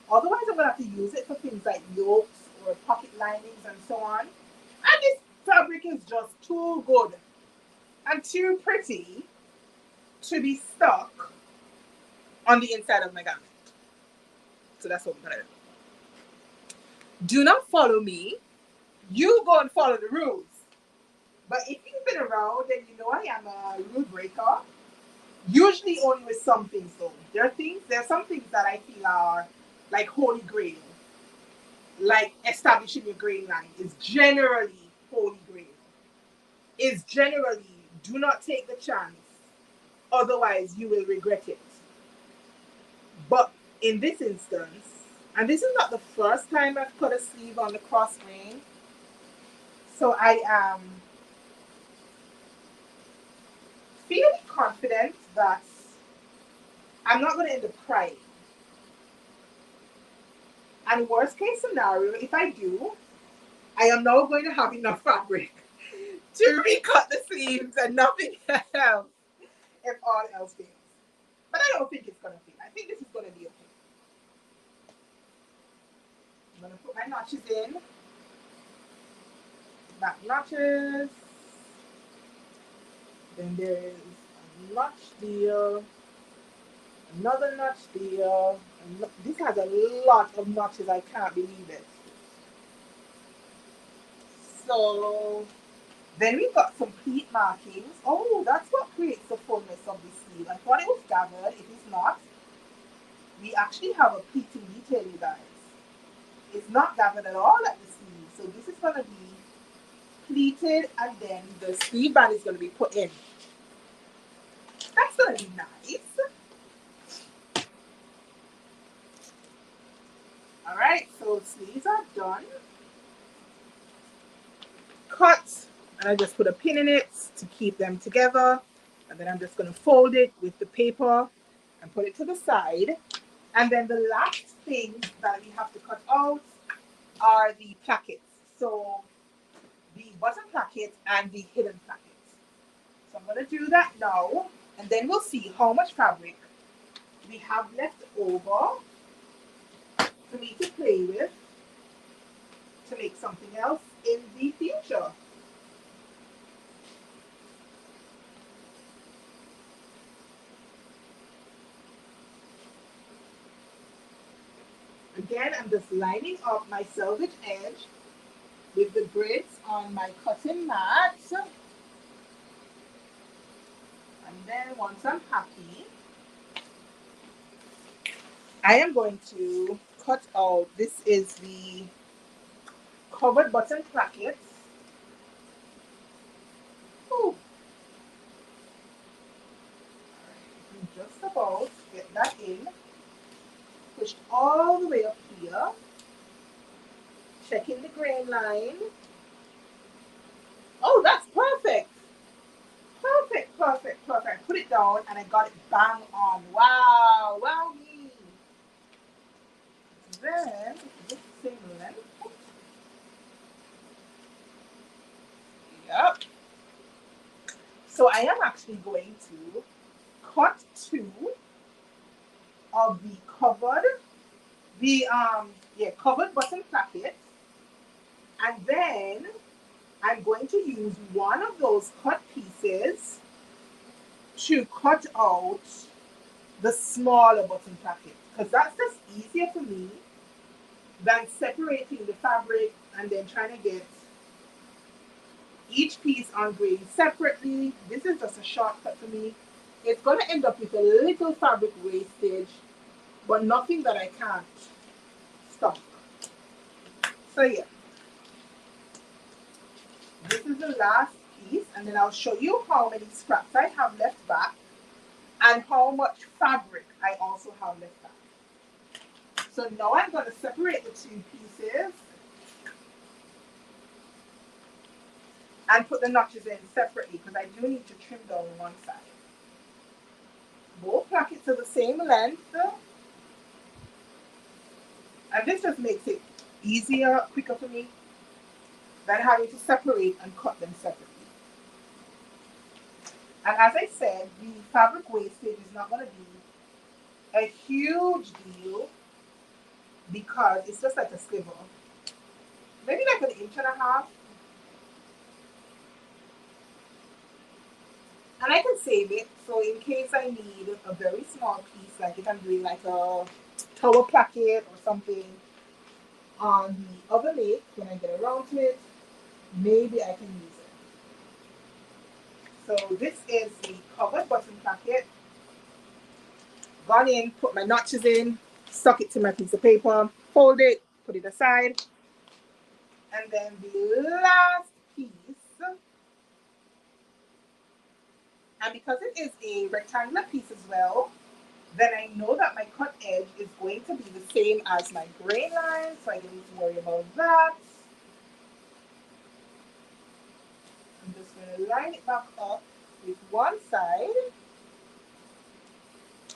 Otherwise, I'm going to have to use it for things like yokes or pocket linings and so on. And this fabric is just too good and too pretty to be stuck on the inside of my garment. So that's what we're going to do. Do not follow me. You go and follow the rules. But if you've been around, then you know I am a rule breaker. Usually only with some things though. There are some things that I feel are like holy grail. Like establishing your grain line is generally holy grail. Is generally do not take the chance. Otherwise you will regret it. But in this instance, and this is not the first time I've put a sleeve on the cross grain, so I am feeling confident that I'm not going to end up crying. And worst case scenario, if I do, I am now going to have enough fabric to recut the sleeves and nothing else if all else fails. But I don't think it's going to fail. I think this is going to be okay. I'm going to put my notches in. Back notches. Then there's a notch there. Another notch there. This has a lot of notches. I can't believe it. So then we've got some pleat markings. Oh, that's what creates the fullness of the sleeve. I thought it was gathered. It is not. We actually have a pleating detail, you guys. It's not gathered at all at the sleeve. So this is going to be pleated, and then the sleeve band is going to be put in. That's going to be nice. All right, so sleeves are done. Cut, and I just put a pin in it to keep them together. And then I'm just going to fold it with the paper and put it to the side. And then the last things that we have to cut out are the plackets. So the bottom placket and the hidden placket. So I'm going to do that now, and then we'll see how much fabric we have left over for me to play with to make something else in the future. Again, I'm just lining up my selvage edge with the grids on my cutting mat. And then once I'm happy, I am going to cut out, this is the covered button plackets. Ooh. Right. Just about get that in. Push all the way up here. Checking the grain line. Oh, that's perfect. Perfect, perfect, perfect. Put it down and I got it bang on. Wow, wow me. Then, this same length. Yep. So I am actually going to cut two of the covered button plackets, and then I'm going to use one of those cut pieces to cut out the smaller button placket, because that's just easier for me than separating the fabric and then trying to get each piece on grain separately. This is just a shortcut for me. It's going to end up with a little fabric wastage, but nothing that I can't stop. So yeah, this is the last piece, and then I'll show you how many scraps I have left back and how much fabric I also have left back. So now I'm going to separate the two pieces and put the notches in separately, because I do need to trim down one side. Both plackets are the same length, and this just makes it easier, quicker for me than having to separate and cut them separately. And as I said, the fabric wastage is not going to be a huge deal because it's just like a sliver, maybe like 1.5 inches. And I can save it, so in case I need a very small piece, like if I'm doing like a towel placket or something on the other leg, when I get around to it, maybe I can use it. So this is the covered button placket. Gone in, put my notches in, stuck it to my piece of paper, fold it, put it aside. And then the last piece, and because it is a rectangular piece as well, then I know that my cut edge is going to be the same as my grain line, so I don't need to worry about that. I'm just going to line it back up with one side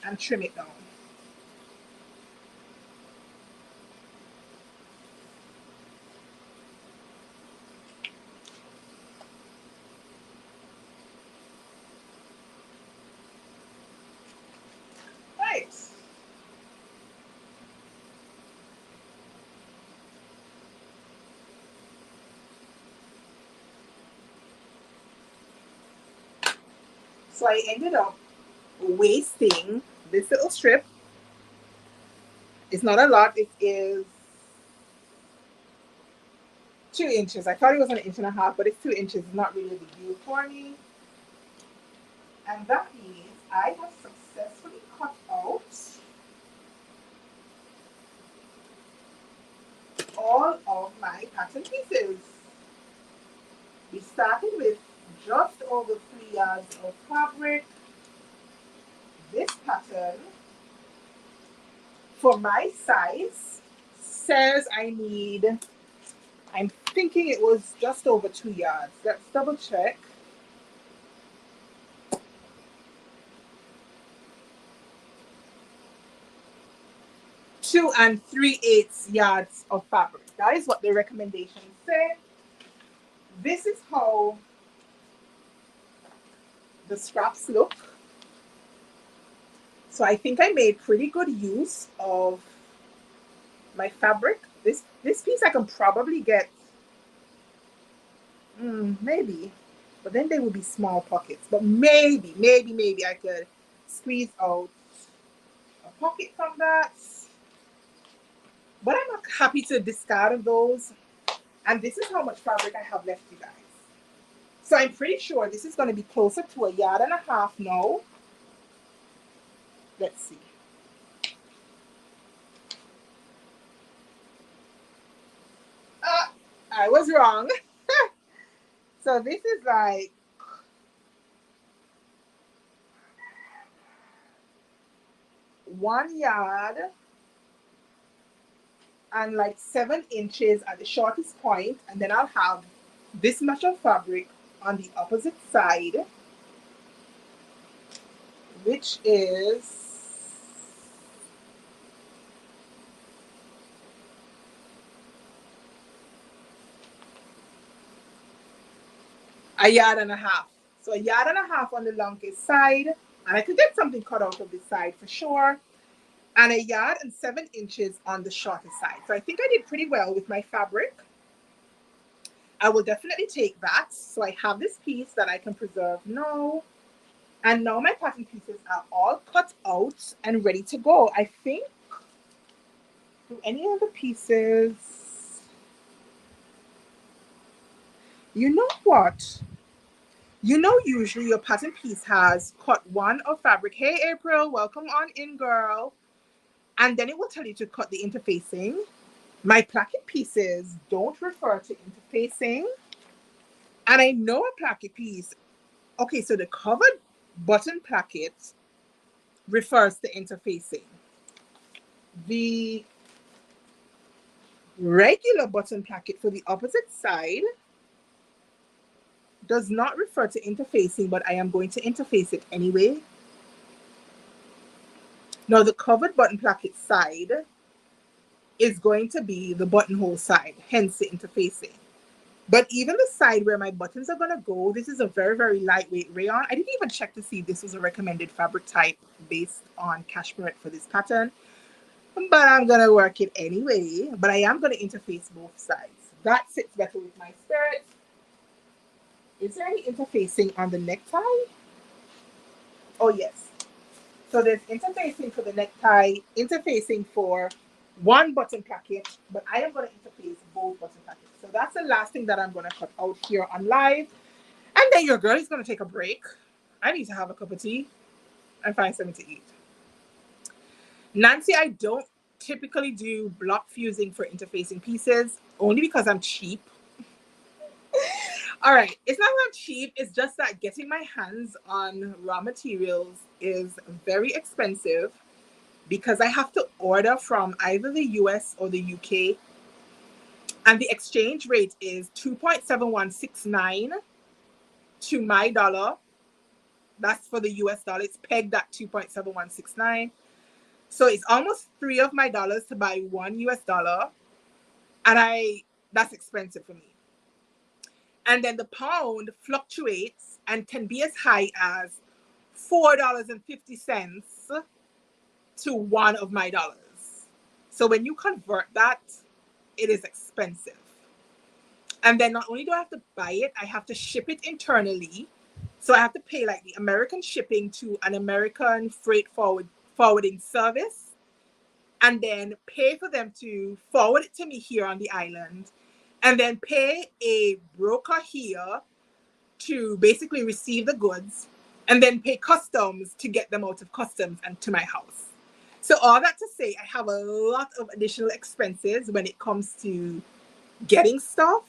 and trim it down. Right. So I ended up wasting this little strip. It's not a lot. It is 2 inches. I thought it was an inch and a half, but it's 2 inches. It's not really a big deal for me. And that means I have successfully cut out all of my pattern pieces. We started with just over 3 yards of fabric. This pattern, for my size, says I need, I'm thinking it was just over 2 yards. Let's double check. Two and 3/8 yards of fabric. That is what the recommendations say. This is how the scraps look. So I think I made pretty good use of my fabric. This piece I can probably get, maybe, but then they would be small pockets. But maybe I could squeeze out a pocket from that. But I'm not happy to discard those. And this is how much fabric I have left, you guys. So I'm pretty sure this is going to be closer to 1.5 yards now. Let's see. I was wrong. So this is like 1 yard and like 7 inches at the shortest point, and then I'll have this much of fabric on the opposite side, which is 1.5 yards. So 1.5 yards on the longest side, and I could get something cut out of this side for sure, and 1 yard and 7 inches on the shortest side. So I think I did pretty well with my fabric. I will definitely take that. So I have this piece that I can preserve now. And now my pattern pieces are all cut out and ready to go. I think, do any of the pieces, you know what? You know, usually your pattern piece has cut 1 of fabric. Hey, April, welcome on in, girl. And then it will tell you to cut the interfacing. My placket pieces don't refer to interfacing. And I know a placket piece. Okay, so the covered button placket refers to interfacing. The regular button placket for the opposite side does not refer to interfacing, but I am going to interface it anyway. Now the covered button placket side is going to be the buttonhole side, hence the interfacing. But even the side where my buttons are going to go, this is a very, very lightweight rayon. I didn't even check to see if this was a recommended fabric type based on cashmere for this pattern. But I'm going to work it anyway. But I am going to interface both sides. That sits better with my skirt. Is there any interfacing on the necktie? Oh, yes. So there's interfacing for the necktie, interfacing for 1 button placket, but I am going to interface both button plackets. So that's the last thing that I'm going to cut out here on live. And then your girl is going to take a break. I need to have a cup of tea and find something to eat. Nancy, I don't typically do block fusing for interfacing pieces, only because I'm cheap. All right, it's not that I'm cheap, it's just that getting my hands on raw materials is very expensive because I have to order from either the US or the UK, and the exchange rate is 2.7169 to my dollar. That's for the US dollar. It's pegged at 2.7169. So it's almost 3 of my dollars to buy 1 US dollar, and that's expensive for me. And then the pound fluctuates and can be as high as $4.50 to 1 of my dollars. So when you convert that, it is expensive. And then not only do I have to buy it, I have to ship it internally So I have to pay like the American shipping to an American forwarding service, and then pay for them to forward it to me here on the island, and then pay a broker here to basically receive the goods, and then pay customs to get them out of customs and to my house. So all that to say, I have a lot of additional expenses when it comes to getting stuff.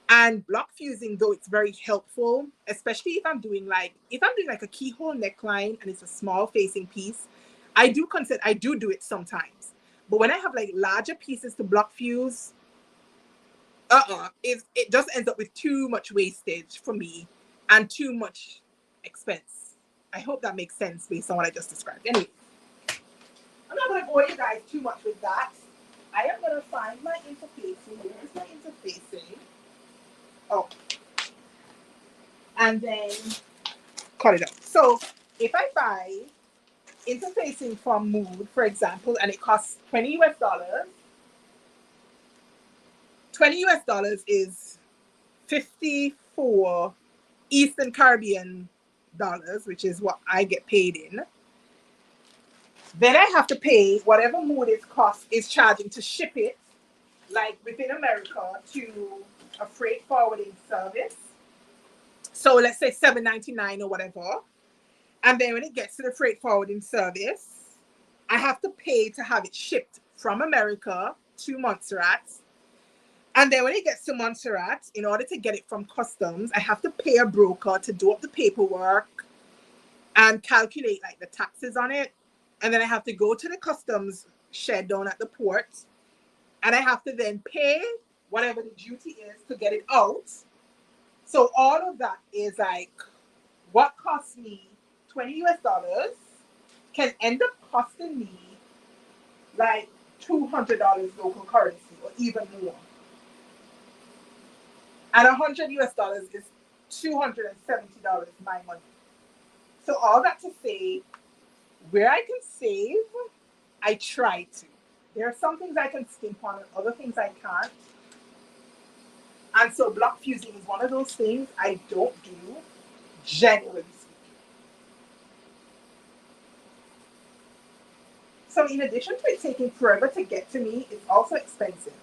And block fusing, though it's very helpful, especially if I'm doing like a keyhole neckline and it's a small facing piece, I do it sometimes. But when I have like larger pieces to block fuse, it just ends up with too much wastage for me and too much expense. I hope that makes sense based on what I just described. Anyway, I'm not gonna bore you guys too much with that. I am gonna find my interfacing. Where's my interfacing? Oh, and then cut it up. So if I buy interfacing from Mood, for example, and it costs $20 US, $20 US is 54 Eastern Caribbean dollars, which is what I get paid in. Then I have to pay whatever Mood is charging to ship it, like within America, to a freight forwarding service. So let's say $7.99 or whatever. And then when it gets to the freight forwarding service, I have to pay to have it shipped from America to Montserrat. And then when it gets to Montserrat, in order to get it from customs, I have to pay a broker to do up the paperwork and calculate like the taxes on it. And then I have to go to the customs shed down at the port. And I have to then pay whatever the duty is to get it out. So all of that is like what costs me $20 US can end up costing me like $200 local currency or even more. And $100 US is $270 my money. So all that to say, where I can save, I try to. There are some things I can skimp on and other things I can't. And so block fusing is one of those things I don't do, generally speaking. So in addition to it taking forever to get to me, it's also expensive.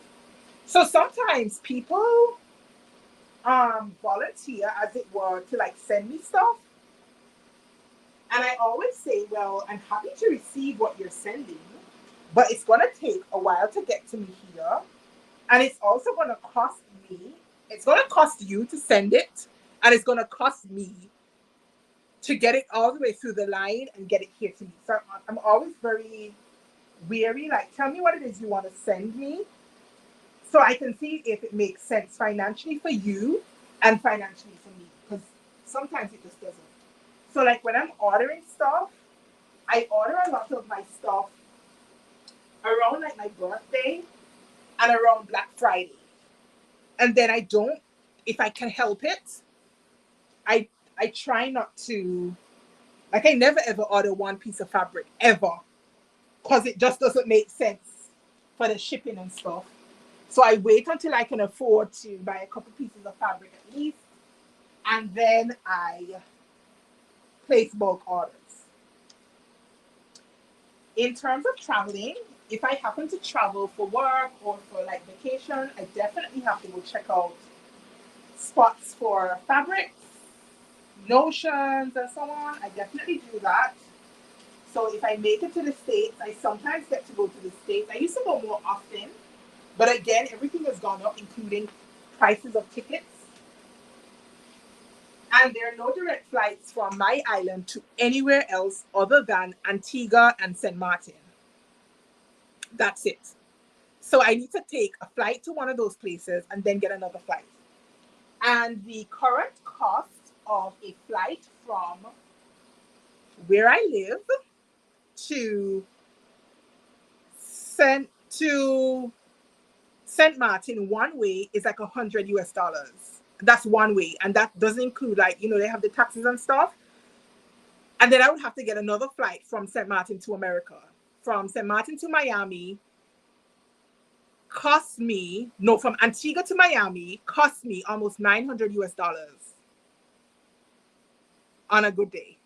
So sometimes people volunteer, as it were, to like send me stuff. And I always say, well, I'm happy to receive what you're sending, but it's going to take a while to get to me here. And it's also going to cost me. It's going to cost you to send it. And it's going to cost me to get it all the way through the line and get it here to me. So I'm always very wary. Like, tell me what it is you want to send me, so I can see if it makes sense financially for you and financially for me. Because sometimes it just doesn't. So like when I'm ordering stuff, I order a lot of my stuff around like my birthday and around Black Friday. And then I don't, if I can help it, I try not to, like I never ever order one piece of fabric, ever. Because it just doesn't make sense for the shipping and stuff. So I wait until I can afford to buy a couple pieces of fabric at least. And then I place bulk orders. In terms of traveling, if I happen to travel for work or for like vacation, I definitely have to go check out spots for fabrics, notions, and so on. I definitely do that. So if I make it to the States, I sometimes get to go to the States. I used to go more often, but again, everything has gone up, including prices of tickets. And there are no direct flights from my island to anywhere else other than Antigua and St. Martin. That's it. So I need to take a flight to one of those places and then get another flight. And the current cost of a flight from where I live to St. Martin one way is like $100 US. That's one way. And that doesn't include, like, you know, they have the taxes and stuff. And then I would have to get another flight from St. Martin to America. From St. Martin to Miami from Antigua to Miami cost me almost $900 US. on a good day.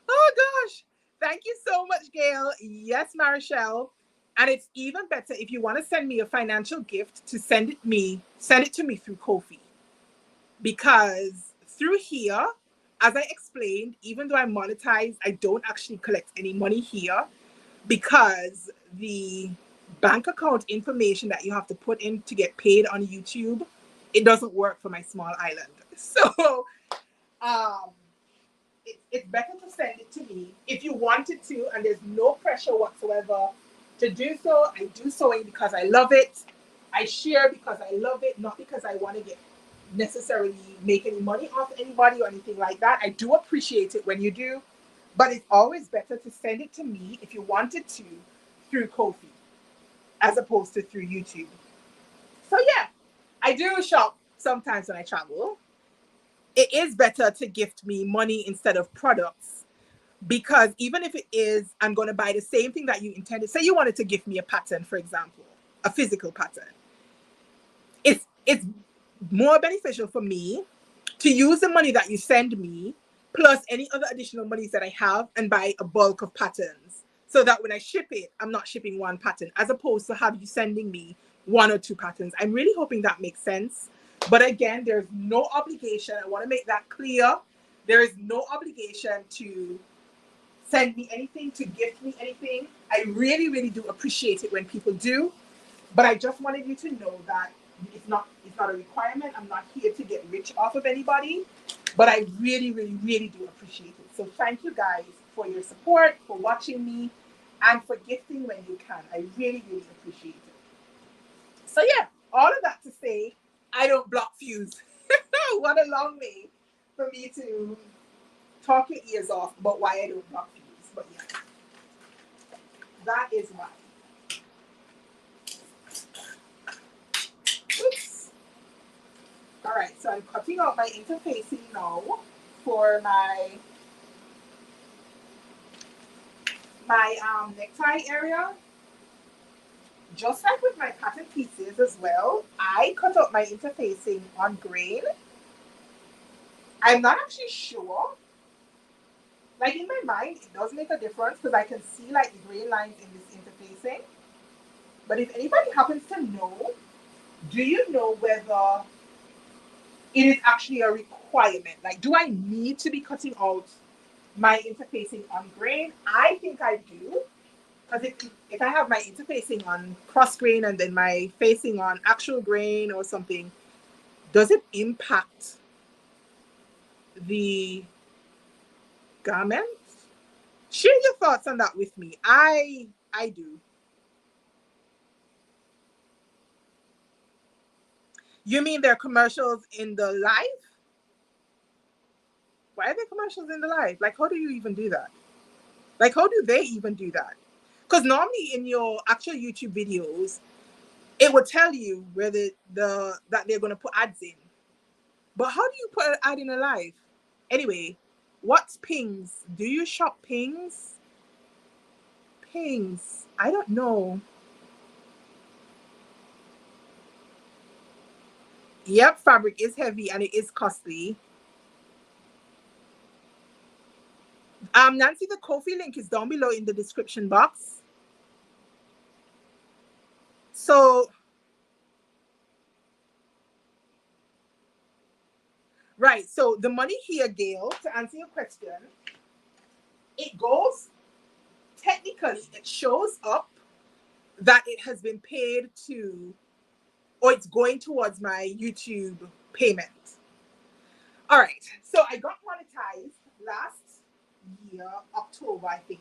Oh gosh. Thank you so much, Gail. Yes, Marichelle. And it's even better if you want to send me a financial gift to send it to me through Ko-fi. Because through here, as I explained, even though I'm monetized, I don't actually collect any money here because the bank account information that you have to put in to get paid on YouTube, it doesn't work for my small island. So um, it's better to send it to me if you wanted to, and there's no pressure whatsoever to do so. I do sewing because I love it. I share because I love it, not because I want to get necessarily make any money off anybody or anything like that. I do appreciate it when you do, but it's always better to send it to me if you wanted to through Ko-fi as opposed to through YouTube. So yeah, I do shop sometimes when I travel. It is better to gift me money instead of products because even if it is, I'm going to buy the same thing that you intended. Say you wanted to gift me a pattern, for example, a physical pattern. It's more beneficial for me to use the money that you send me plus any other additional monies that I have and buy a bulk of patterns so that when I ship it, I'm not shipping one pattern as opposed to have you sending me one or two patterns. I'm really hoping that makes sense. But again, there's no obligation. I want to make that clear. There is no obligation to send me anything, to gift me anything. I really, really do appreciate it when people do. But I just wanted you to know that it's not a requirement. I'm not here to get rich off of anybody. But I really, really, really do appreciate it. So thank you guys for your support, for watching me, and for gifting when you can. I really, really appreciate it. So yeah, all of that to say, I don't block views. What a long way for me to talk your ears off about why I don't block views. But yeah, that is why. Oops. All right, so I'm cutting out my interfacing now for my necktie area. Just like with my pattern pieces as well, I cut out my interfacing on grain. I'm not actually sure. Like in my mind, it does make a difference because I can see like the gray lines in this interfacing. But if anybody happens to know, do you know whether it is actually a requirement? Like, do I need to be cutting out my interfacing on grain? I think I do. Because if I have my interfacing on cross grain and then my facing on actual grain or something, does it impact the garment? Share your thoughts on that with me. I do. You mean there are commercials in the live? Why are there commercials in the live? Like, how do you even do that? Like, how do they even do that? Because normally in your actual YouTube videos, it would tell you where that they're going to put ads in. But how do you put an ad in a live? Anyway, what's pings? Do you shop pings? Pings. I don't know. Yep, fabric is heavy and it is costly. Nancy, the Ko-fi link is down below in the description box. So, right. So the money here, Gail, to answer your question, it goes, technically, it shows up that it has been paid to, or it's going towards my YouTube payment. All right. So I got monetized last year, October, I think.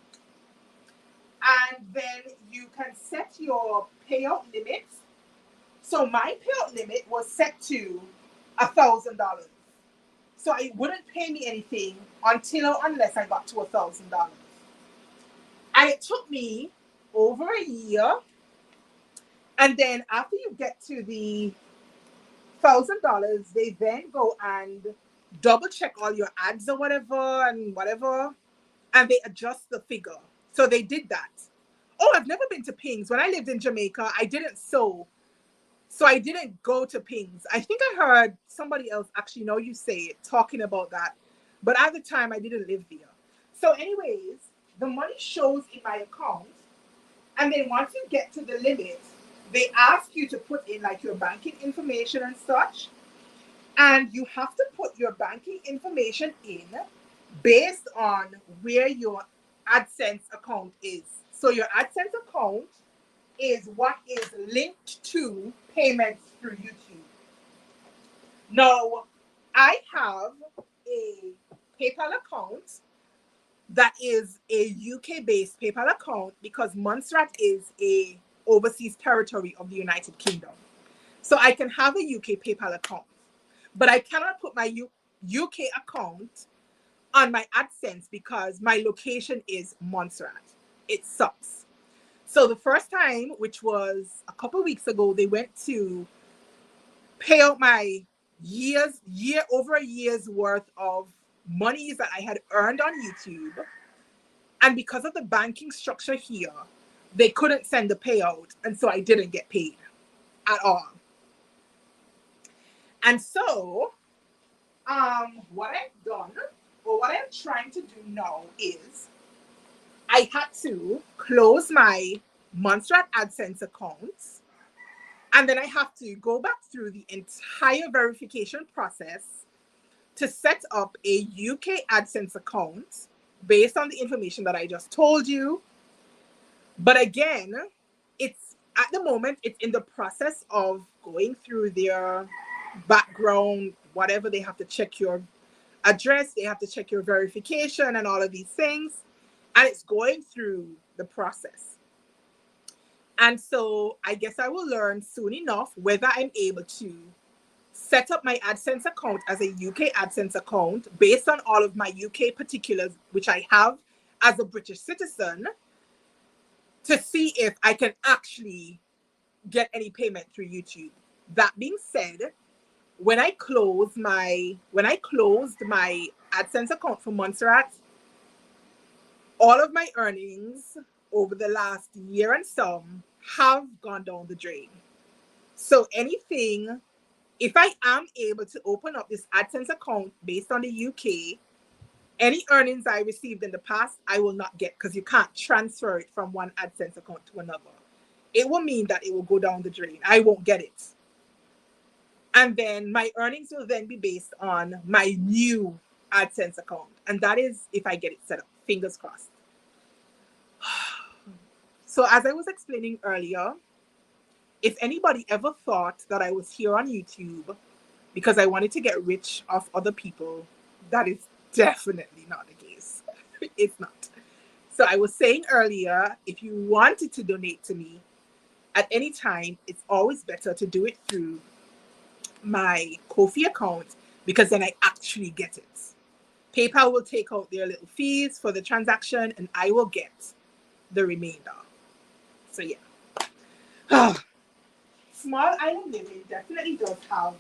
And then you can set your payout limit. So my payout limit was set to $1,000. So it wouldn't pay me anything until or unless I got to $1,000. And it took me over a year. And then after you get to the $1,000, they then go and double check all your ads or whatever, and they adjust the figure. So they did that. Oh, I've never been to Pings. When I lived in Jamaica, I didn't sew. So I didn't go to Pings. I think I heard somebody else actually, know you say it, talking about that. But at the time, I didn't live there. So, anyways, the money shows in my account. And then once you get to the limit, they ask you to put in like your banking information and such. And you have to put your banking information in based on where your AdSense account is. So your AdSense account is what is linked to payments through YouTube. Now, I have a PayPal account that is a UK based PayPal account because Montserrat is a overseas territory of the United Kingdom. So I can have a UK PayPal account, but I cannot put my UK account on my AdSense because my location is Montserrat. It sucks. So the first time, which was a couple weeks ago, they went to pay out my over a year's worth of monies that I had earned on YouTube. And because of the banking structure here, they couldn't send the payout. And so I didn't get paid at all. And so what I've done, or what I'm trying to do now, is I had to close my Montserrat AdSense accounts, and then I have to go back through the entire verification process to set up a UK AdSense account based on the information that I just told you. But again, it's at the moment, it's in the process of going through their background, whatever. They have to check your address, they have to check your verification and all of these things. And it's going through the process. And so I guess I will learn soon enough whether I'm able to set up my AdSense account as a UK AdSense account based on all of my UK particulars, which I have as a British citizen, to see if I can actually get any payment through YouTube. That being said, when I closed my AdSense account for Montserrat, all of my earnings over the last year and some have gone down the drain. So anything, if I am able to open up this AdSense account based on the UK, any earnings I received in the past, I will not get because you can't transfer it from one AdSense account to another. It will mean that it will go down the drain. I won't get it. And then my earnings will then be based on my new AdSense account. And that is if I get it set up. Fingers crossed. So as I was explaining earlier, if anybody ever thought that I was here on YouTube because I wanted to get rich off other people, that is definitely not the case. It's not. So I was saying earlier, if you wanted to donate to me at any time, it's always better to do it through my Ko-fi account because then I actually get it. PayPal will take out their little fees for the transaction and I will get the remainder. So yeah. Small island living definitely does have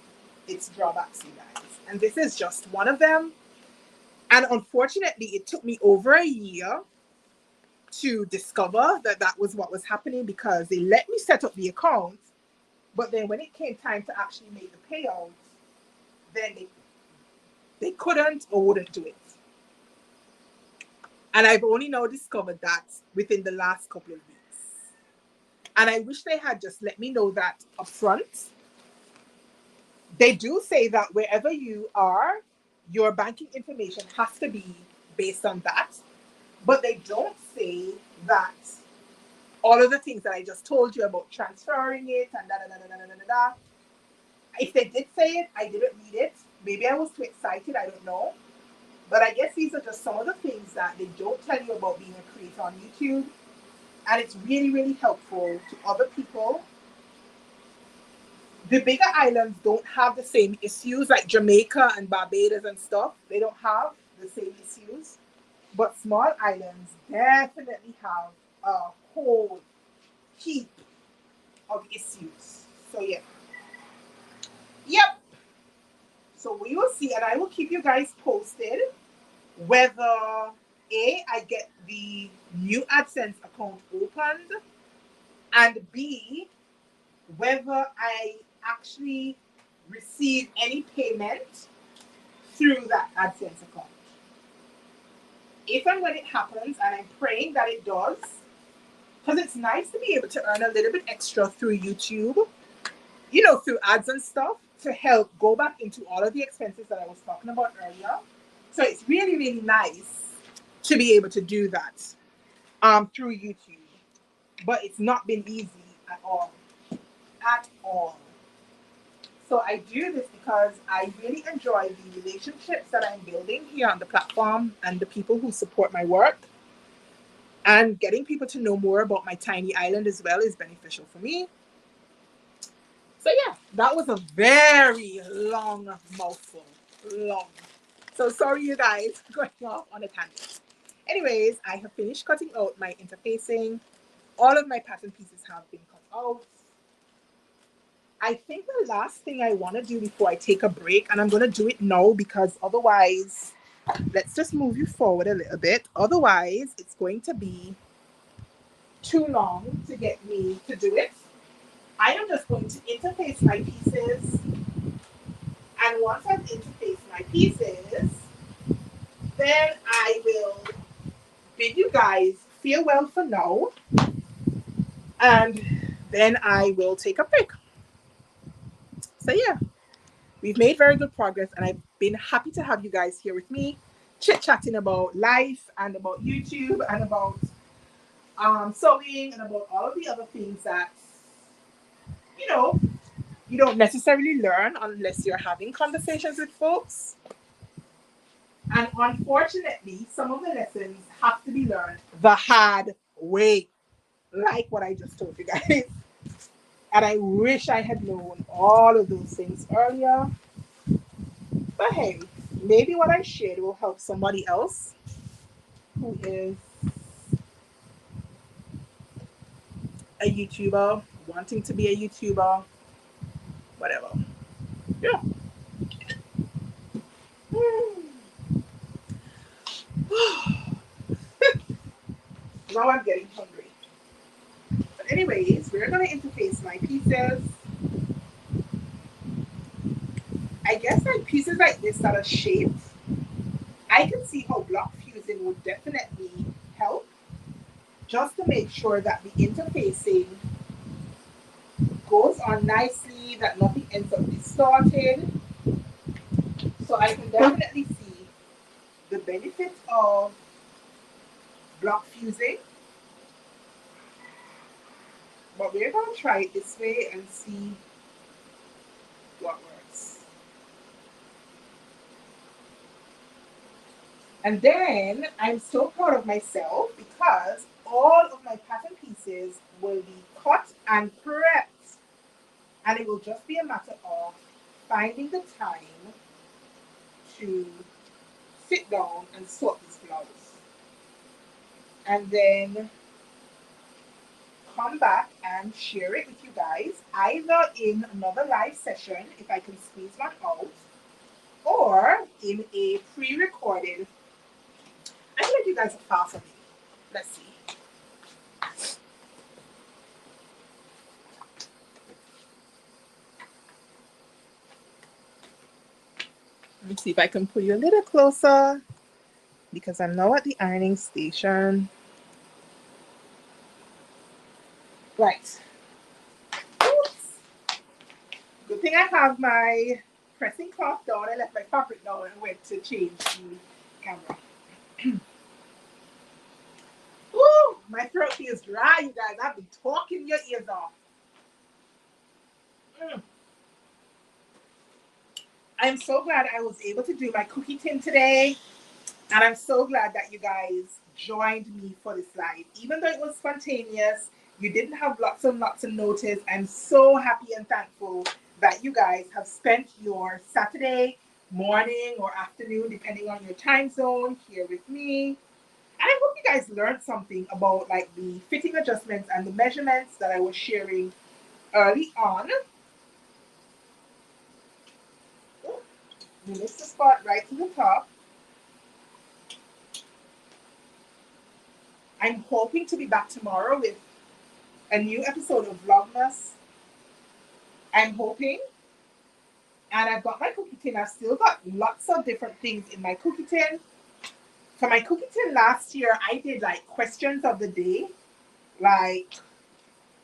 its drawbacks, you guys. And this is just one of them. And unfortunately, it took me over a year to discover that that was what was happening because they let me set up the account. But then when it came time to actually make the payout, then they couldn't or wouldn't do it. And I've only now discovered that within the last couple of weeks. And I wish they had just let me know that up front. They do say that wherever you are, your banking information has to be based on that. But they don't say that all of the things that I just told you about transferring it and da. If they did say it, I didn't read it. Maybe I was too excited, I don't know. But I guess these are just some of the things that they don't tell you about being a creator on YouTube. And it's really, really helpful to other people. The bigger islands don't have the same issues, like Jamaica and Barbados and stuff. They don't have the same issues. But small islands definitely have a whole heap of issues. So yeah. Yep. So we will see, and I will keep you guys posted whether A, I get the new AdSense account opened, and B, whether I actually receive any payment through that AdSense account. if and when it happens, and I'm praying that it does, because it's nice to be able to earn a little bit extra through YouTube, you know, through ads and stuff, to help go back into all of the expenses that I was talking about earlier. So it's really, really nice to be able to do that through YouTube. But it's not been easy at all. At all. So I do this because I really enjoy the relationships that I'm building here on the platform and the people who support my work. And getting people to know more about my tiny island as well is beneficial for me. So yeah, that was a very long mouthful. Long. So sorry you guys going off on a tangent. Anyways, I have finished cutting out my interfacing. All of my pattern pieces have been cut out. I think the last thing I want to do before I take a break, and I'm going to do it now because otherwise, let's just move you forward a little bit. Otherwise, it's going to be too long to get me to do it. I am just going to interface my pieces. And once I've interfaced my pieces, then I will bid you guys farewell for now. And then I will take a break. So yeah, we've made very good progress, and I've been happy to have you guys here with me, chit-chatting about life and about YouTube and about sewing and about all of the other things that, you know, you don't necessarily learn unless you're having conversations with folks. And unfortunately, some of the lessons have to be learned the hard way, like what I just told you guys. And I wish I had known all of those things earlier. But hey, maybe what I shared will help somebody else who is a YouTuber, wanting to be a YouTuber, whatever. Yeah. Now I'm getting hungry. But anyways, we're gonna interface my pieces. I guess like pieces like this that are shaped, I can see how block fusing would definitely help, just to make sure that the interfacing goes on nicely, that nothing ends up distorted. So I can definitely see the benefit of block fusing. But we're going to try it this way and see what works. And then I'm so proud of myself because all of my pattern pieces will be cut and prepped. And it will just be a matter of finding the time to sit down and sort this blouse. And then come back and share it with you guys, either in another live session, if I can squeeze one out, or in a pre-recorded. I feel like you guys are far from me. Let's see. Let me see if I can pull you a little closer, because I'm now at the ironing station. Right. Oops. Good thing I have my pressing cloth down. I left my fabric down and went to change the camera. Ooh, my throat feels dry, you guys. I've been talking your ears off. I'm so glad I was able to do my cookie tin today. And I'm so glad that you guys joined me for this live. Even though it was spontaneous, you didn't have lots and lots of notice. I'm so happy and thankful that you guys have spent your Saturday morning or afternoon, depending on your time zone, here with me. And I hope you guys learned something about like the fitting adjustments and the measurements that I was sharing early on. Oh, we missed the spot right to the top. I'm hoping to be back tomorrow with a new episode of Vlogmas. I'm hoping. And I've got my cookie tin. I've still got lots of different things in my cookie tin. For my cookie tin last year, I did like questions of the day, like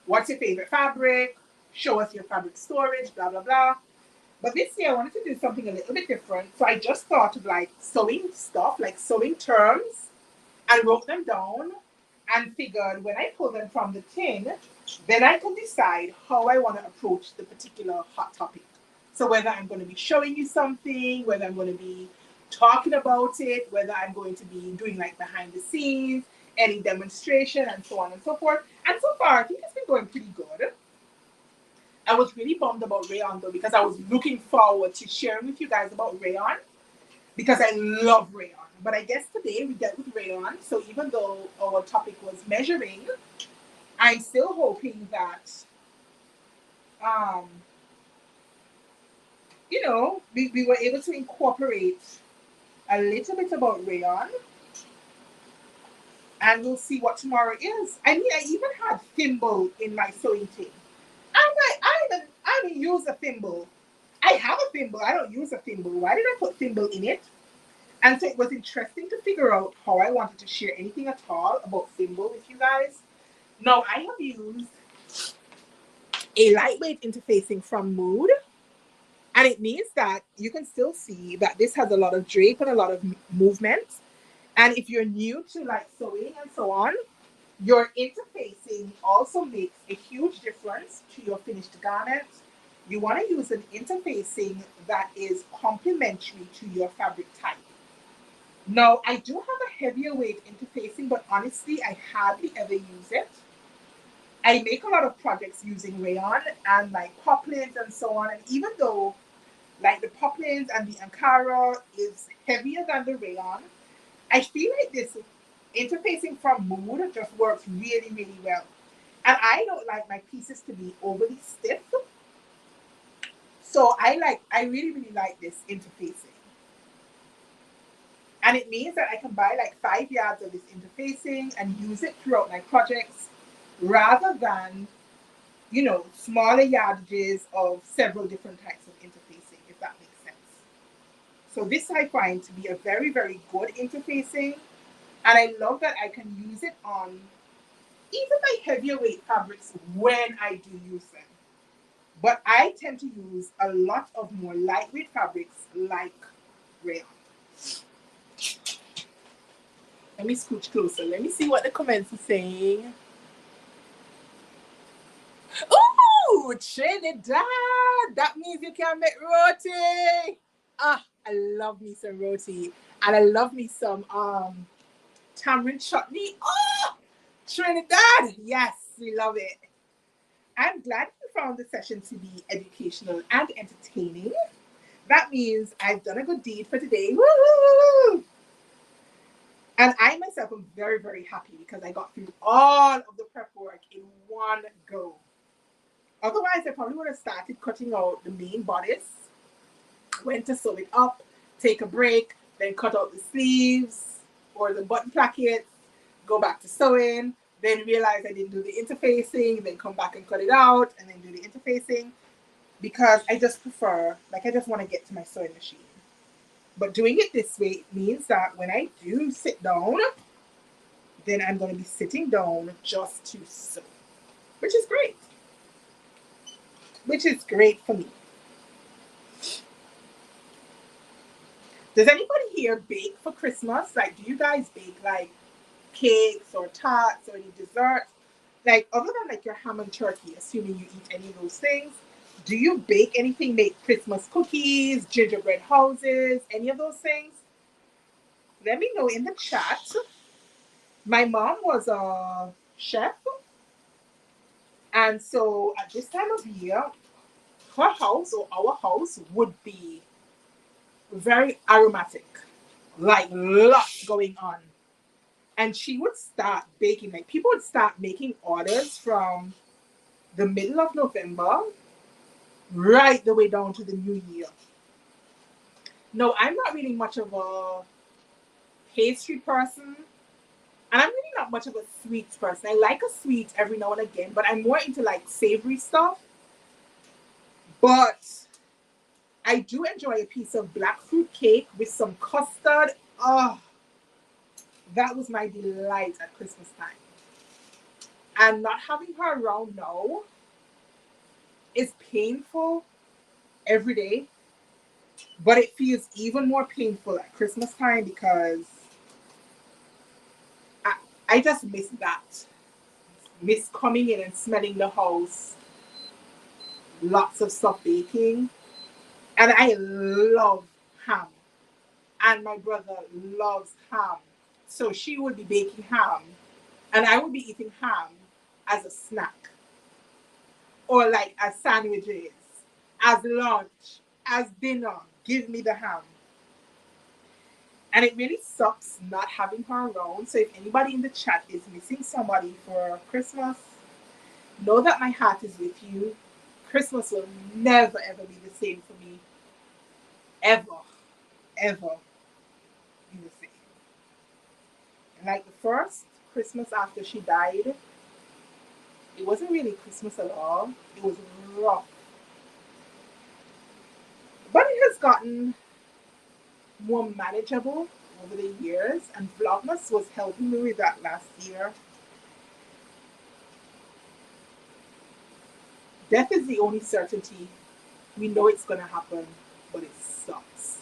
what's your favorite fabric? Show us your fabric storage, blah blah blah. But this year I wanted to do something a little bit different. So I just thought of like sewing stuff, like sewing terms, and wrote them down and figured when I pull them from the tin, then I can decide how I want to approach the particular hot topic. So whether I'm going to be showing you something, whether I'm going to be talking about it, whether I'm going to be doing like behind the scenes, any demonstration, and so on and so forth. And so far, I think it's been going pretty good. I was really bummed about rayon though because I was looking forward to sharing with you guys about rayon because I love rayon. But I guess today we dealt with rayon. So even though our topic was measuring, I'm still hoping that, um, we were able to incorporate a little bit about rayon, and we'll see what tomorrow is. I mean, I even had thimble in my sewing tin. I'm like, I don't use a thimble. I have a thimble. I don't use a thimble. Why did I put thimble in it? And so it was interesting to figure out how I wanted to share anything at all about thimble with you guys. Now, I have used a lightweight interfacing from Mood, and it means that you can still see that this has a lot of drape and a lot of movement. And if you're new to like sewing and so on, your interfacing also makes a huge difference to your finished garment. You want to use an interfacing that is complementary to your fabric type. Now, I do have a heavier weight interfacing, but honestly, I hardly ever use it. I make a lot of projects using rayon and like poplins and so on. And even though like the poplins and the Ankara is heavier than the rayon, I feel like this interfacing from Mood just works really, really well. And I don't like my pieces to be overly stiff. So I really, really like this interfacing. And it means that I can buy like 5 yards of this interfacing and use it throughout my projects rather than, smaller yardages of several different types of interfacing, if that makes sense. So this I find to be a very, very good interfacing. And I love that I can use it on even my heavier weight fabrics when I do use them. But I tend to use a lot of more lightweight fabrics like rayon. Let me scooch closer. Let me see what the comments are saying. Ooh, Trinidad! That means you can make roti. Ah, I love me some roti. And I love me some tamarind chutney. Oh, Trinidad! Yes, we love it. I'm glad you found the session to be educational and entertaining. That means I've done a good deed for today. Woo! And I myself am very, very happy because I got through all of the prep work in one go. Otherwise, I probably would have started cutting out the main bodice, went to sew it up, take a break, then cut out the sleeves or the button plackets, go back to sewing, then realize I didn't do the interfacing, then come back and cut it out, and then do the interfacing, because I just prefer, I just want to get to my sewing machine. But doing it this way means that when I do sit down, then I'm going to be sitting down just to sew, which is great. Which is great for me. Does anybody here bake for Christmas? Like, do you guys bake like cakes or tarts or any desserts? Like, other than like your ham and turkey, assuming you eat any of those things, do you bake anything? Make Christmas cookies, gingerbread houses, any of those things? Let me know in the chat. My mom was a chef. And so at this time of year, her house or our house would be very aromatic, like lots going on. And she would start baking, like people would start making orders from the middle of November right the way down to the new year. No, I'm not really much of a pastry person, and I'm really not much of a sweets person. I like a sweet every now and again, but I'm more into like savory stuff. But I do enjoy a piece of black fruit cake with some custard. Oh, That was my delight at Christmas time. And not having her around now is painful every day, but it feels even more painful at Christmas time because I, I just miss that. Miss coming in and smelling the house, lots of stuff baking. And I love ham. And my brother loves ham. So she would be baking ham, and I would be eating ham as a snack, or like as sandwiches, as lunch, as dinner. Give me the ham. And it really sucks not having her around. So if anybody in the chat is missing somebody for Christmas, know that my heart is with you. Christmas will never ever be the same for me. Ever. Ever be the same. And like the first Christmas after she died, it wasn't really Christmas at all. It was rough. But it has gotten more manageable over the years, and Vlogmas was helping me with that last year. Death is the only certainty. We know it's going to happen, but it sucks.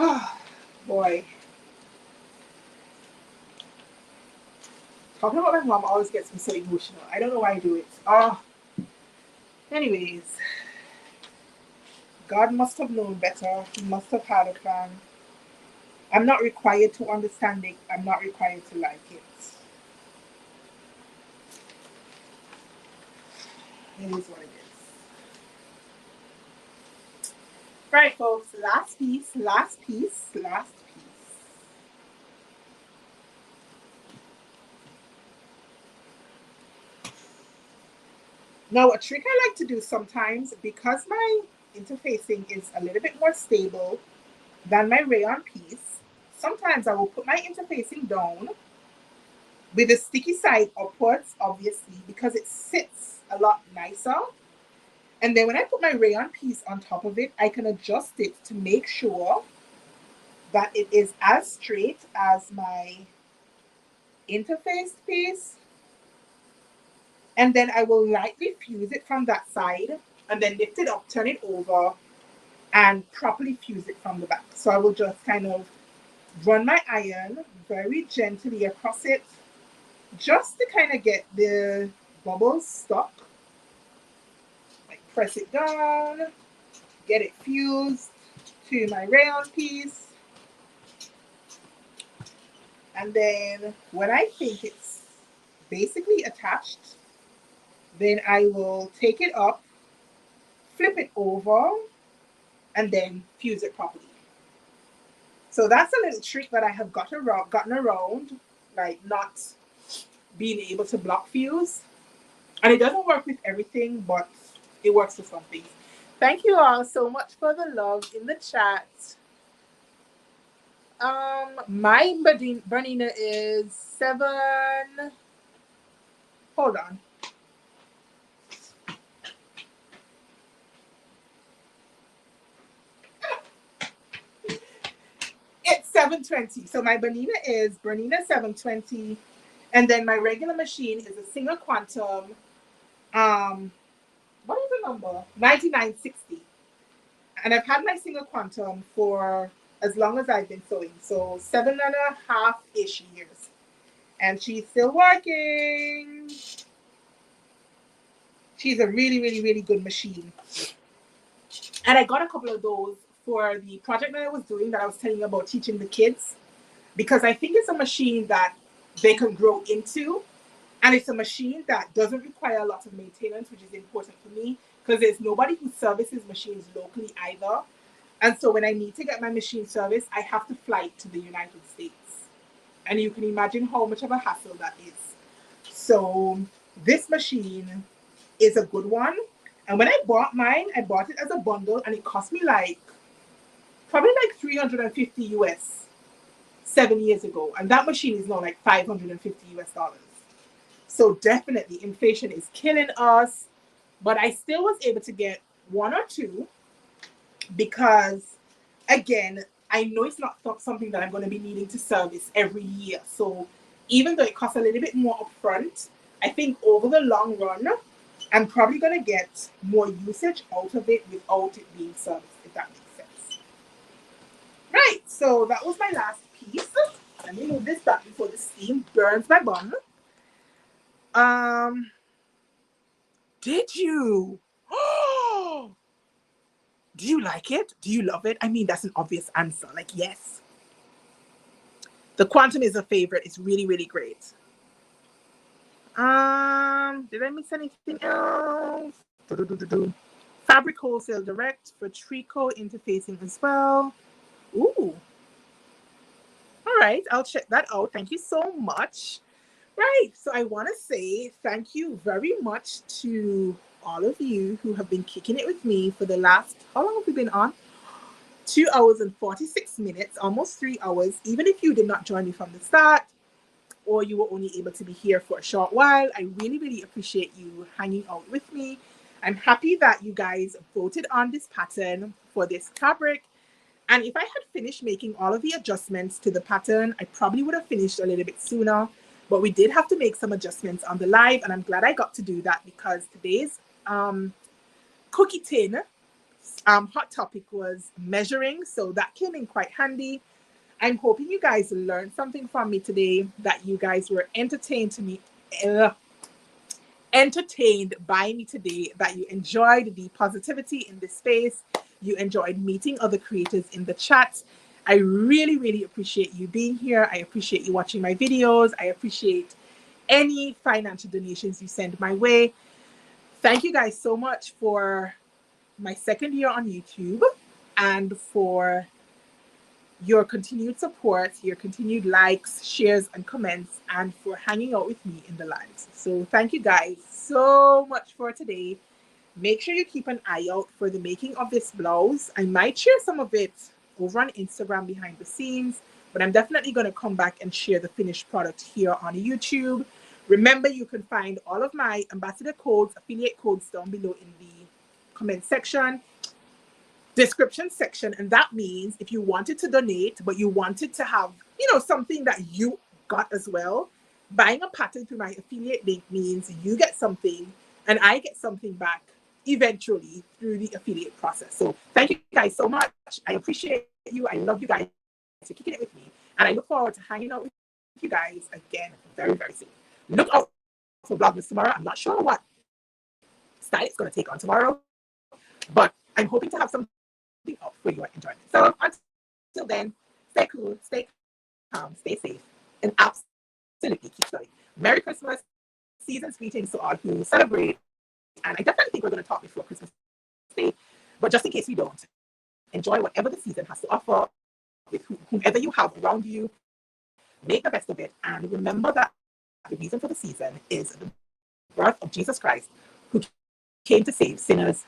Oh, boy. Talking about my mom always gets me so emotional. I don't know why I do it. Oh, anyways, God must have known better. He must have had a plan. I'm not required to understand it. I'm not required to like it. It is what it is. Right, folks. Last piece, last piece, last piece. Now, a trick I like to do sometimes, because my interfacing is a little bit more stable than my rayon piece, sometimes I will put my interfacing down with the sticky side upwards, obviously, because it sits a lot nicer. And then when I put my rayon piece on top of it, I can adjust it to make sure that it is as straight as my interface piece. And then I will lightly fuse it from that side and then lift it up, turn it over, and properly fuse it from the back. So I will just kind of run my iron very gently across it, just to kind of get the bubbles stuck. Like press it down, get it fused to my rayon piece. And then when I think it's basically attached, then I will take it up, flip it over, and then fuse it properly. So that's a little trick that I have gotten around, like not being able to block fuse. And it doesn't work with everything, but it works for some things. Thank you all so much for the love in the chat. My Bernina is 7. Hold on. It's 720. So my Bernina is Bernina 720. And then my regular machine is a Singer Quantum. What is the number? 9960. And I've had my Singer Quantum for as long as I've been sewing. So 7.5-ish years. And she's still working. She's a really, really, really good machine. And I got a couple of those for the project that I was doing that I was telling you about teaching the kids, because I think it's a machine that they can grow into. And it's a machine that doesn't require a lot of maintenance, which is important for me because there's nobody who services machines locally either. And so when I need to get my machine serviced, I have to fly to the United States. And you can imagine how much of a hassle that is. So this machine is a good one. And when I bought mine, I bought it as a bundle and it cost me probably like 350 US 7 years ago. And that machine is now like 550 US dollars. So definitely inflation is killing us. But I still was able to get one or two because, again, I know it's not something that I'm going to be needing to service every year. So even though it costs a little bit more upfront, I think over the long run, I'm probably going to get more usage out of it without it being serviced, if that makes sense. Right, so that was my last piece. Let me move this back before the steam burns my bun. Did you? Oh, do you like it? Do you love it? I mean, that's an obvious answer. Like, yes. The Quantum is a favorite. It's really, really great. Did I miss anything else? Fabric Wholesale Direct for Tricot interfacing as well. Ooh. All right, I'll check that out. Thank you so much. Right, so I want to say thank you very much to all of you who have been kicking it with me for the last, how long have we been on? 2 hours and 46 minutes, almost 3 hours. Even if you did not join me from the start or you were only able to be here for a short while, I really, really appreciate you hanging out with me. I'm happy that you guys voted on this pattern for this fabric. And if I had finished making all of the adjustments to the pattern, I probably would have finished a little bit sooner. But we did have to make some adjustments on the live, and I'm glad I got to do that because today's cookie tin hot topic was measuring, so that came in quite handy. I'm hoping you guys learned something from me today, that you guys were entertained by me today, that you enjoyed the positivity in this space, you enjoyed meeting other creators in the chat. I really, really appreciate you being here. I appreciate you watching my videos. I appreciate any financial donations you send my way. Thank you guys so much for my second year on YouTube and for your continued support, your continued likes, shares, and comments, and for hanging out with me in the lives. So thank you guys so much for today. Make sure you keep an eye out for the making of this blouse. I might share some of it over on Instagram behind the scenes, but I'm definitely going to come back and share the finished product here on YouTube. Remember, you can find all of my ambassador codes, affiliate codes down below in the comment section, description section. And that means if you wanted to donate, but you wanted to have, something that you got as well, buying a pattern through my affiliate link means you get something and I get something back eventually through the affiliate process. So thank you guys so much. I appreciate you. I love you guys for kicking it with me. And I look forward to hanging out with you guys again very, very soon. Look out for Vlogmas tomorrow. I'm not sure what style it's going to take on tomorrow, but I'm hoping to have something up for your enjoyment. So until then, stay cool, stay calm, stay safe, and absolutely keep studying. Merry Christmas, season's greetings to all who celebrate. And I definitely think we're going to talk before Christmas Day, but just in case we don't, enjoy whatever the season has to offer with whomever you have around you. Make the best of it, and remember that the reason for the season is the birth of Jesus Christ, who came to save sinners